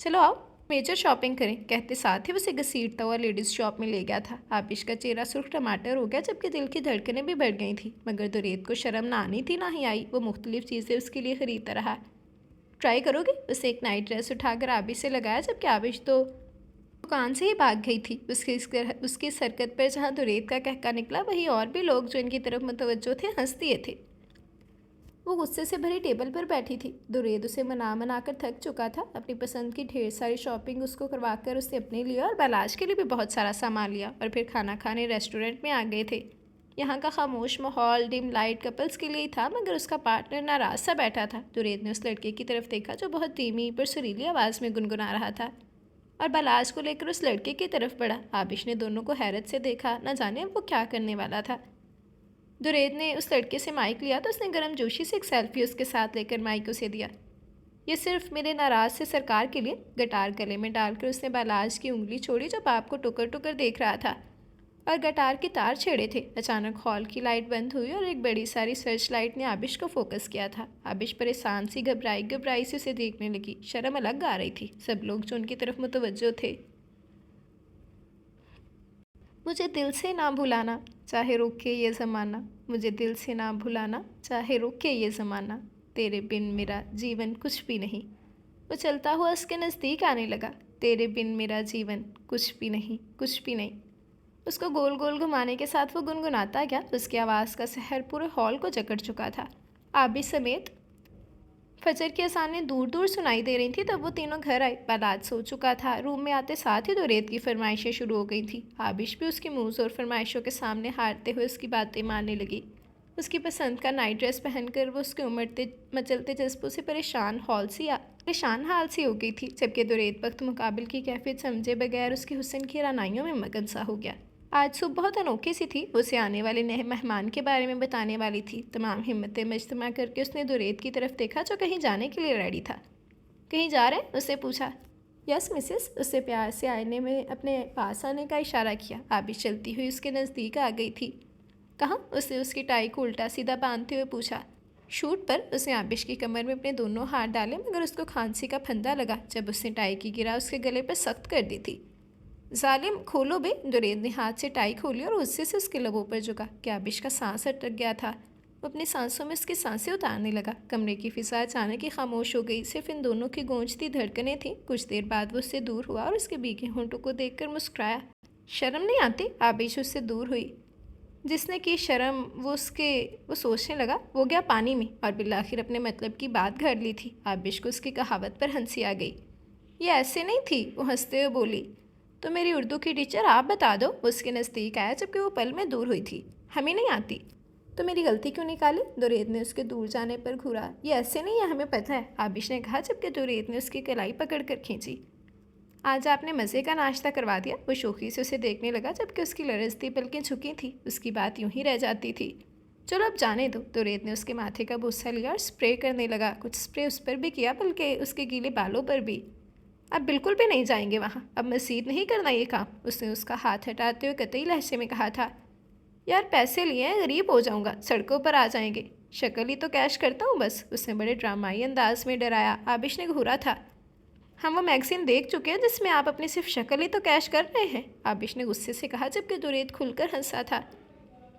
Speaker 2: चलो आओ मेजर शॉपिंग करें, कहते साथ ही उसे घसीटता हुआ लेडीज़ शॉप में ले गया था। आबिश का चेहरा सुर्ख टमाटर हो गया जबकि दिल की धड़कनें भी बढ़ गई थी, मगर दुरेद को शर्म ना आनी थी ना ही आई। वो मुख्तलिफ चीज़ें उसके लिए ख़रीदता रहा। ट्राई करोगे? उसे एक नाइट ड्रेस उठाकर आबिश से लगाया जबकि आबिश तो दुकान से ही भाग गई थी। उसकी इस हरकत पर जहाँ दुरेद का कहका निकला वहीं और भी लोग जो इनकी तरफ मुतवज्जो थे हंस दिए थे। वो गुस्से से भरी टेबल पर बैठी थी। दुरेद उसे मना कर थक चुका था। अपनी पसंद की ढेर सारी शॉपिंग उसको करवाकर उसने अपने लिए और बालाज के लिए भी बहुत सारा सामान लिया और फिर खाना खाने रेस्टोरेंट में आ गए थे। यहाँ का खामोश माहौल डिम लाइट कपल्स के लिए ही था, मगर उसका पार्टनर नाराज सा बैठा था। दुरेद ने उस लड़के की तरफ देखा जो बहुत धीमी पर सुरीली आवाज़ में गुनगुना रहा था और बालाज को लेकर उस लड़के की तरफ बढ़ा। आबिश ने दोनों को हैरत से देखा, न जाने वो क्या करने वाला था। दुरेद ने उस लड़के से माइक लिया तो उसने गर्मजोशी से एक सेल्फी उसके साथ लेकर माइक उसे दिया। ये सिर्फ मेरे नाराज़ से सरकार के लिए। गटार गले में डालकर उसने बालाज की उंगली छोड़ी जो बाप को टुकर टुकर देख रहा था और गटार के तार छेड़े थे। अचानक हॉल की लाइट बंद हुई और एक बड़ी सारी सर्च लाइट ने आबिश को फोकस किया था। आबिश परेशान सी घबराई से उसे देखने लगी। शर्म अलग आ रही थी। सब लोग जो उनकी तरफ मुतवज्जो थे। मुझे दिल से ना भुलाना चाहे रोके ये ज़माना, मुझे दिल से ना भुलाना चाहे रोके ये ज़माना, तेरे बिन मेरा जीवन कुछ भी नहीं। वो चलता हुआ उसके नज़दीक आने लगा। तेरे बिन मेरा जीवन कुछ भी नहीं, कुछ भी नहीं। उसको गोल गोल घुमाने के साथ वो गुनगुनाता गया। उसकी आवाज़ का सहर पूरे हॉल को जकड़ चुका था। आबिश समेत फजर की अज़ानें दूर दूर सुनाई दे रही थी। तब वो तीनों घर आए। बालाज सो चुका था। रूम में आते साथ ही दुरेद की फरमाइशें शुरू हो गई थी। आबिश भी उसकी मुँह और फरमाइशों के सामने हारते हुए उसकी बातें मानने लगी। उसकी पसंद का नाइट ड्रेस पहनकर वो उसके उमड़ते मचलते जज्बों से परेशान हाल सी हो गई थी, जबकि दुरेद वक्त मुकाबिल की कैफियत समझे बगैर उसके हुस्न की रानाइयों में मगन सा हो गया। आज सुबह बहुत अनोखी सी थी। उसे आने वाले नए मेहमान के बारे में बताने वाली थी। तमाम हिम्मतें मजतमा करके उसने दुरेद की तरफ देखा जो कहीं जाने के लिए रेडी था। कहीं जा रहे हैं? उससे पूछा। यस मिसेस, उससे प्यार से आईने में अपने पास आने का इशारा किया। आबिश चलती हुई उसके नज़दीक आ गई थी। कहाँ? उसने उसकी टाई को उल्टा सीधा बांधते हुए पूछा। शूट पर उसने आबिश की कमर में अपने दोनों हाथ डाले, मगर उसको खांसी का फंदा लगा जब उसने टाई की गिरा उसके गले पर सख्त कर दी थी। जालिम, खोलो बे। जुरैद ने हाथ से टाई खोली और गुस्से से उसके लबों पर झुका कि आबिश का सांस अटक गया था। वो अपनी सांसों में उसकी सांसें उतारने लगा। कमरे की फिजा अचानक ही खामोश हो गई। सिर्फ इन दोनों की गूंजती धड़कनें थीं। कुछ देर बाद वो उससे दूर हुआ और उसके भीगे होंठों को देखकर मुस्कुराया। शर्म नहीं आती? आबिश उससे दूर हुई। जिसने की शर्म वो सोचने लगा वो गया पानी में और बिलाखिर अपने मतलब की बात घर ली थी। आबिश को उसकी कहावत पर हंसी आ गई। ये ऐसे नहीं थी, वो हंसते हुए बोली। तो मेरी उर्दू की टीचर, आप बता दो। वो उसके नज़दीक आया जबकि वो पल में दूर हुई थी। हमें नहीं आती। तो मेरी गलती क्यों निकाली? जुरैद ने उसके दूर जाने पर घूरा। ये ऐसे नहीं है, हमें पता है, आबिश ने कहा जबकि जुरैद ने उसकी कलाई पकड़ कर खींची। आज आपने मज़े का नाश्ता करवा दिया। वो शौकी से उसे देखने लगा जबकि उसकी लरजती पलकें झुकी थी। उसकी बात यूं ही रह जाती थी। चलो अब जाने दो। जुरैद ने उसके माथे का बुस्सा लिया और स्प्रे करने लगा। कुछ स्प्रे उस पर भी किया, बल्कि उसके गीले बालों पर भी। अब बिल्कुल भी नहीं जाएंगे वहाँ। अब मज़ीद नहीं करना ये काम, उसने उसका हाथ हटाते हुए कतई लहजे में कहा था। यार पैसे लिए हैं, गरीब हो जाऊँगा, सड़कों पर आ जाएंगे। शक्ल ही तो कैश करता हूँ बस, उसने बड़े ड्रामाई अंदाज में डराया। आबिश ने घूरा था। हम वो मैगज़ीन देख चुके हैं जिसमें आप अपनी सिर्फ शक्ल ही तो कैश कर रहे हैं, आबिश ने गुस्से से कहा जबकि जुरैद खुलकर हंसा था।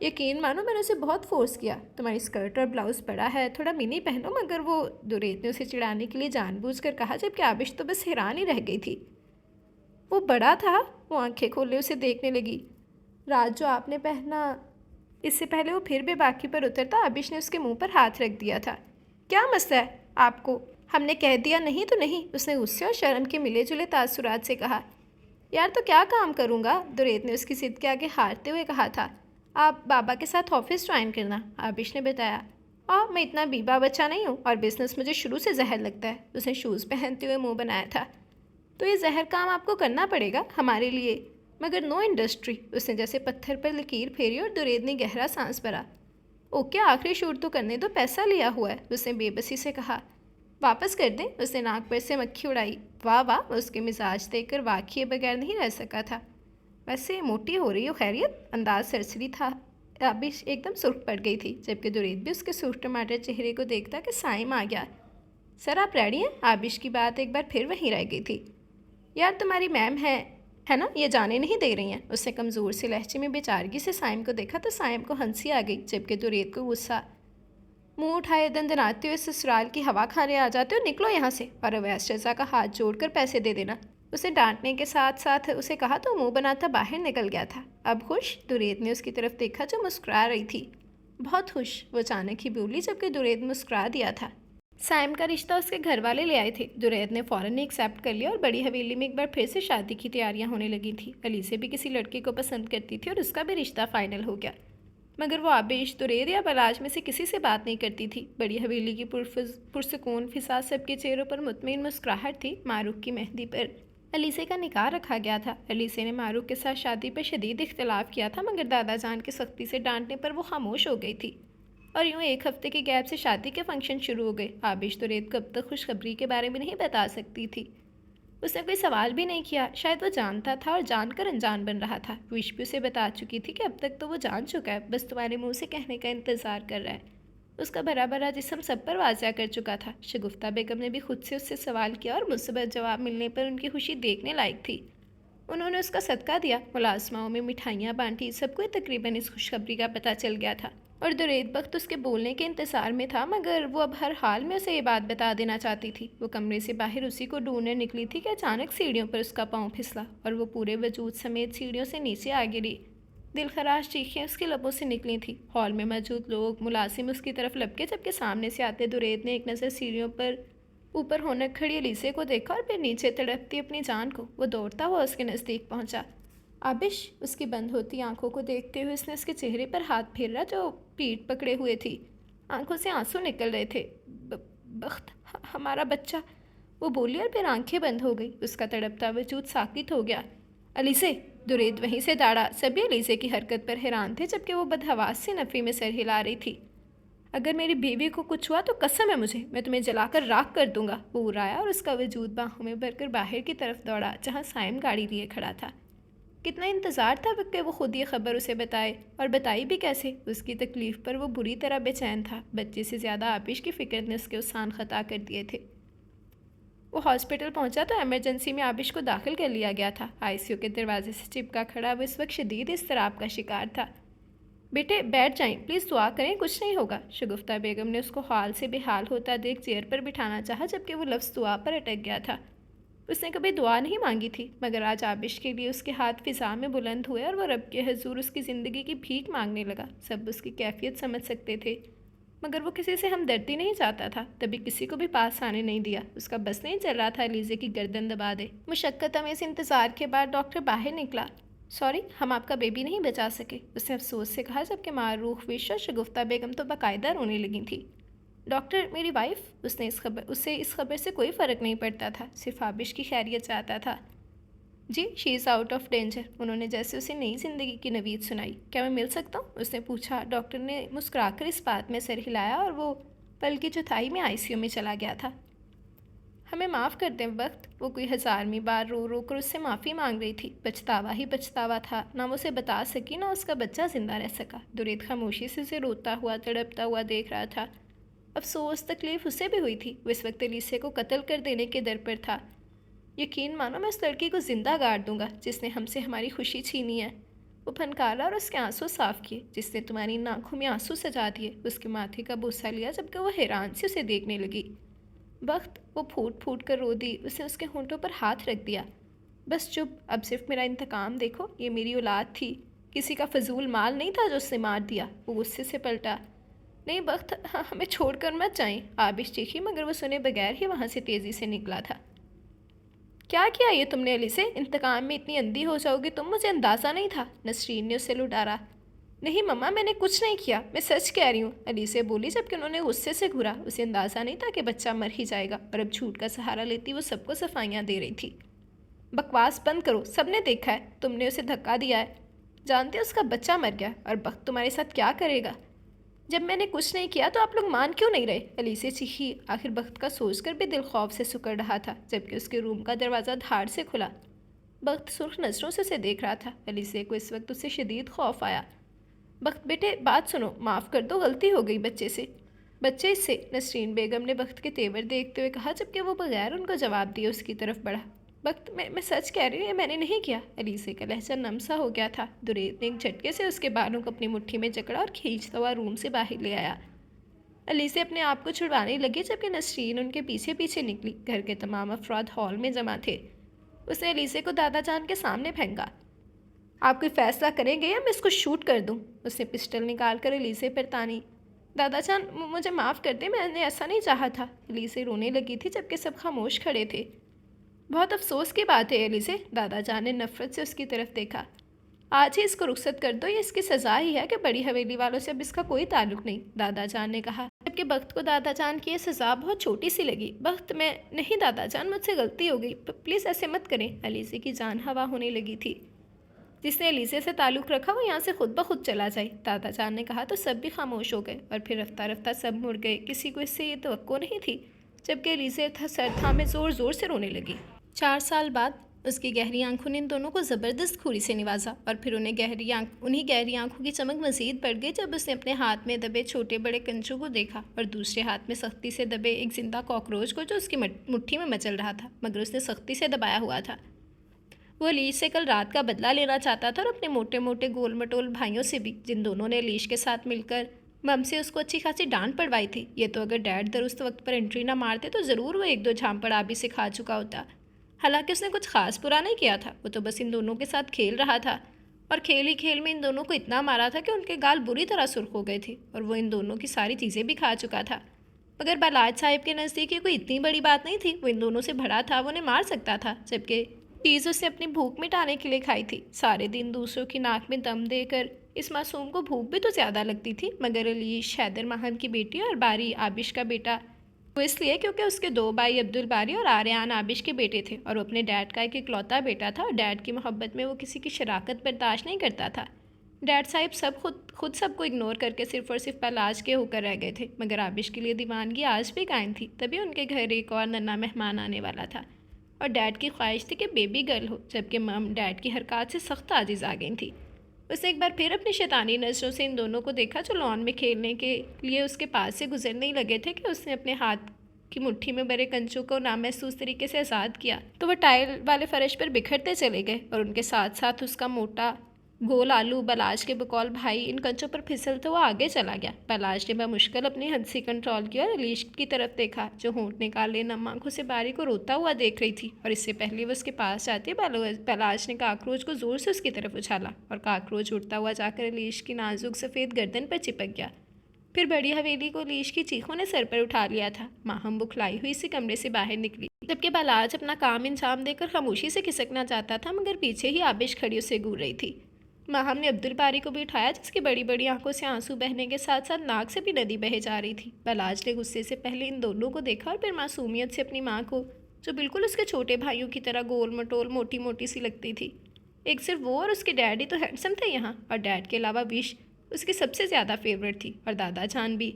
Speaker 2: यकीन मानो मैंने उसे बहुत फोर्स किया। तुम्हारी स्कर्ट और ब्लाउज़ बड़ा है, थोड़ा मिनी पहनो। मगर वो जुरैद ने उसे चिढ़ाने के लिए जानबूझकर कहा जबकि आबिश तो बस हैरान ही रह गई थी। वो बड़ा था? वो आंखें खोले उसे देखने लगी। रात जो आपने पहना, इससे पहले वो फिर भी बाकी पर उतरता। आबिश ने उसके मुंह पर हाथ रख दिया था। क्या मसला है आपको? हमने कह दिया नहीं तो नहीं, उसने गुस्से और शर्म के मिले जुले तासुरात से कहा। यार तो क्या काम करूँगा? जुरैद ने उसकी जिद के आगे हारते हुए कहा था। आप बाबा के साथ ऑफिस ज्वाइन करना, आबिश ने बताया। मैं इतना बीबा बच्चा नहीं हूँ और बिजनेस मुझे शुरू से जहर लगता है। उसने शूज़ पहनते हुए मुंह बनाया था। तो ये जहर काम आपको करना पड़ेगा हमारे लिए, मगर नो इंडस्ट्री। उसने जैसे पत्थर पर लकीर फेरी और जुरैद ने गहरा सांस भरा। ओके, आखिरी शूट तो करने दो, पैसा लिया हुआ है, उसने बेबसी से कहा। वापस कर दें, उसने नाक पर से मक्खी उड़ाई। वाह वाह, उसके मिजाज देखकर वाह किए बगैर नहीं रह सका था। वैसे मोटी हो रही हो, खैरियत? अंदाज सरसरी था। आबिश एकदम सुर्ख पड़ गई थी जबकि जुरैद भी उसके सुर्ख टमाटर चेहरे को देखता कि साइम आ गया। सर आप रेडी हैं? आबिश की बात एक बार फिर वहीं रह गई थी। यार तुम्हारी मैम है ना, ये जाने नहीं दे रही हैं। उसने कमज़ोर से लहजे में बेचारगी से साइम को देखा तो साइम को हंसी आ गई जबकि जुरैद को गुस्सा। मुंह उठाए दंदनाते हुए ससुराल की हवा खाने आ जाते हो, निकलो यहाँ से। और अवैस रज़ा का हाथ जोड़कर पैसे दे देना। उसे डांटने के साथ साथ उसे कहा तो मुंह बनाता बाहर निकल गया था। अब खुश? जुरैद ने उसकी तरफ देखा जो मुस्कुरा रही थी। बहुत खुश, वो अचानक ही बोली जबकि जुरैद मुस्कुरा दिया था। साइम का रिश्ता उसके घर वाले ले आए थे। जुरैद ने फ़ौरन ही एक्सेप्ट कर लिया और बड़ी हवेली में एक बार फिर से शादी की तैयारियां होने लगी थी। अली से भी किसी लड़के को पसंद करती थी और उसका भी रिश्ता फाइनल हो गया, मगर वो आबिश, जुरैद या बलाज में से किसी से बात नहीं करती थी। बड़ी हवेली की पुरसकून फिजा सबके चेहरों पर मुतमईन मुस्कुराहट थी। मारूफ की मेहंदी पर अलीसे का निकाह रखा गया था। अलीसे ने मारूफ के साथ शादी पर शदीद इख्तलाफ किया था, मगर दादा जान की सख्ती से डांटने पर वो खामोश हो गई थी। और यूँ एक हफ्ते के गैप से शादी के फंक्शन शुरू हो गए। आबिश जुरैद को अब तक खुशखबरी के बारे में नहीं बता सकती थी। उसने कोई सवाल भी नहीं किया। शायद वो जानता था और जानकर अनजान बन रहा था। विश भी उसे बता चुकी थी कि अब तक तो वो जान चुका है, बस तुम्हारे मुंह से कहने का इंतज़ार कर रहा है। उसका भरा भरा जिस्म सब पर वाज़ा कर चुका था। शगुफ्ता बेगम ने भी खुद से उससे सवाल किया और मुस्बत जवाब मिलने पर उनकी खुशी देखने लायक थी। उन्होंने उसका सदका दिया, मुलाजमाओं में मिठाइयाँ बांटी। सबको तकरीबन इस खुशखबरी का पता चल गया था और जुरैद वक्त उसके बोलने के इंतज़ार में था, मगर वो अब हर हाल में उसे ये बात बता देना चाहती थी। वो कमरे से बाहर उसी को ढूंढने निकली थी कि अचानक सीढ़ियों पर उसका पाँव फिसला और वो पूरे वजूद समेत सीढ़ियों से नीचे आ गिरी। दिलखराश चीखें उसके लबों से निकली थी। हॉल में मौजूद लोग मुलाजिम उसकी तरफ लपके जबकि सामने से आते जुरैद ने एक नज़र सीढ़ियों पर ऊपर होने खड़ी अलीसे को देखा और फिर नीचे तड़पती अपनी जान को। वो दौड़ता हुआ उसके नज़दीक पहुंचा। आबिश, उसकी बंद होती आंखों को देखते हुए उसने उसके चेहरे पर हाथ फेरा जो पीठ पकड़े हुए थी। आंखों से आंसू निकल रहे थे। बख्त, हमारा बच्चा, वो बोली और फिर आंखें बंद हो गई। उसका तड़पता वजूद साकित हो गया। अलीसे, जुरैद वहीं से दाड़ा। सभी अलीसे की हरकत पर हैरान थे जबकि वो बदहवास से नफ़ी में सर हिला रही थी। अगर मेरी बीवी को कुछ हुआ तो कसम है मुझे, मैं तुम्हें जलाकर राख कर दूंगा। वो उड़ाया और उसका वजूद बाहों में भरकर बाहर की तरफ दौड़ा जहाँ साइम गाड़ी लिए खड़ा था। कितना इंतज़ार था कि वो खुद ये खबर उसे बताए, और बताई भी कैसे। उसकी तकलीफ़ पर वो बुरी तरह बेचैन था। बच्चे से ज़्यादा आबिश की फ़िक्र ने उसके उसान ख़ता कर दिए थे। वो हॉस्पिटल पहुंचा तो इमरजेंसी में आबिश को दाखिल कर लिया गया था। आईसीयू के दरवाजे से चिपका खड़ा वो इस वक्त शदीद इज़्तिराब का शिकार था। बेटे बैठ जाएं, प्लीज़ दुआ करें, कुछ नहीं होगा। शगुफ्ता बेगम ने उसको हाल से बेहाल होता देख चेयर पर बिठाना चाहा, जबकि वो लफ्ज़ दुआ पर अटक गया था। उसने कभी दुआ नहीं मांगी थी, मगर आज आबिश के लिए उसके हाथ फिज़ा में बुलंद हुए और वो रब के हजूर उसकी ज़िंदगी की भीख मांगने लगा। सब उसकी कैफियत समझ सकते थे, मगर वो किसी से हमदर्दी नहीं चाहता था। तभी किसी को भी पास आने नहीं दिया। उसका बस नहीं चल रहा था अलीज़े की गर्दन दबा दे। मुशक्क़त अमेज़ इंतज़ार के बाद डॉक्टर बाहर निकला। सॉरी, हम आपका बेबी नहीं बचा सके, उसने अफसोस से कहा, जबकि मारूख विश और शगुफ्ता बेगम तो बाकायदा रोने लगी थी। डॉक्टर, मेरी वाइफ, उससे इस खबर से कोई फ़र्क नहीं पड़ता था, सिर्फ आबिश की खैरियत चाहता था। जी, she is out of danger. उन्होंने जैसे उसे नई ज़िंदगी की नवीद सुनाई। क्या मैं मिल सकता हूँ, उसने पूछा। डॉक्टर ने मुस्कुराकर इस बात में सर हिलाया और वो पल की चौथाई में आईसीयू में चला गया था। हमें माफ़ कर दें वक्त, वो कोई हज़ारवीं बार रो रो कर उससे माफ़ी मांग रही थी। पछतावा ही पछतावा था, ना वो उसे बता सकी ना उसका बच्चा ज़िंदा रह सका। दुरेद खामोशी से उसे रोता हुआ तड़पता हुआ देख रहा था। अफसोस तकलीफ़ उसे भी हुई थी। वो इस वक्त अलीसे को कत्ल कर देने के दर पर था। यकीन मानो, मैं उस लड़की को ज़िंदा गाड़ दूंगा जिसने हमसे हमारी खुशी छीनी है। वो फनकारा और उसके आंसू साफ किए। जिसने तुम्हारी आंखों में आंसू सजा दिए। उसके माथे का बोसा लिया, जबकि वो हैरान से उसे देखने लगी। वक्त, वो फूट फूट कर रो दी। उसने उसके होंठों पर हाथ रख दिया। बस चुप, अब सिर्फ मेरा इंतकाम देखो। ये मेरी औलाद थी, किसी का फजूल माल नहीं था जो उससे मार दिया। वो गुस्से से पलटा। नहीं वक्त, हाँ, हमें छोड़कर मत जाएं, आबिश चीखी, मगर वो सुने बगैर ही वहाँ से तेज़ी से निकला था। क्या किया ये तुमने अली से? इंतकाम में इतनी अंधी हो जाओगी तुम, मुझे अंदाज़ा नहीं था, नसरीन ने उसे लुटारा। नहीं मम्मा, मैंने कुछ नहीं किया, मैं सच कह रही हूँ, अली से बोली, जबकि उन्होंने गुस्से से घूरा। उसे अंदाज़ा नहीं था कि बच्चा मर ही जाएगा, और अब झूठ का सहारा लेती वो सबको सफाइयाँ दे रही थी। बकवास बंद करो, सबने देखा है, तुमने उसे धक्का दिया है। जानते हो उसका बच्चा मर गया, और बख्त तुम्हारे साथ क्या करेगा? जब मैंने कुछ नहीं किया तो आप लोग मान क्यों नहीं रहे? अलीसे चीखी। आखिर बख्त का सोचकर भी दिल खौफ से सुकड़ रहा था, जबकि उसके रूम का दरवाज़ा धाड़ से खुला। बख्त सुर्ख नज़रों से उसे देख रहा था। अलीसे को इस वक्त उससे शदीद खौफ आया। बख्त बेटे, बात सुनो, माफ़ कर दो, गलती हो गई बच्चे से। बच्चे से? नसरीन बेगम ने बख्त के तेवर देखते हुए कहा, जबकि वो बगैर उनको जवाब दिए उसकी तरफ बढ़ा। वक्त, मैं सच कह रही हूँ, ये मैंने नहीं किया। अलीसे का लहजा नमसा हो गया था। दुरेद ने एक झटके से उसके बालों को अपनी मुट्ठी में जकड़ा और खींचता हुआ रूम से बाहर ले आया। अलीसे अपने आप को छुड़वाने लगी, जबकि नसरीन उनके पीछे पीछे निकली। घर के तमाम अफराद हॉल में जमा थे। उसने अलीसे को दादा जान के सामने फेंका। आप कोई फैसला करेंगे या मैं इसको शूट कर दूँ? उसने पिस्टल निकाल कर अलीसे पर तानी। दादा जान, मुझे माफ़ कर दे, मैंने ऐसा नहीं चाहा था। अलीसे रोने लगी थी, जबकि सब खामोश खड़े थे। बहुत अफसोस की बात है अलीसे, दादा जान ने नफ़रत से उसकी तरफ देखा। आज ही इसको रुखसत कर दो, ये इसकी सज़ा ही है कि बड़ी हवेली वालों से अब इसका कोई ताल्लुक नहीं, दादा जान ने कहा, जबकि बख्त को दादा जान की ये सज़ा बहुत छोटी सी लगी। बख्त, मैं नहीं दादा जान, मुझसे गलती हो गई, प्लीज़ ऐसे मत करें। अलीसे की जान हवा होने लगी थी। जिसने अलीसे से ताल्लुक़ रखा वो यहाँ से खुद ब खुद चला जाए, दादा जान ने कहा। तो सब भी खामोश हो गए और फिर रफ्ता रफ्ता सब मुड़ गए। किसी को इससे ये तवक्को नहीं थी, जबकि अलीसे सर थामे ज़ोर ज़ोर से रोने लगी। 4 साल बाद उसकी गहरी आंखों ने इन दोनों को ज़बरदस्त खूरी से नवाजा, और फिर उन्हीं गहरी आंखों की चमक मज़ीद बढ़ गई जब उसने अपने हाथ में दबे छोटे बड़े कंचों को देखा, और दूसरे हाथ में सख्ती से दबे एक जिंदा कॉकरोच को जो उसकी मुट्ठी में मचल रहा था, मगर उसने सख्ती से दबाया हुआ था। वो अलीश से कल रात का बदला लेना चाहता था, और अपने मोटे मोटे गोल मटोल भाइयों से भी, जिन दोनों ने अलीश के साथ मिलकर मम से उसको अच्छी खासी डांट पड़वाई थी। ये तो अगर डैड दुरुस्त वक्त पर एंट्री ना मारते तो ज़रूर वो 1-2 झांपड़ आबी से खा चुका होता। हालांकि उसने कुछ खास बुरा नहीं किया था, वो तो बस इन दोनों के साथ खेल रहा था, और खेल ही खेल में इन दोनों को इतना मारा था कि उनके गाल बुरी तरह सुर्ख हो गए थे, और वो इन दोनों की सारी चीज़ें भी खा चुका था। मगर बालाज साहिब के नज़दीक ये कोई इतनी बड़ी बात नहीं थी। वो इन दोनों से भरा था, वो उन्हें मार सकता था, जबकि चीज़ उससे अपनी भूख मिटाने के लिए खाई थी। सारे दिन दूसरों की नाक में दम देकर इस मासूम को भूख भी तो ज़्यादा लगती थी, मगर अलीश हैदर माहम की बेटी और बारी आबिश का बेटा, वो इसलिए क्योंकि उसके 2 भाई अब्दुल बारी और आर्यान आबिश के बेटे थे, और वो अपने डैड का एक इकलौता बेटा था, और डैड की मोहब्बत में वो किसी की शराकत बर्दाश्त नहीं करता था। डैड साहिब सब खुद सबको इग्नोर करके सिर्फ और सिर्फ पलाज के होकर रह गए थे, मगर आबिश के लिए दीवानगी आज भी कायम थी। तभी उनके घर एक और नन्हा मेहमान आने वाला था। और डैड की ख्वाहिश थी कि बेबी गर्ल हो, जबकि मम डैड की हरकत से सख्त आजिज़ आ गई थी। उसने एक बार फिर अपनी शैतानी नज़रों से इन दोनों को देखा जो लॉन में खेलने के लिए उसके पास से गुजरने ही लगे थे कि उसने अपने हाथ की मुट्ठी में भरे कंचों को नामहसूस तरीके से आज़ाद किया तो वह टाइल वाले फर्श पर बिखरते चले गए और उनके साथ साथ उसका मोटा गोल आलू बलाज के बकौल भाई इन कंचों पर फिसलते हुआ आगे चला गया। बलाज ने बमुश्किल अपनी हंसी कंट्रोल किया और अलीश की तरफ देखा जो होंठ निकाले नम आंखों से बारी को रोता हुआ देख रही थी, और इससे पहले वो उसके पास जाती बलाज ने काकरोच को जोर से उसकी तरफ उछाला और काकरोच उड़ता हुआ जाकर अलीश की नाजुक सफ़ेद गर्दन पर चिपक गया। फिर बड़ी हवेली को अलीश की चीखों ने सर पर उठा लिया था। माहम बुखलाई हुई इसी कमरे से बाहर निकली, जबकि बलाज अपना काम इंजाम देकर खामोशी से खिसकना चाहता था, मगर पीछे ही आबिश खड़ी उसे घूर रही थी। माहम ने अब्दुल बारी को भी उठाया जिसकी बड़ी बड़ी आंखों से आंसू बहने के साथ साथ नाक से भी नदी बहे जा रही थी। बलाज ने गुस्से से पहले इन दोनों को देखा और फिर मासूमियत से अपनी माँ को, जो बिल्कुल उसके छोटे भाइयों की तरह गोल मटोल मोटी मोटी सी लगती थी। एक सिर्फ वो और उसके डैडी तो हैंडसम थे यहाँ, और डैड के अलावा विश उसकी सबसे ज़्यादा फेवरेट थी, और दादा जान भी।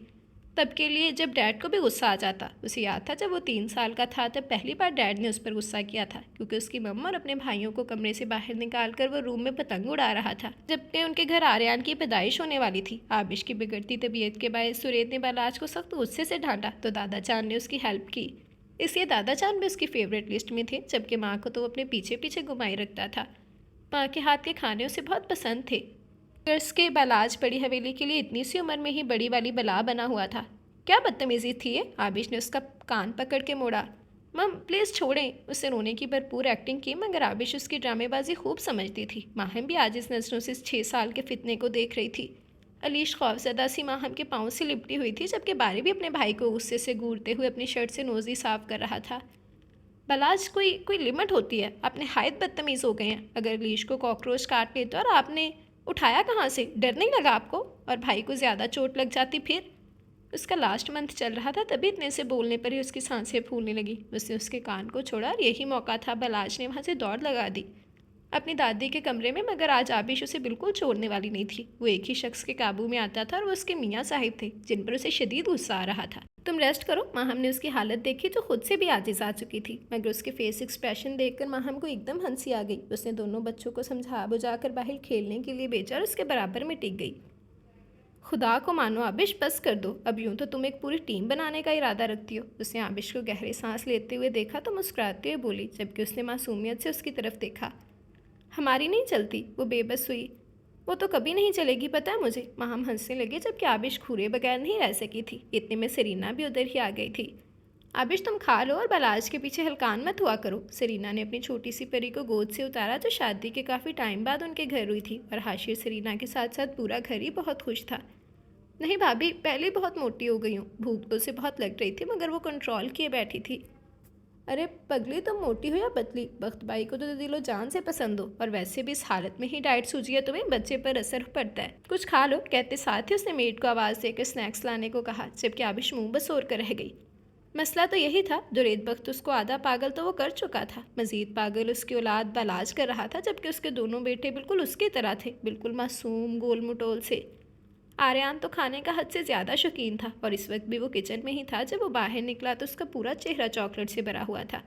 Speaker 2: तब के लिए जब डैड को भी गुस्सा आ जाता, उसे याद था जब वो 3 साल का था तब पहली बार डैड ने उस पर गुस्सा किया था क्योंकि उसकी मम्मा और अपने भाइयों को कमरे से बाहर निकाल कर वो रूम में पतंग उड़ा रहा था जबकि उनके घर आर्यान की पैदाइश होने वाली थी। आबिश की बिगड़ती तबीयत के बायस सुरेद ने बलाज को सख्त गुस्से से डांटा तो दादा जान ने उसकी हेल्प की, इसलिए दादा जान भी उसकी फेवरेट लिस्ट में थे, जबकि माँ को तो वो अपने पीछे पीछे घुमाई रखता था। माँ के हाथ के खाने उसे बहुत पसंद थे। के बलाज बड़ी हवेली के लिए इतनी सी उम्र में ही बड़ी वाली बला बना हुआ था। क्या बदतमीजी थी ये? आबिश ने उसका कान पकड़ के मोड़ा। मम प्लीज़ छोड़ें। उससे रोने की भरपूर एक्टिंग की, मगर आबिश उसकी ड्रामेबाजी खूब समझती थी। माहम भी आज इस नज़रों से 6 साल के फितने को देख रही थी। अलीश खौफजदा सी माहम के पाँव से लिपटी हुई थी, जबकि बारी भी अपने भाई को गुस्से से घूरते हुए अपनी शर्ट से नोज़ी साफ कर रहा था। बलाज कोई लिमिट होती है, आपने हायत बदतमीज़ हो गए हैं। अगर अलीश को कॉकरोच काट लेते और आपने उठाया कहाँ से? डर नहीं लगा आपको? और भाई को ज़्यादा चोट लग जाती फिर? उसका लास्ट मंथ चल रहा था, तभी इतने से बोलने पर ही उसकी सांसें फूलने लगी। उसने उसके कान को छोड़ा और यही मौका था। बलाज ने वहाँ से दौड़ लगा दी अपनी दादी के कमरे में, मगर आज आबिश उसे बिल्कुल छोड़ने वाली नहीं थी। वो एक ही शख्स के काबू में आता था और वो उसके मियाँ साहिब थे, जिन पर उसे शदीद गुस्सा आ रहा था। तुम रेस्ट करो। माहम ने उसकी हालत देखी जो खुद से भी आजिज़ आ चुकी थी, मगर उसके फेस एक्सप्रेशन देखकर माहम को एकदम हंसी आ गई। उसने दोनों बच्चों को समझा बुझाकर बाहर खेलने के लिए भेजा और उसके बराबर में टिक गई। खुदा को मानो आबिश, बस कर दो। अब यूं तो तुम एक पूरी टीम बनाने का इरादा रखती हो। उसने आबिश को गहरी सांस लेते हुए देखा तो मुस्कुराते हुए बोली, जबकि उसने मासूमियत से उसकी तरफ देखा। हमारी नहीं चलती। वो बेबस हुई। वो तो कभी नहीं चलेगी, पता है मुझे। माहम हंसने लगे, जबकि आबिश घूरे बगैर नहीं रह सकी थी। इतने में सरीना भी उधर ही आ गई थी। आबिश तुम खा लो और बलाज के पीछे हलकान मत हुआ करो। सरीना ने अपनी छोटी सी परी को गोद से उतारा जो शादी के काफ़ी टाइम बाद उनके घर हुई थी, और हाशिर सरीना के साथ साथ पूरा घर ही बहुत खुश था। नहीं भाभी, पहले बहुत मोटी हो गई हूँ। भूख तो उसे बहुत लग रही थी, मगर वो कंट्रोल किए बैठी थी। अरे पगली, तुम मोटी हो या पतली, बख्तबाई को तो दिलो जान से पसंद हो, और वैसे भी इस हालत में ही डाइट सूझी है तुम्हें, बच्चे पर असर पड़ता है। कुछ खा लो। कहते साथ ही उसने मेड को आवाज़ देकर स्नैक्स लाने को कहा, जबकि आबिश मुँह बसोर कर रह गई। मसला तो यही था, जुरेद बख्त उसको आधा पागल तो वो कर चुका था, मज़ीद पागल उसकी औलाद बलाज कर रहा था, जबकि उसके दोनों बेटे बिल्कुल उसकी तरह थे, बिल्कुल मासूम गोल मटोल से। आर्यान तो खाने का हद से ज़्यादा शौकीन था, और इस वक्त भी वो किचन में ही था। जब वो बाहर निकला तो उसका पूरा चेहरा चॉकलेट से भरा हुआ था।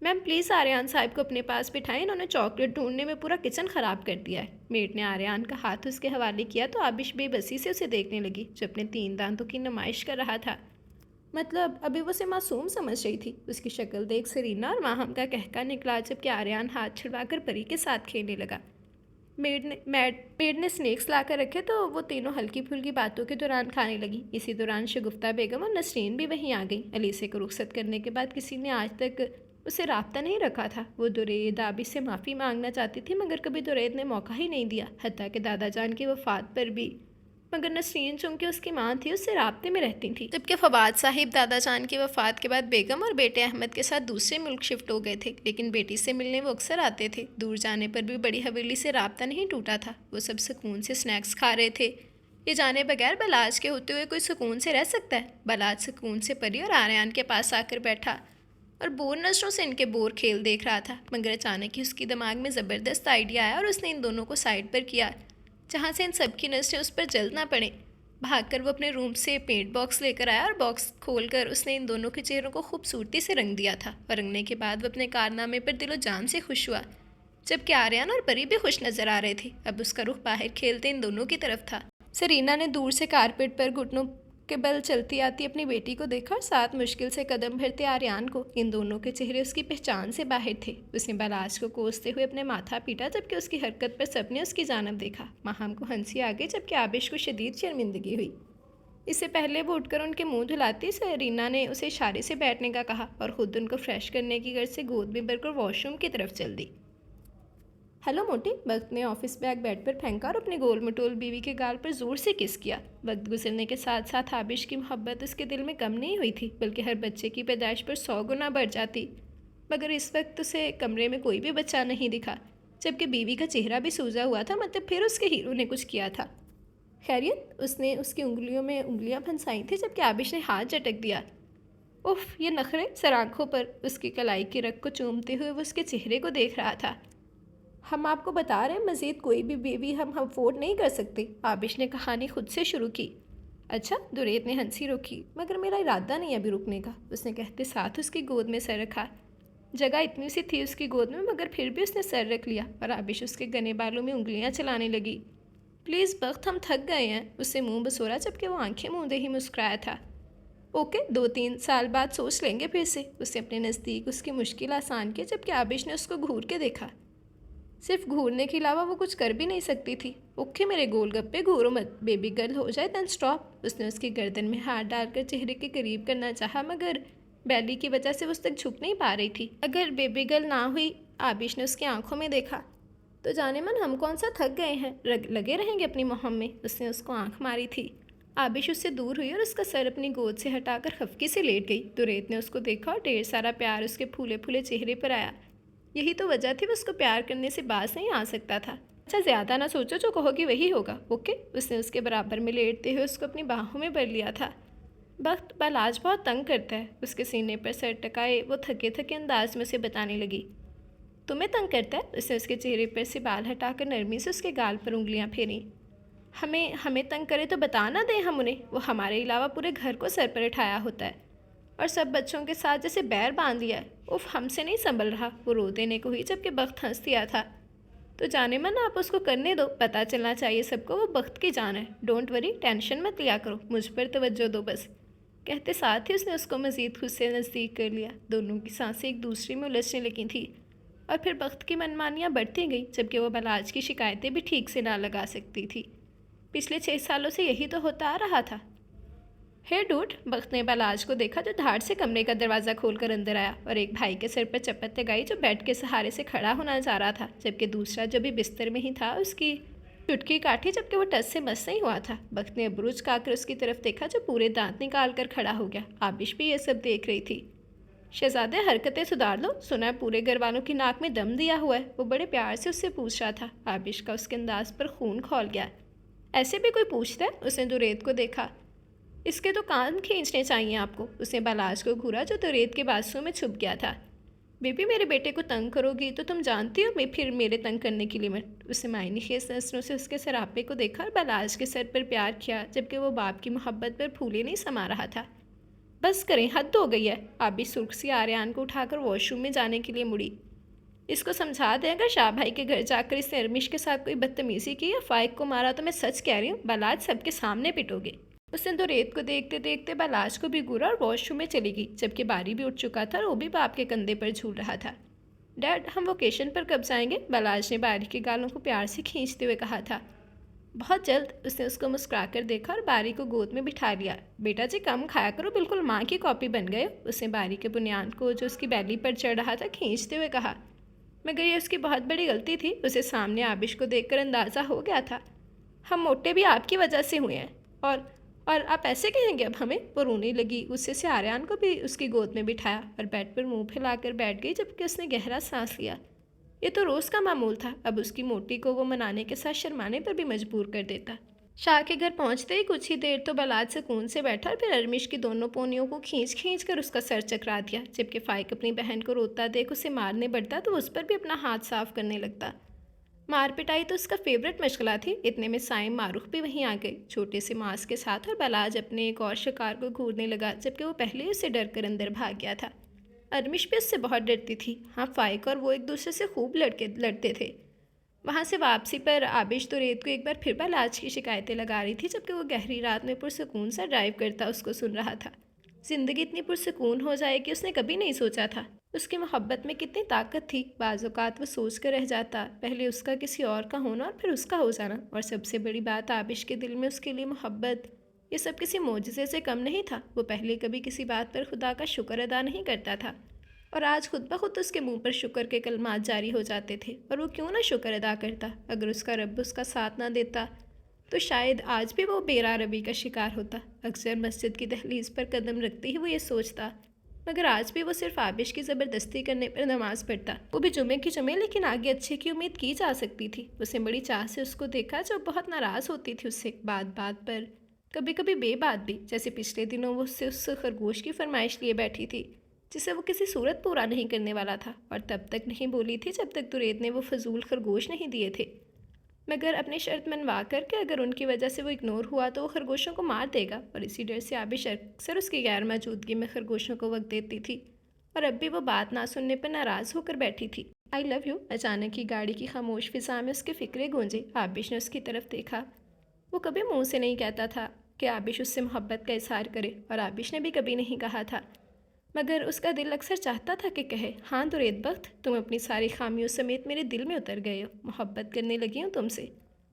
Speaker 2: मैम प्लीज़ आर्यान साहब को अपने पास बिठाएं, इन्होंने चॉकलेट ढूंढने में पूरा किचन ख़राब कर दिया है। मेड ने आर्यान का हाथ उसके हवाले किया तो आबिश बेबसी से उसे देखने लगी, जो अपने 3 दांतों की नुमाइश कर रहा था। मतलब अभी वो उसे मासूम समझ रही थी। उसकी शक्ल देख सरीना और माहम का कहका निकला, जबकि आर्यान हाथ छिड़वाकर परी के साथ खेलने लगा। मेड ने स्नैक्स ला कर रखे तो वो तीनों हल्की फुल्की बातों के दौरान खाने लगी। इसी दौरान शगुफ्ता बेगम और नसरीन भी वहीं आ गई। अलीसे को रुखसत करने के बाद किसी ने आज तक उससे राब्ता नहीं रखा था। वो दुरेद आबिश से माफ़ी मांगना चाहती थी, मगर कभी दुरेद ने मौका ही नहीं दिया, हत्ता कि दादा जान की वफ़ात पर भी। मगर नसरीन चूँकि उसकी माँ थी, उससे राब्ते में रहती थी, जबकि फवाद साहिब दादा जान की वफ़ात के बाद बेगम और बेटे अहमद के साथ दूसरे मुल्क शिफ्ट हो गए थे, लेकिन बेटी से मिलने वो अक्सर आते थे। दूर जाने पर भी बड़ी हवेली से राब्ता नहीं टूटा था। वो सब सुकून से स्नैक्स खा रहे थे। ये जाने बगैर बलाज के होते हुए कोई सुकून से रह सकता है? बलाज सुकून से परी और आर्यान के पास आकर बैठा और बोर नज़रों से इनके बोर खेल देख रहा था, मगर अचानक ही उसकी दिमाग में ज़बरदस्त आइडिया आया और उसने इन दोनों को साइड पर किया, जहाँ से इन सब की नज़रें उस पर जल्द ना पड़े। भागकर वो अपने रूम से पेंट बॉक्स लेकर आया और बॉक्स खोलकर उसने इन दोनों के चेहरों को खूबसूरती से रंग दिया था और रंगने के बाद वो अपने कारनामे पर दिलो जान से खुश हुआ। जबकि आर्यन और परी भी खुश नजर आ रहे थे। अब उसका रुख बाहर खेलते इन दोनों की तरफ था। सरीना ने दूर से कारपेट पर घुटनों के बल चलती आती अपनी बेटी को देखा और साथ मुश्किल से कदम भरते आर्यन को। इन दोनों के चेहरे उसकी पहचान से बाहर थे। उसने बलाज को कोसते हुए अपने माथा पीटा जबकि उसकी हरकत पर सबने उसकी जानब देखा। माहम को हंसी आ गई जबकि आबिश को शदीद शर्मिंदगी हुई। इससे पहले वो उठकर उनके मुंह धुलाती सरीना ने उसे इशारे से बैठने का कहा और खुद उनको फ्रेश करने की गर्ज से गोद में भरकर वॉशरूम की तरफ चल दी। हेलो मोटी, वक्त ने ऑफिस बैग बेड पर फेंका और अपने गोल मटोल बीवी के गाल पर जोर से किस किया। वक्त गुजरने के साथ साथ आबिश की मोहब्बत उसके दिल में कम नहीं हुई थी, बल्कि हर बच्चे की पैदाइश पर 100 गुना बढ़ जाती। मगर इस वक्त उसे कमरे में कोई भी बच्चा नहीं दिखा, जबकि बीवी का चेहरा भी सूजा हुआ था। मतलब फिर उसके हीरो ने कुछ किया था। खैरियत, उसने उसकी उंगलियों में उंगलियां फंसाई थी जबकि आबिश ने हाथ झटक दिया। उफ, ये नखरे। सर आंखों पर उसकी कलाई की रग को चूमते हुए वो उसके चेहरे को देख रहा था। हम आपको बता रहे हैं, मज़ीद कोई भी बेबी हम अफोर्ड नहीं कर सकते। आबिश ने कहानी खुद से शुरू की। अच्छा, दुरेत ने हंसी रोकी। मगर मेरा इरादा नहीं अभी रुकने का, उसने कहते साथ उसकी गोद में सर रखा। जगह इतनी सी थी उसकी गोद में, मगर फिर भी उसने सर रख लिया और आबिश उसके गने बालों में उंगलियां चलाने लगी। प्लीज़ वक्त, हम थक गए हैं, उससे मुंह बसोरा जबकि वो आंखें मूंदे ही मुस्कुराया था। ओके, 2-3 साल बाद सोच लेंगे फिर से, उससे अपने नज़दीक उसकी मुश्किल आसान की जबकि आबिश ने उसको घूर के देखा। सिर्फ घूरने के अलावा वो कुछ कर भी नहीं सकती थी। ओके मेरे गोलगप्पे, घूरो मत, बेबी गर्ल हो जाए देन स्टॉप। उसने उसकी गर्दन में हाथ डालकर चेहरे के करीब करना चाहा, मगर बैली की वजह से वो उस तक झुक नहीं पा रही थी। अगर बेबी गर्ल ना हुई, आबिश ने उसकी आंखों में देखा, तो जाने मन हम कौन सा थक गए हैं, लगे रहेंगे अपनी मुहिम में। उसने उसको आंख मारी थी। आबिश उससे दूर हुई और उसका सर अपनी गोद से हटाकर खफकी से लेट गई। दुरेत ने उसको देखा और ढेर सारा प्यार उसके फूले फूले चेहरे पर आया। यही तो वजह थी वो उसको प्यार करने से बाज नहीं आ सकता था। अच्छा, ज़्यादा ना सोचो, जो कहोगी वही होगा, ओके। उसने उसके बराबर में लेटते हुए उसको अपनी बाहों में भर लिया था। वक्त बलाज बहुत तंग करता है, उसके सीने पर सर टकाए वो थके थके अंदाज में उसे बताने लगी। तुम्हें तंग करता है? उसने उसके चेहरे पर से बाल हटाकर नरमी से उसके गाल पर उंगलियां फेरी। हमें तंग करे तो बता ना दें हम उन्हें, वो हमारे अलावा पूरे घर को सर पर उठाया होता है और सब बच्चों के साथ जैसे बैर बांध दिया है। उफ, हमसे नहीं संभल रहा, वो रो देने को हुई जबकि बख्त हंस दिया था। तो जाने मन, आप उसको करने दो, पता चलना चाहिए सबको वो बख्त की जान है। डोंट वरी, टेंशन मत लिया करो, मुझ पर तवज्जो दो बस। कहते साथ ही उसने उसको मज़ीद खुद से नज़दीक कर लिया। दोनों की सांसें एक दूसरे में उलझने लगी थी और फिर बख्त की मनमानियाँ बढ़ती गई जबकि वो बलाज की शिकायतें भी ठीक से ना लगा सकती थी। पिछले 6 सालों से यही तो होता आ रहा था। हे डूड, बख्त ने बलाज को देखा जो धाड़ से कमरे का दरवाज़ा खोलकर अंदर आया और एक भाई के सर पर चपत लगाई जो बेड के सहारे से खड़ा होना चाह रहा था, जबकि दूसरा जो भी बिस्तर में ही था उसकी चुटकी काटी जबकि वो टस से मस नहीं हुआ था। बख्त ने अबरूज काकर उसकी तरफ देखा जो पूरे दांत निकाल कर खड़ा हो गया। आबिश भी ये सब देख रही थी। शहजादे, हरकतें सुधार लो, सुना है पूरे घर वालों की नाक में दम दिया हुआ है, वो बड़े प्यार से उससे पूछ रहा था। आबिश का उसके अंदाज पर खून खौल गया। ऐसे भी कोई पूछता है? उसने दुरेत को देखा। इसके तो कान खींचने चाहिए आपको। उसने बलाज को घूरा जो दुरेत के बाजू में छुप गया था। बेबी, मेरे बेटे को तंग करोगी तो तुम जानती हो मैं फिर मेरे तंग करने की लिमिट। उसने मायनी खेस नजरों से उसके सरापे को देखा और बलाज के सर पर प्यार किया जबकि वो बाप की मोहब्बत पर फूले नहीं समा रहा था। बस करें, हद हो गई है। आबिश सुर्ख सी आर्यन को उठाकर वॉशरूम में जाने के लिए मुड़ी। इसको समझा दें, अगर शाह भाई के घर जाकर इसने अरमिश के साथ कोई बदतमीजी की या फाइक को मारा तो मैं सच कह रही हूँ, बलाज सबके सामने पिटोगे। उसने तो रेत को देखते देखते बलाज को भी घूरा और वॉशरूम में चली गई जबकि बारी भी उठ चुका था और वो भी बाप के कंधे पर झूल रहा था। डैड, हम वोकेशन पर कब जाएंगे? बलाज ने बारी के गालों को प्यार से खींचते हुए कहा था। बहुत जल्द। उसने उसको मुस्कुरा कर देखा और बारी को गोद में बिठा लिया। बेटा जी, कम खाया करो, बिल्कुल माँ की कॉपी बन गए। उसने बारी के बुनियान को जो उसकी बैली पर चढ़ रहा था खींचते हुए कहा। मगर ये उसकी बहुत बड़ी गलती थी। उसे सामने आबिश को देखकर अंदाज़ा हो गया था। हम मोटे भी आपकी वजह से हुए हैं और आप ऐसे कहेंगे अब हमें? वो रोने लगी। उससे से आर्यन को भी उसकी गोद में बिठाया और बेड पर मुंह फैलाकर बैठ गई जबकि उसने गहरा सांस लिया। ये तो रोज़ का मामूल था। अब उसकी मोटी को वो मनाने के साथ शर्माने पर भी मजबूर कर देता। शाह के घर पहुंचते ही कुछ ही देर तो बलाज सुकून से बैठा और फिर अरमिश की दोनों पोनियों को खींच खींच कर उसका सर चकरा दिया। जबकि फाइक अपनी बहन को रोता देख उसे मारने बढ़ता तो उस पर भी अपना हाथ साफ करने लगता। मार पिटाई तो उसका फेवरेट मशगला थी। इतने में साइम मारूफ भी वहीं आ गई, छोटे से मांस के साथ, और बलाज अपने एक और शिकार को घूरने लगा, जबकि वो पहले ही उससे डर कर अंदर भाग गया था। अरमिश भी उससे बहुत डरती थी। हाँ, फाइक और वो एक दूसरे से खूब लड़ते थे। वहाँ से वापसी पर आबिश तो रेत को एक बार फिर बलाज की शिकायतें लगा रही थी, जबकि वो गहरी रात में पुरसकून सा ड्राइव करता उसको सुन रहा था। जिंदगी इतनी पुरसकून हो जाए कि उसने कभी नहीं सोचा था। उसकी मोहब्बत में कितनी ताकत थी। बाज़ औक़ात वो सोच कर रह जाता, पहले उसका किसी और का होना और फिर उसका हो जाना। और सबसे बड़ी बात, आबिश के दिल में उसके लिए मोहब्बत, ये सब किसी मोजज़े से कम नहीं था। वो पहले कभी किसी बात पर खुदा का शुक्र अदा नहीं करता था, और आज खुद ब खुद उसके मुंह पर शुक्र के कलमात जारी हो जाते थे। और वो क्यों ना शुक्र अदा करता। अगर उसका रब उसका साथ ना देता तो शायद आज भी वो बेरा रबी का शिकार होता। अक्सर मस्जिद की दहलीज पर कदम रखते ही वो ये सोचता, मगर आज भी वो सिर्फ आबिश की ज़बरदस्ती करने पर नमाज़ पढ़ता, वो भी जुमे की जुमे। लेकिन आगे अच्छे की उम्मीद की जा सकती थी। उसे बड़ी चाह से उसको देखा, जो बहुत नाराज़ होती थी उससे बात बात पर, कभी कभी बेबात भी। जैसे पिछले दिनों वो उससे उस खरगोश की फरमाइश लिए बैठी थी, जिसे वो किसी सूरत पूरा नहीं करने वाला था, और तब तक नहीं बोली थी जब तक दुरेद ने वो फजूल खरगोश नहीं दिए थे। मगर अपनी शर्त मनवा कर के अगर उनकी वजह से वो इग्नोर हुआ तो वो खरगोशों को मार देगा, और इसी डर से आबिश अक्सर उसकी गैर मौजूदगी में खरगोशों को वक्त देती थी। और अब भी वो बात ना सुनने पर नाराज़ होकर बैठी थी। I love you. अचानक ही गाड़ी की खामोश फिजा में उसके फिक्रे गूंजे। आबिश ने उसकी तरफ देखा। वो कभी मुंह से नहीं कहता था कि आबिश उससे मोहब्बत का इजहार करे, और आबिश ने भी कभी नहीं कहा था, मगर उसका दिल अक्सर चाहता था कि कहे, हाँ दुरेद बख्त, तुम अपनी सारी खामियों समेत मेरे दिल में उतर गए हो, मोहब्बत करने लगी हूँ तुमसे।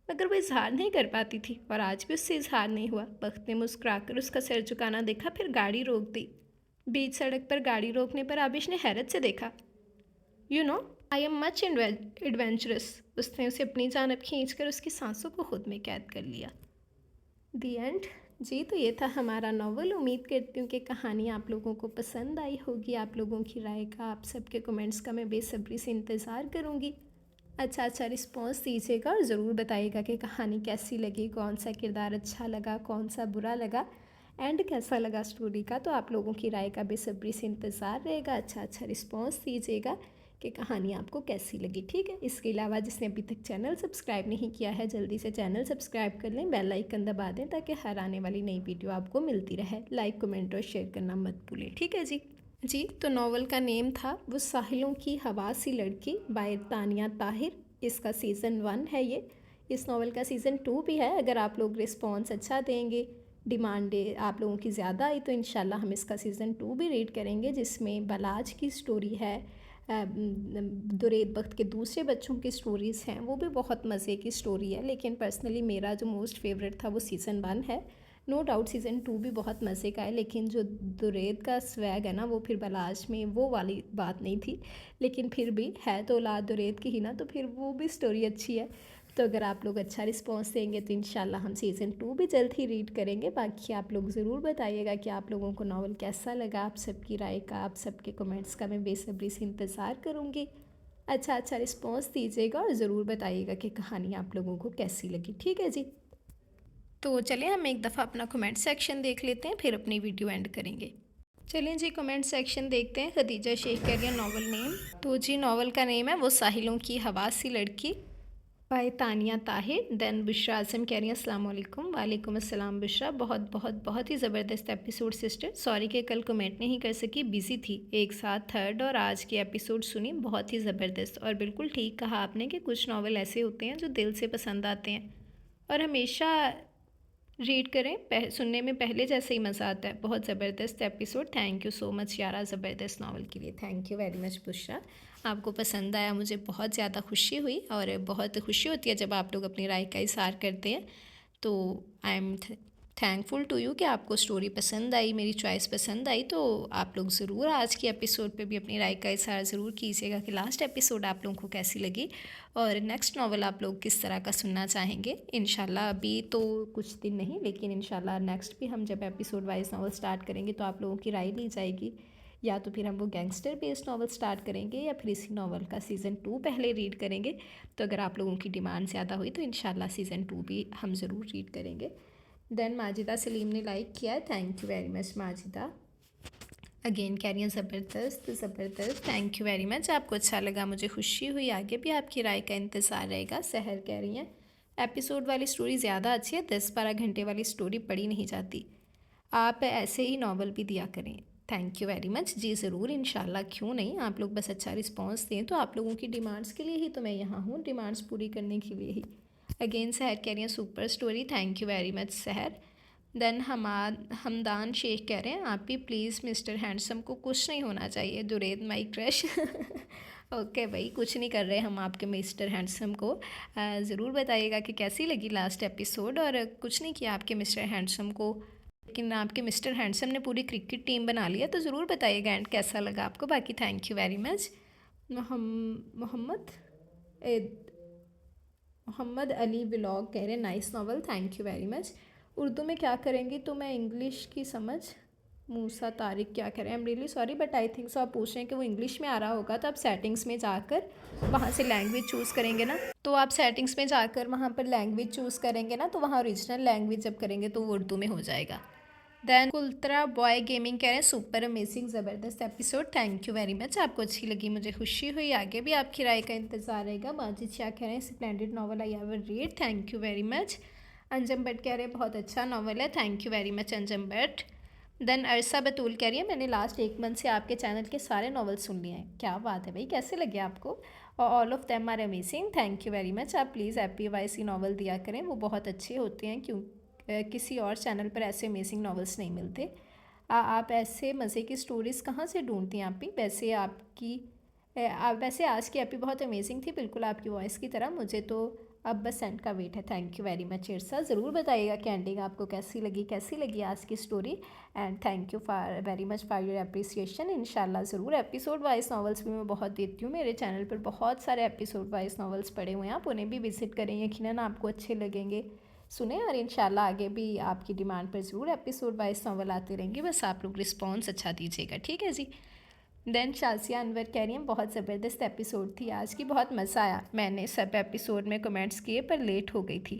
Speaker 2: मगर वो इजहार नहीं कर पाती थी, और आज भी उससे इजहार नहीं हुआ। बख्त ने मुस्कुराकर उसका सिर झुकाना देखा, फिर गाड़ी रोक दी। बीच सड़क पर गाड़ी रोकने पर आबिश ने हैरत से देखा। You know, I am much adventurous. उसने उसे अपनी जानब खींचकर उसकी सांसों को खुद में कैद कर लिया। दी एंड। जी, तो ये था हमारा नावल। उम्मीद करती हूँ कि कहानी आप लोगों को पसंद आई होगी। आप लोगों की राय का, आप सबके कमेंट्स का मैं बेसब्री से इंतज़ार करूँगी। अच्छा रिस्पॉन्स दीजिएगा और ज़रूर बताइएगा कि कहानी कैसी लगी, कौन सा किरदार अच्छा लगा, कौन सा बुरा लगा, एंड कैसा लगा स्टोरी का। तो आप लोगों की राय का बेसब्री से इंतज़ार रहेगा। अच्छा रिस्पॉन्स दीजिएगा कि कहानी आपको कैसी लगी, ठीक है। इसके अलावा जिसने अभी तक चैनल सब्सक्राइब नहीं किया है, जल्दी से चैनल सब्सक्राइब कर लें, बेल आइकन दबा दें, ताकि हर आने वाली नई वीडियो आपको मिलती रहे। लाइक, कमेंट और शेयर करना मत भूलें, ठीक है जी। तो नावल का नेम था वो साहिलों की हवा सी लड़की, बाय तानिया ताहिर। इसका सीज़न 1 है ये। इस नावल का सीज़न 2 भी है। अगर आप लोग रिस्पॉन्स अच्छा देंगे, डिमांड आप लोगों की ज़्यादा आई, तो इंशाल्लाह हम इसका सीज़न 2 भी रीड करेंगे, जिसमें बलाज की स्टोरी है, दुरेद बख्त के दूसरे बच्चों की स्टोरीज़ हैं, वो भी बहुत मज़े की स्टोरी है। लेकिन पर्सनली मेरा जो मोस्ट फेवरेट था वो सीज़न 1 है। नो डाउट सीज़न 2 भी बहुत मज़े का है, लेकिन जो दुरेद का स्वैग है ना, वो फिर बलाज में वो वाली बात नहीं थी। लेकिन फिर भी है तो औलाद दुरेद की ही ना, तो फिर वो भी स्टोरी अच्छी है। तो अगर आप लोग अच्छा रिस्पॉन्स देंगे तो इंशाल्लाह हम सीज़न 2 भी जल्द ही रीड करेंगे। बाकी आप लोग ज़रूर बताइएगा कि आप लोगों को नावल कैसा लगा। आप सबकी राय का, आप सबके कमेंट्स का मैं बेसब्री से इंतज़ार करूँगी। अच्छा रिस्पॉन्स दीजिएगा और ज़रूर बताइएगा कि कहानी आप लोगों को कैसी लगी, ठीक है जी। तो चलिए हम एक दफ़ा अपना कमेंट सेक्शन देख लेते हैं, फिर अपनी वीडियो एंड करेंगे। चलें जी, कमेंट सेक्शन देखते हैं। खदीजा शेख कह रही है नावल नेम। तो जी, नावल का नेम है वो साहिलों की हवा सी लड़की, बाय तानिया ताहिर। देन बुशरा आज़म कह रही हैं अस्सलाम वालेकुम। वालेकुम अस्सलाम बुशरा। बहुत ही ज़बरदस्त एपिसोड सिस्टर। सॉरी कि कल कमेंट नहीं कर सकी, बिज़ी थी। एक साथ थर्ड और आज की एपिसोड सुनी, बहुत ही ज़बरदस्त। और बिल्कुल ठीक कहा आपने कि कुछ नावल ऐसे होते हैं जो दिल से पसंद आते हैं, और हमेशा रीड करें, सुनने में पहले जैसे ही मज़ा आता है। बहुत ज़बरदस्त episode. Thank you so much यारा, ज़बरदस्त नावल के लिए thank you very much Bushra. आपको पसंद आया, मुझे बहुत ज़्यादा खुशी हुई, और बहुत खुशी होती है जब आप लोग अपनी राय का इज़हार करते हैं। तो I am thankful to you कि आपको स्टोरी पसंद आई, मेरी चॉइस पसंद आई। तो आप लोग ज़रूर आज की एपिसोड पे भी अपनी राय का इज़हार ज़रूर कीजिएगा कि लास्ट एपिसोड आप लोगों को कैसी लगी, और नेक्स्ट नावल आप लोग किस तरह का सुनना चाहेंगे। इंशाल्लाह अभी तो कुछ दिन नहीं, लेकिन इंशाल्लाह नेक्स्ट भी हम जब एपिसोड वाइज नावल स्टार्ट करेंगे तो आप लोगों की राय ली जाएगी। या तो फिर हम वो गैंगस्टर बेस्ड नावल स्टार्ट करेंगे, या फिर इसी नावल का सीज़न 2 पहले रीड करेंगे। तो अगर आप लोगों की डिमांड ज़्यादा हुई तो इंशाल्लाह सीज़न 2 भी हम ज़रूर रीड करेंगे। देन माजिदा सलीम ने लाइक किया है, thank you very much Majida. Again कह रही हैं ज़बरदस्त ज़बरदस्त, थैंक यू वेरी मच, आपको अच्छा लगा, मुझे खुशी हुई, आगे भी आपकी राय का इंतज़ार रहेगा। सहर कह रही हैं एपिसोड वाली स्टोरी ज़्यादा अच्छी है, 10-12 घंटे वाली स्टोरी पढ़ी नहीं जाती, आप ऐसे ही नावल भी दिया करें। थैंक यू वेरी मच, जी ज़रूर, इंशाल्लाह, क्यों नहीं, आप लोग बस अच्छा रिस्पॉन्स दें, तो आप लोगों की डिमांड्स के लिए ही तो मैं यहाँ हूँ, डिमांड्स पूरी करने के लिए ही। अगेन सहर कह रही हैं super story, thank you very much सहर। देन हमदान शेख कह रहे हैं आप भी प्लीज़ मिस्टर हैंडसम को कुछ नहीं होना चाहिए, दुरेद माई क्रश। ओके भाई, कुछ नहीं कर रहे हम आपके मिस्टर हैंडसम को। ज़रूर बताइएगा कि कैसी लगी लास्ट एपिसोड, और कुछ नहीं किया आपके मिस्टर हैंडसम को, लेकिन आपके मिस्टर हैंडसम ने पूरी क्रिकेट टीम बना लिया, तो ज़रूर बताइएगा एंड कैसा लगा आपको। बाकी thank you very much. Mohammad Ali vlog कह रहे हैं nice novel, thank you very much. Urdu में क्या करेंगी तो मैं इंग्लिश की समझ। मूसा तारिक क्या कह रहे हैं, I am really sorry but I think सो, आप पूछ रहे हैं कि वो इंग्लिश में आ रहा होगा, तो आप सेटिंग्स में जाकर वहाँ से लैंग्वेज चूज़ करेंगे ना, तो आप सेटिंग्स में जाकर वहाँ पर लैंग्वेज चूज़ करेंगे ना, तो वहाँ ओरिजिनल लैंग्वेज जब करेंगे तो वो उर्दू में हो जाएगा। दैन कुल्तरा बॉय गेमिंग कह रहे हैं सुपर अमेजिंग ज़बरदस्त episode, thank you very much, आपको अच्छी लगी, मुझे खुशी हुई, आगे भी आपकी राय का इंतज़ार रहेगा। माजिद शाह कह रहे हैं splendid novel, I have read, thank you very much. Anjum Bhatt कह रहे हैं बहुत अच्छा नॉवल है, thank you very much Anjum Bhatt. Then Arsa Batool कह रही है मैंने लास्ट 1 मंथ से आपके चैनल के सारे नॉवल सुन लिए हैं, क्या बात है भाई, कैसे लगे आपको, और all of them are amazing, thank you very much. आप प्लीज़ APYC नॉवल दिया करें, वो बहुत अच्छे होते हैं, क्यों किसी और चैनल पर ऐसे अमेजिंग नॉवेल्स नहीं मिलते। आप ऐसे मज़े की स्टोरीज़ कहाँ से ढूंढती हैं आप भी, वैसे वैसे आज की एपी बहुत अमेजिंग थी, बिल्कुल आपकी वॉइस की तरह, मुझे तो अब बस एंड का वेट है। थैंक यू वेरी मच इरसा, ज़रूर बताइएगा कि एंडिंग आपको कैसी लगी आज की story, and thank you very much for your appreciation. इंशाल्लाह ज़रूर एपिसोड वाइज नॉवेल्स भी मैं बहुत देती हूँ, मेरे चैनल पर बहुत सारे एपिसोड वाइज नॉवेल्स पड़े हुए हैं, आप उन्हें भी विजिट करें, यकीनन आपको अच्छे लगेंगे, सुने, और इंशाल्लाह आगे भी आपकी डिमांड पर ज़रूर एपिसोड वाइज नॉवल आते रहेंगे, बस आप लोग रिस्पॉन्स अच्छा दीजिएगा, ठीक है जी। देन शाजिया अनवर कह रही हैं बहुत ज़बरदस्त एपिसोड थी आज की, बहुत मज़ा आया, मैंने सब एपिसोड में कमेंट्स किए पर लेट हो गई थी,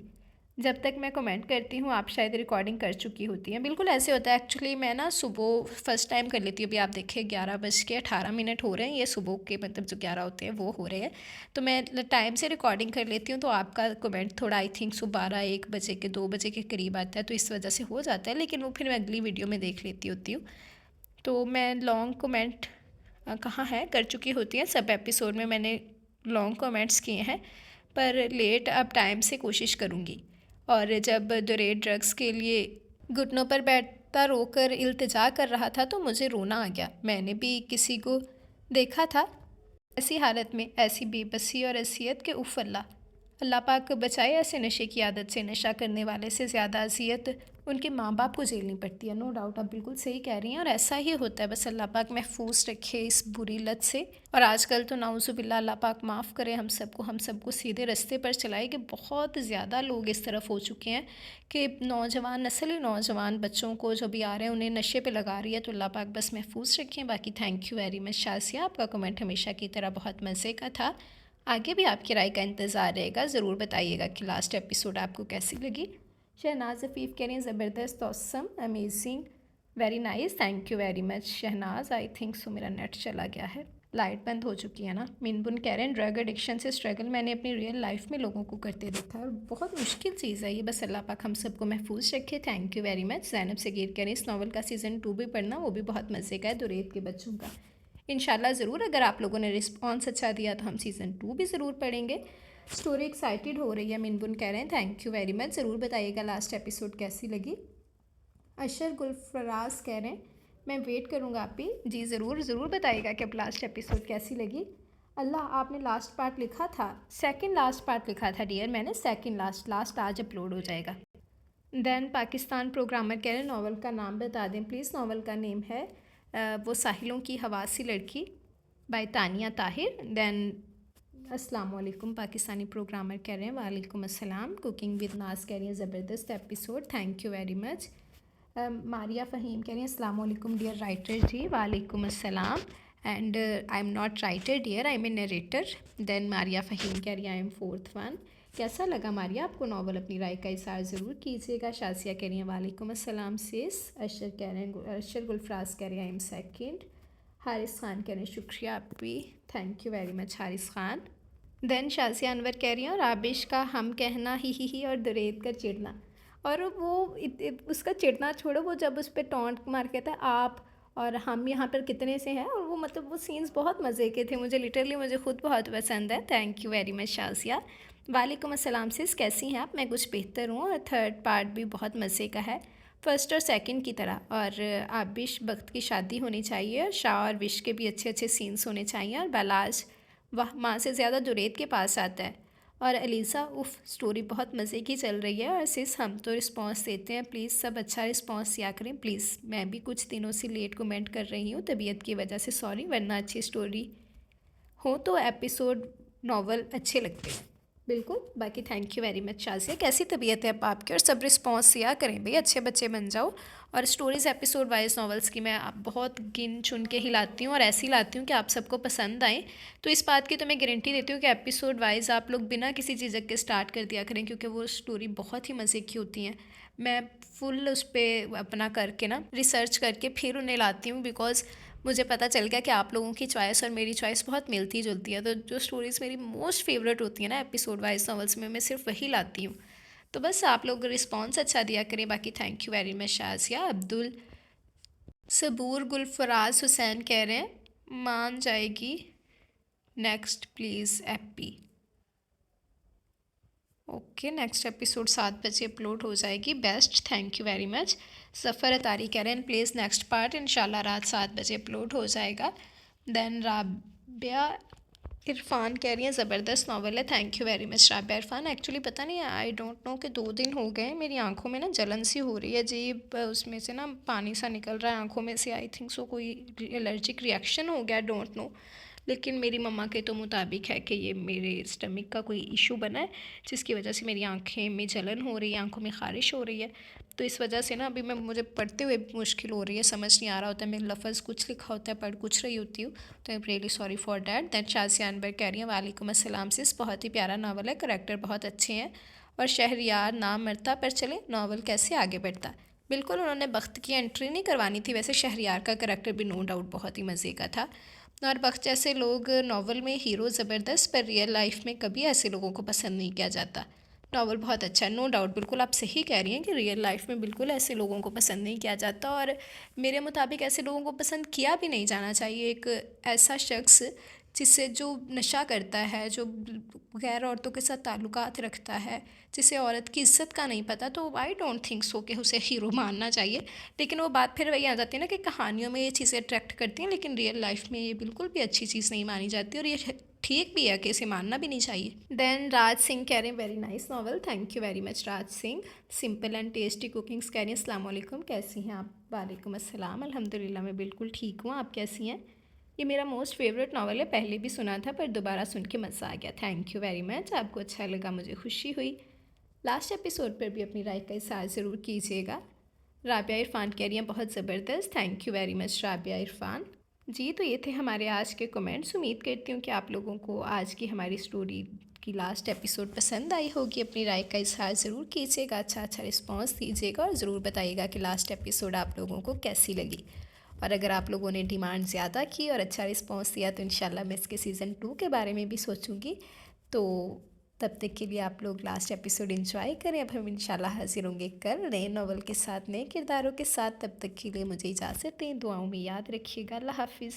Speaker 2: जब तक मैं कमेंट करती हूँ आप शायद रिकॉर्डिंग कर चुकी होती हैं। बिल्कुल ऐसे होता है, एक्चुअली मैं ना सुबह फ़र्स्ट टाइम कर लेती हूँ, अभी आप देखिए 11:18 हो रहे हैं, ये सुबह के मतलब जो 11 होते हैं वो हो रहे हैं, तो मैं टाइम से रिकॉर्डिंग कर लेती हूँ, तो आपका कमेंट थोड़ा आई थिंक 12-1 बजे के 2 बजे के करीब आता है, तो इस वजह से हो जाता है, लेकिन वो फिर मैं अगली वीडियो में देख लेती होती हूँ। तो मैं लॉन्ग कमेंट कहाँ है कर चुकी होती हैं, सब एपिसोड में मैंने लॉन्ग कमेंट्स किए हैं, पर लेट अब टाइम से कोशिश करूँगी। और जब दुरेद ड्रग्स के लिए घुटनों पर बैठता रोकर इल्तिजा कर रहा था तो मुझे रोना आ गया, मैंने भी किसी को देखा था ऐसी हालत में, ऐसी बेबसी और असियत के उफ़ अल्लाह पाक बचाए ऐसे नशे की आदत से। नशा करने वाले से ज़्यादा असियत उनके माँ बाप को झेलनी पड़ती है, नो डाउट, आप बिल्कुल सही कह रही हैं, और ऐसा ही होता है, बस अल्लाह पाक महफूज रखे इस बुरी लत से। और आजकल तो नाउज़ुबिल्लाह, अल्लाह पाक माफ़ करे हम सबको सीधे रास्ते पर चलाए, कि बहुत ज़्यादा लोग इस तरफ हो चुके हैं कि नौजवान नस्ल ही नौजवान बच्चों को जो भी आ रहे हैं उन्हें नशे पे लगा रही है, तो अल्लाह पाक बस महफूज रखें। बाकी थैंक यू वेरी मच शासिया, आपका कमेंट हमेशा की तरह बहुत मज़े का था, आगे भी आपकी राय का इंतज़ार रहेगा, ज़रूर बताइएगा कि लास्ट एपिसोड आपको कैसी लगी। शहनाज अफ़ीफ़ कह रही हैं ज़बरदस्त, awesome, amazing, very nice, thank you very much Shahnaz. I think so मेरा नेट चला गया है, लाइट बंद हो चुकी है ना। मिनबुन कह रहे हैं ड्रग एडिक्शन से स्ट्रगल मैंने अपनी रियल लाइफ में लोगों को करते देखा है, और बहुत मुश्किल चीज़ है ये, बस अल्लाह पाक हम सबको महफूज रखे, thank you very much. Zainab Sagheer कह रही हैं इस नावल का सीज़न 2 भी पढ़ना, वो भी बहुत मज़े का है, दुरेद के बच्चों का। इंशाल्लाह ज़रूर, अगर आप लोगों ने रिस्पॉन्स अच्छा दिया तो हम सीज़न 2 भी ज़रूर पढ़ेंगे। स्टोरी एक्साइटेड हो रही है, मिनबुन कह रहे हैं थैंक यू वेरी मच, ज़रूर बताइएगा लास्ट एपिसोड कैसी लगी। अशर गुलफराज कह रहे हैं मैं वेट करूँगा आप भी, जी ज़रूर बताइएगा कि अब लास्ट एपिसोड कैसी लगी। अल्लाह, आपने लास्ट पार्ट लिखा था, सेकंड लास्ट पार्ट लिखा था डियर, मैंने सेकंड लास्ट आज अपलोड हो जाएगा। देन पाकिस्तान प्रोग्रामर कह रहे हैं नॉवल का नाम बता दें प्लीज़। नॉवल का नेम है वो साहिलों की हवासी लड़की बाय तानिया ताहिर। देन अस्सलाम वालेकुम पाकिस्तानी प्रोग्रामर कह रहे हैं वालेकुम अस्सलाम। कुकिंग विद नाज कह रही हैं ज़बरदस्त episode, thank you very much. Maria Faheem कह रही हैं अस्सलाम वालेकुम डियर राइटर, जी वालेकुम अस्सलाम, and I am not writer dear, I am a narrator. Then Maria Faheem कह रही हैं आई एम 4th वन। कैसा लगा मारिया आपको नॉवल? अपनी राय का इज़हार ज़रूर कीजिएगा। शासिया कह रही हैं वालेकुम अस्सलाम सिस। अशर कह रहे हैं, अशर गुलफराज कह रहे हैं I am second. Haris Khan कह रहे हैं शुक्रिया आप भी, thank you very much Haris Khan. Then Shazia Anwar कह रही हैं और आबिश का हम कहना ही और दुरेद का चिढ़ना। और वो उसका चिढ़ना छोड़ो, वो जब उस पर टॉन्ट मार कहता है आप और हम यहाँ पर कितने से हैं, और वो मतलब वो सीन्स बहुत मज़े के थे, मुझे लिटरली मुझे खुद बहुत पसंद है। Thank you very much Shazia. वालेकुम अस्सलाम सिस, कैसी हैं आप? मैं कुछ बेहतर हूँ और थर्ड पार्ट भी बहुत मज़े का है, फर्स्ट और सेकंड की तरह। और आबिश वक्त की शादी होनी चाहिए और शाह और विश के भी अच्छे अच्छे सीन्स होने चाहिए। और बलाज वाह माँ से ज़्यादा जुरेद के पास आता है। और अलीसा उफ स्टोरी बहुत मज़े की चल रही है। और सिस हम तो रिस्पांस देते हैं, प्लीज़ सब अच्छा रिस्पांस दिया करें प्लीज़। मैं भी कुछ दिनों से लेट कमेंट कर रही हूँ तबीयत की वजह से, सॉरी, वरना अच्छी स्टोरी हो तो एपिसोड नॉवल अच्छे लगते हैं बिल्कुल। बाकी thank you very much Shazia. कैसी तबीयत है अब आपकी? और सब रिस्पांस दिया करें भाई, अच्छे बच्चे बन जाओ। और स्टोरीज़ एपिसोड वाइज नॉवेल्स की मैं आप बहुत गिन चुन के ही लाती हूँ और ऐसी लाती हूँ कि आप सबको पसंद आए। तो इस बात की तो मैं गारंटी देती हूँ कि एपिसोड वाइज आप लोग बिना किसी झिझक के स्टार्ट कर दिया करें, क्योंकि वो स्टोरी बहुत ही मज़े की होती हैं। मैं फुल उस पर अपना करके ना रिसर्च करके फिर उन्हें लाती हूँ, बिकॉज़ मुझे पता चल गया कि आप लोगों की चॉइस और मेरी चॉइस बहुत मिलती जुलती है। तो जो स्टोरीज़ मेरी मोस्ट फेवरेट होती है ना एपिसोड वाइज नॉवेल्स में, मैं सिर्फ वही लाती हूँ। तो बस आप लोग रिस्पॉन्स अच्छा दिया करें। बाकी thank you very much Shazia. Abdul Saboor Gulfaraz Hussain कह रहे हैं मान जाएगी next please ep. Okay, next episode 7 बजे अपलोड हो जाएगी, best, thank you very much. Safar Attari कह रहे हैं प्लीज़ नेक्स्ट पार्ट इंशाल्लाह रात 7 बजे अपलोड हो जाएगा। देन राबिया इरफान कह रही हैं ज़बरदस्त नावल है, thank you very much Rabia Irfan. Actually पता नहीं आई डोंट नो कि 2 दिन हो गए मेरी आंखों में ना जलन सी हो रही है, अजीब उसमें से ना पानी सा निकल रहा है आंखों में से। आई थिंक सो कोई एलर्जिक रिएक्शन हो गया, डोंट नो। लेकिन मेरी मम्मा के तो मुताबिक है कि ये मेरे स्टमक का कोई इशू बना है, जिसकी वजह से मेरी आंखें में जलन हो रही है, आंखों में ख़ारिश हो रही है। तो इस वजह से ना अभी मुझे पढ़ते हुए मुश्किल हो रही है, समझ नहीं आ रहा होता है, मेरे लफ्ज़ कुछ लिखा होता है, पढ़ कुछ रही होती हूँ। तो I am really sorry for that. That Shazia Anwar कह रही हैं वालेकुम अस्सलाम सिस, बहुत ही प्यारा नावल है, करैक्टर बहुत अच्छे हैं और शहरयार नाम मरता पर चले नावल कैसे आगे बढ़ता। बिल्कुल, उन्होंने वक्त की एंट्री नहीं करवानी थी। वैसे शहरयार का करैक्टर भी नो डाउट बहुत ही मज़े का था। और वक्त जैसे लोग नावल में हीरो ज़बरदस्त, पर रियल लाइफ में कभी ऐसे लोगों को पसंद नहीं किया जाता। नावल बहुत अच्छा है, नो डाउट, बिल्कुल आप सही कह रही हैं कि रियल लाइफ में बिल्कुल ऐसे लोगों को पसंद नहीं किया जाता। और मेरे मुताबिक ऐसे लोगों को पसंद किया भी नहीं जाना चाहिए। एक ऐसा शख्स जिससे जो नशा करता है, जो गैर औरतों के साथ ताल्लुकात रखता है, जिसे औरत की इज्जत का नहीं पता, तो आई डोंट थिंक सो कि उसे हीरो मानना चाहिए। लेकिन वो बात फिर वही आ जाती है ना कि कहानियों में ये चीज़ें अट्रैक्ट करती हैं, लेकिन रियल लाइफ में ये बिल्कुल भी अच्छी चीज़ नहीं मानी जाती और ये ठीक भी है कि इसे मानना भी नहीं चाहिए। देन राज सिंह कह रहे हैं very nice novel, thank you very much Raj Singh. Simple and tasty cookings कह रही हैं अस्सलाम वालेकुम, कैसी हैं आप? वालेकुम अस्सलाम, अल्हम्दुलिल्लाह मैं बिल्कुल ठीक हूँ, आप कैसी हैं? ये मेरा मोस्ट फेवरेट नावल है, पहले भी सुना था पर दोबारा सुन के मज़ा आ गया। थैंक यू वेरी मच, आपको अच्छा लगा, मुझे खुशी हुई। लास्ट एपिसोड पर भी अपनी राय का इज़हार ज़रूर कीजिएगा। राबिया इरफान कह रही हैं बहुत ज़बरदस्त, thank you very much Rabia Irfan ji. तो ये थे हमारे आज के कमेंट्स। उम्मीद करती हूँ कि आप लोगों को आज की हमारी स्टोरी की लास्ट एपिसोड पसंद आई होगी। अपनी राय का इज़हार ज़रूर कीजिएगा, अच्छा रिस्पांस दीजिएगा और ज़रूर बताइएगा कि लास्ट एपिसोड आप लोगों को कैसी लगी। और अगर आप लोगों ने डिमांड ज़्यादा की और अच्छा रिस्पांस दिया तो इंशाल्लाह मैं इसके सीज़न 2 के बारे में भी सोचूंगी। तो तब तक के लिए आप लोग लास्ट एपिसोड एंजॉय करें। अब हम इंशाल्लाह हाजिर होंगे कल नए नॉवल के साथ, नए किरदारों के साथ। तब तक के लिए मुझे इजाज़त दें, दुआओं में याद रखिएगा। अल्लाह हाफिज़।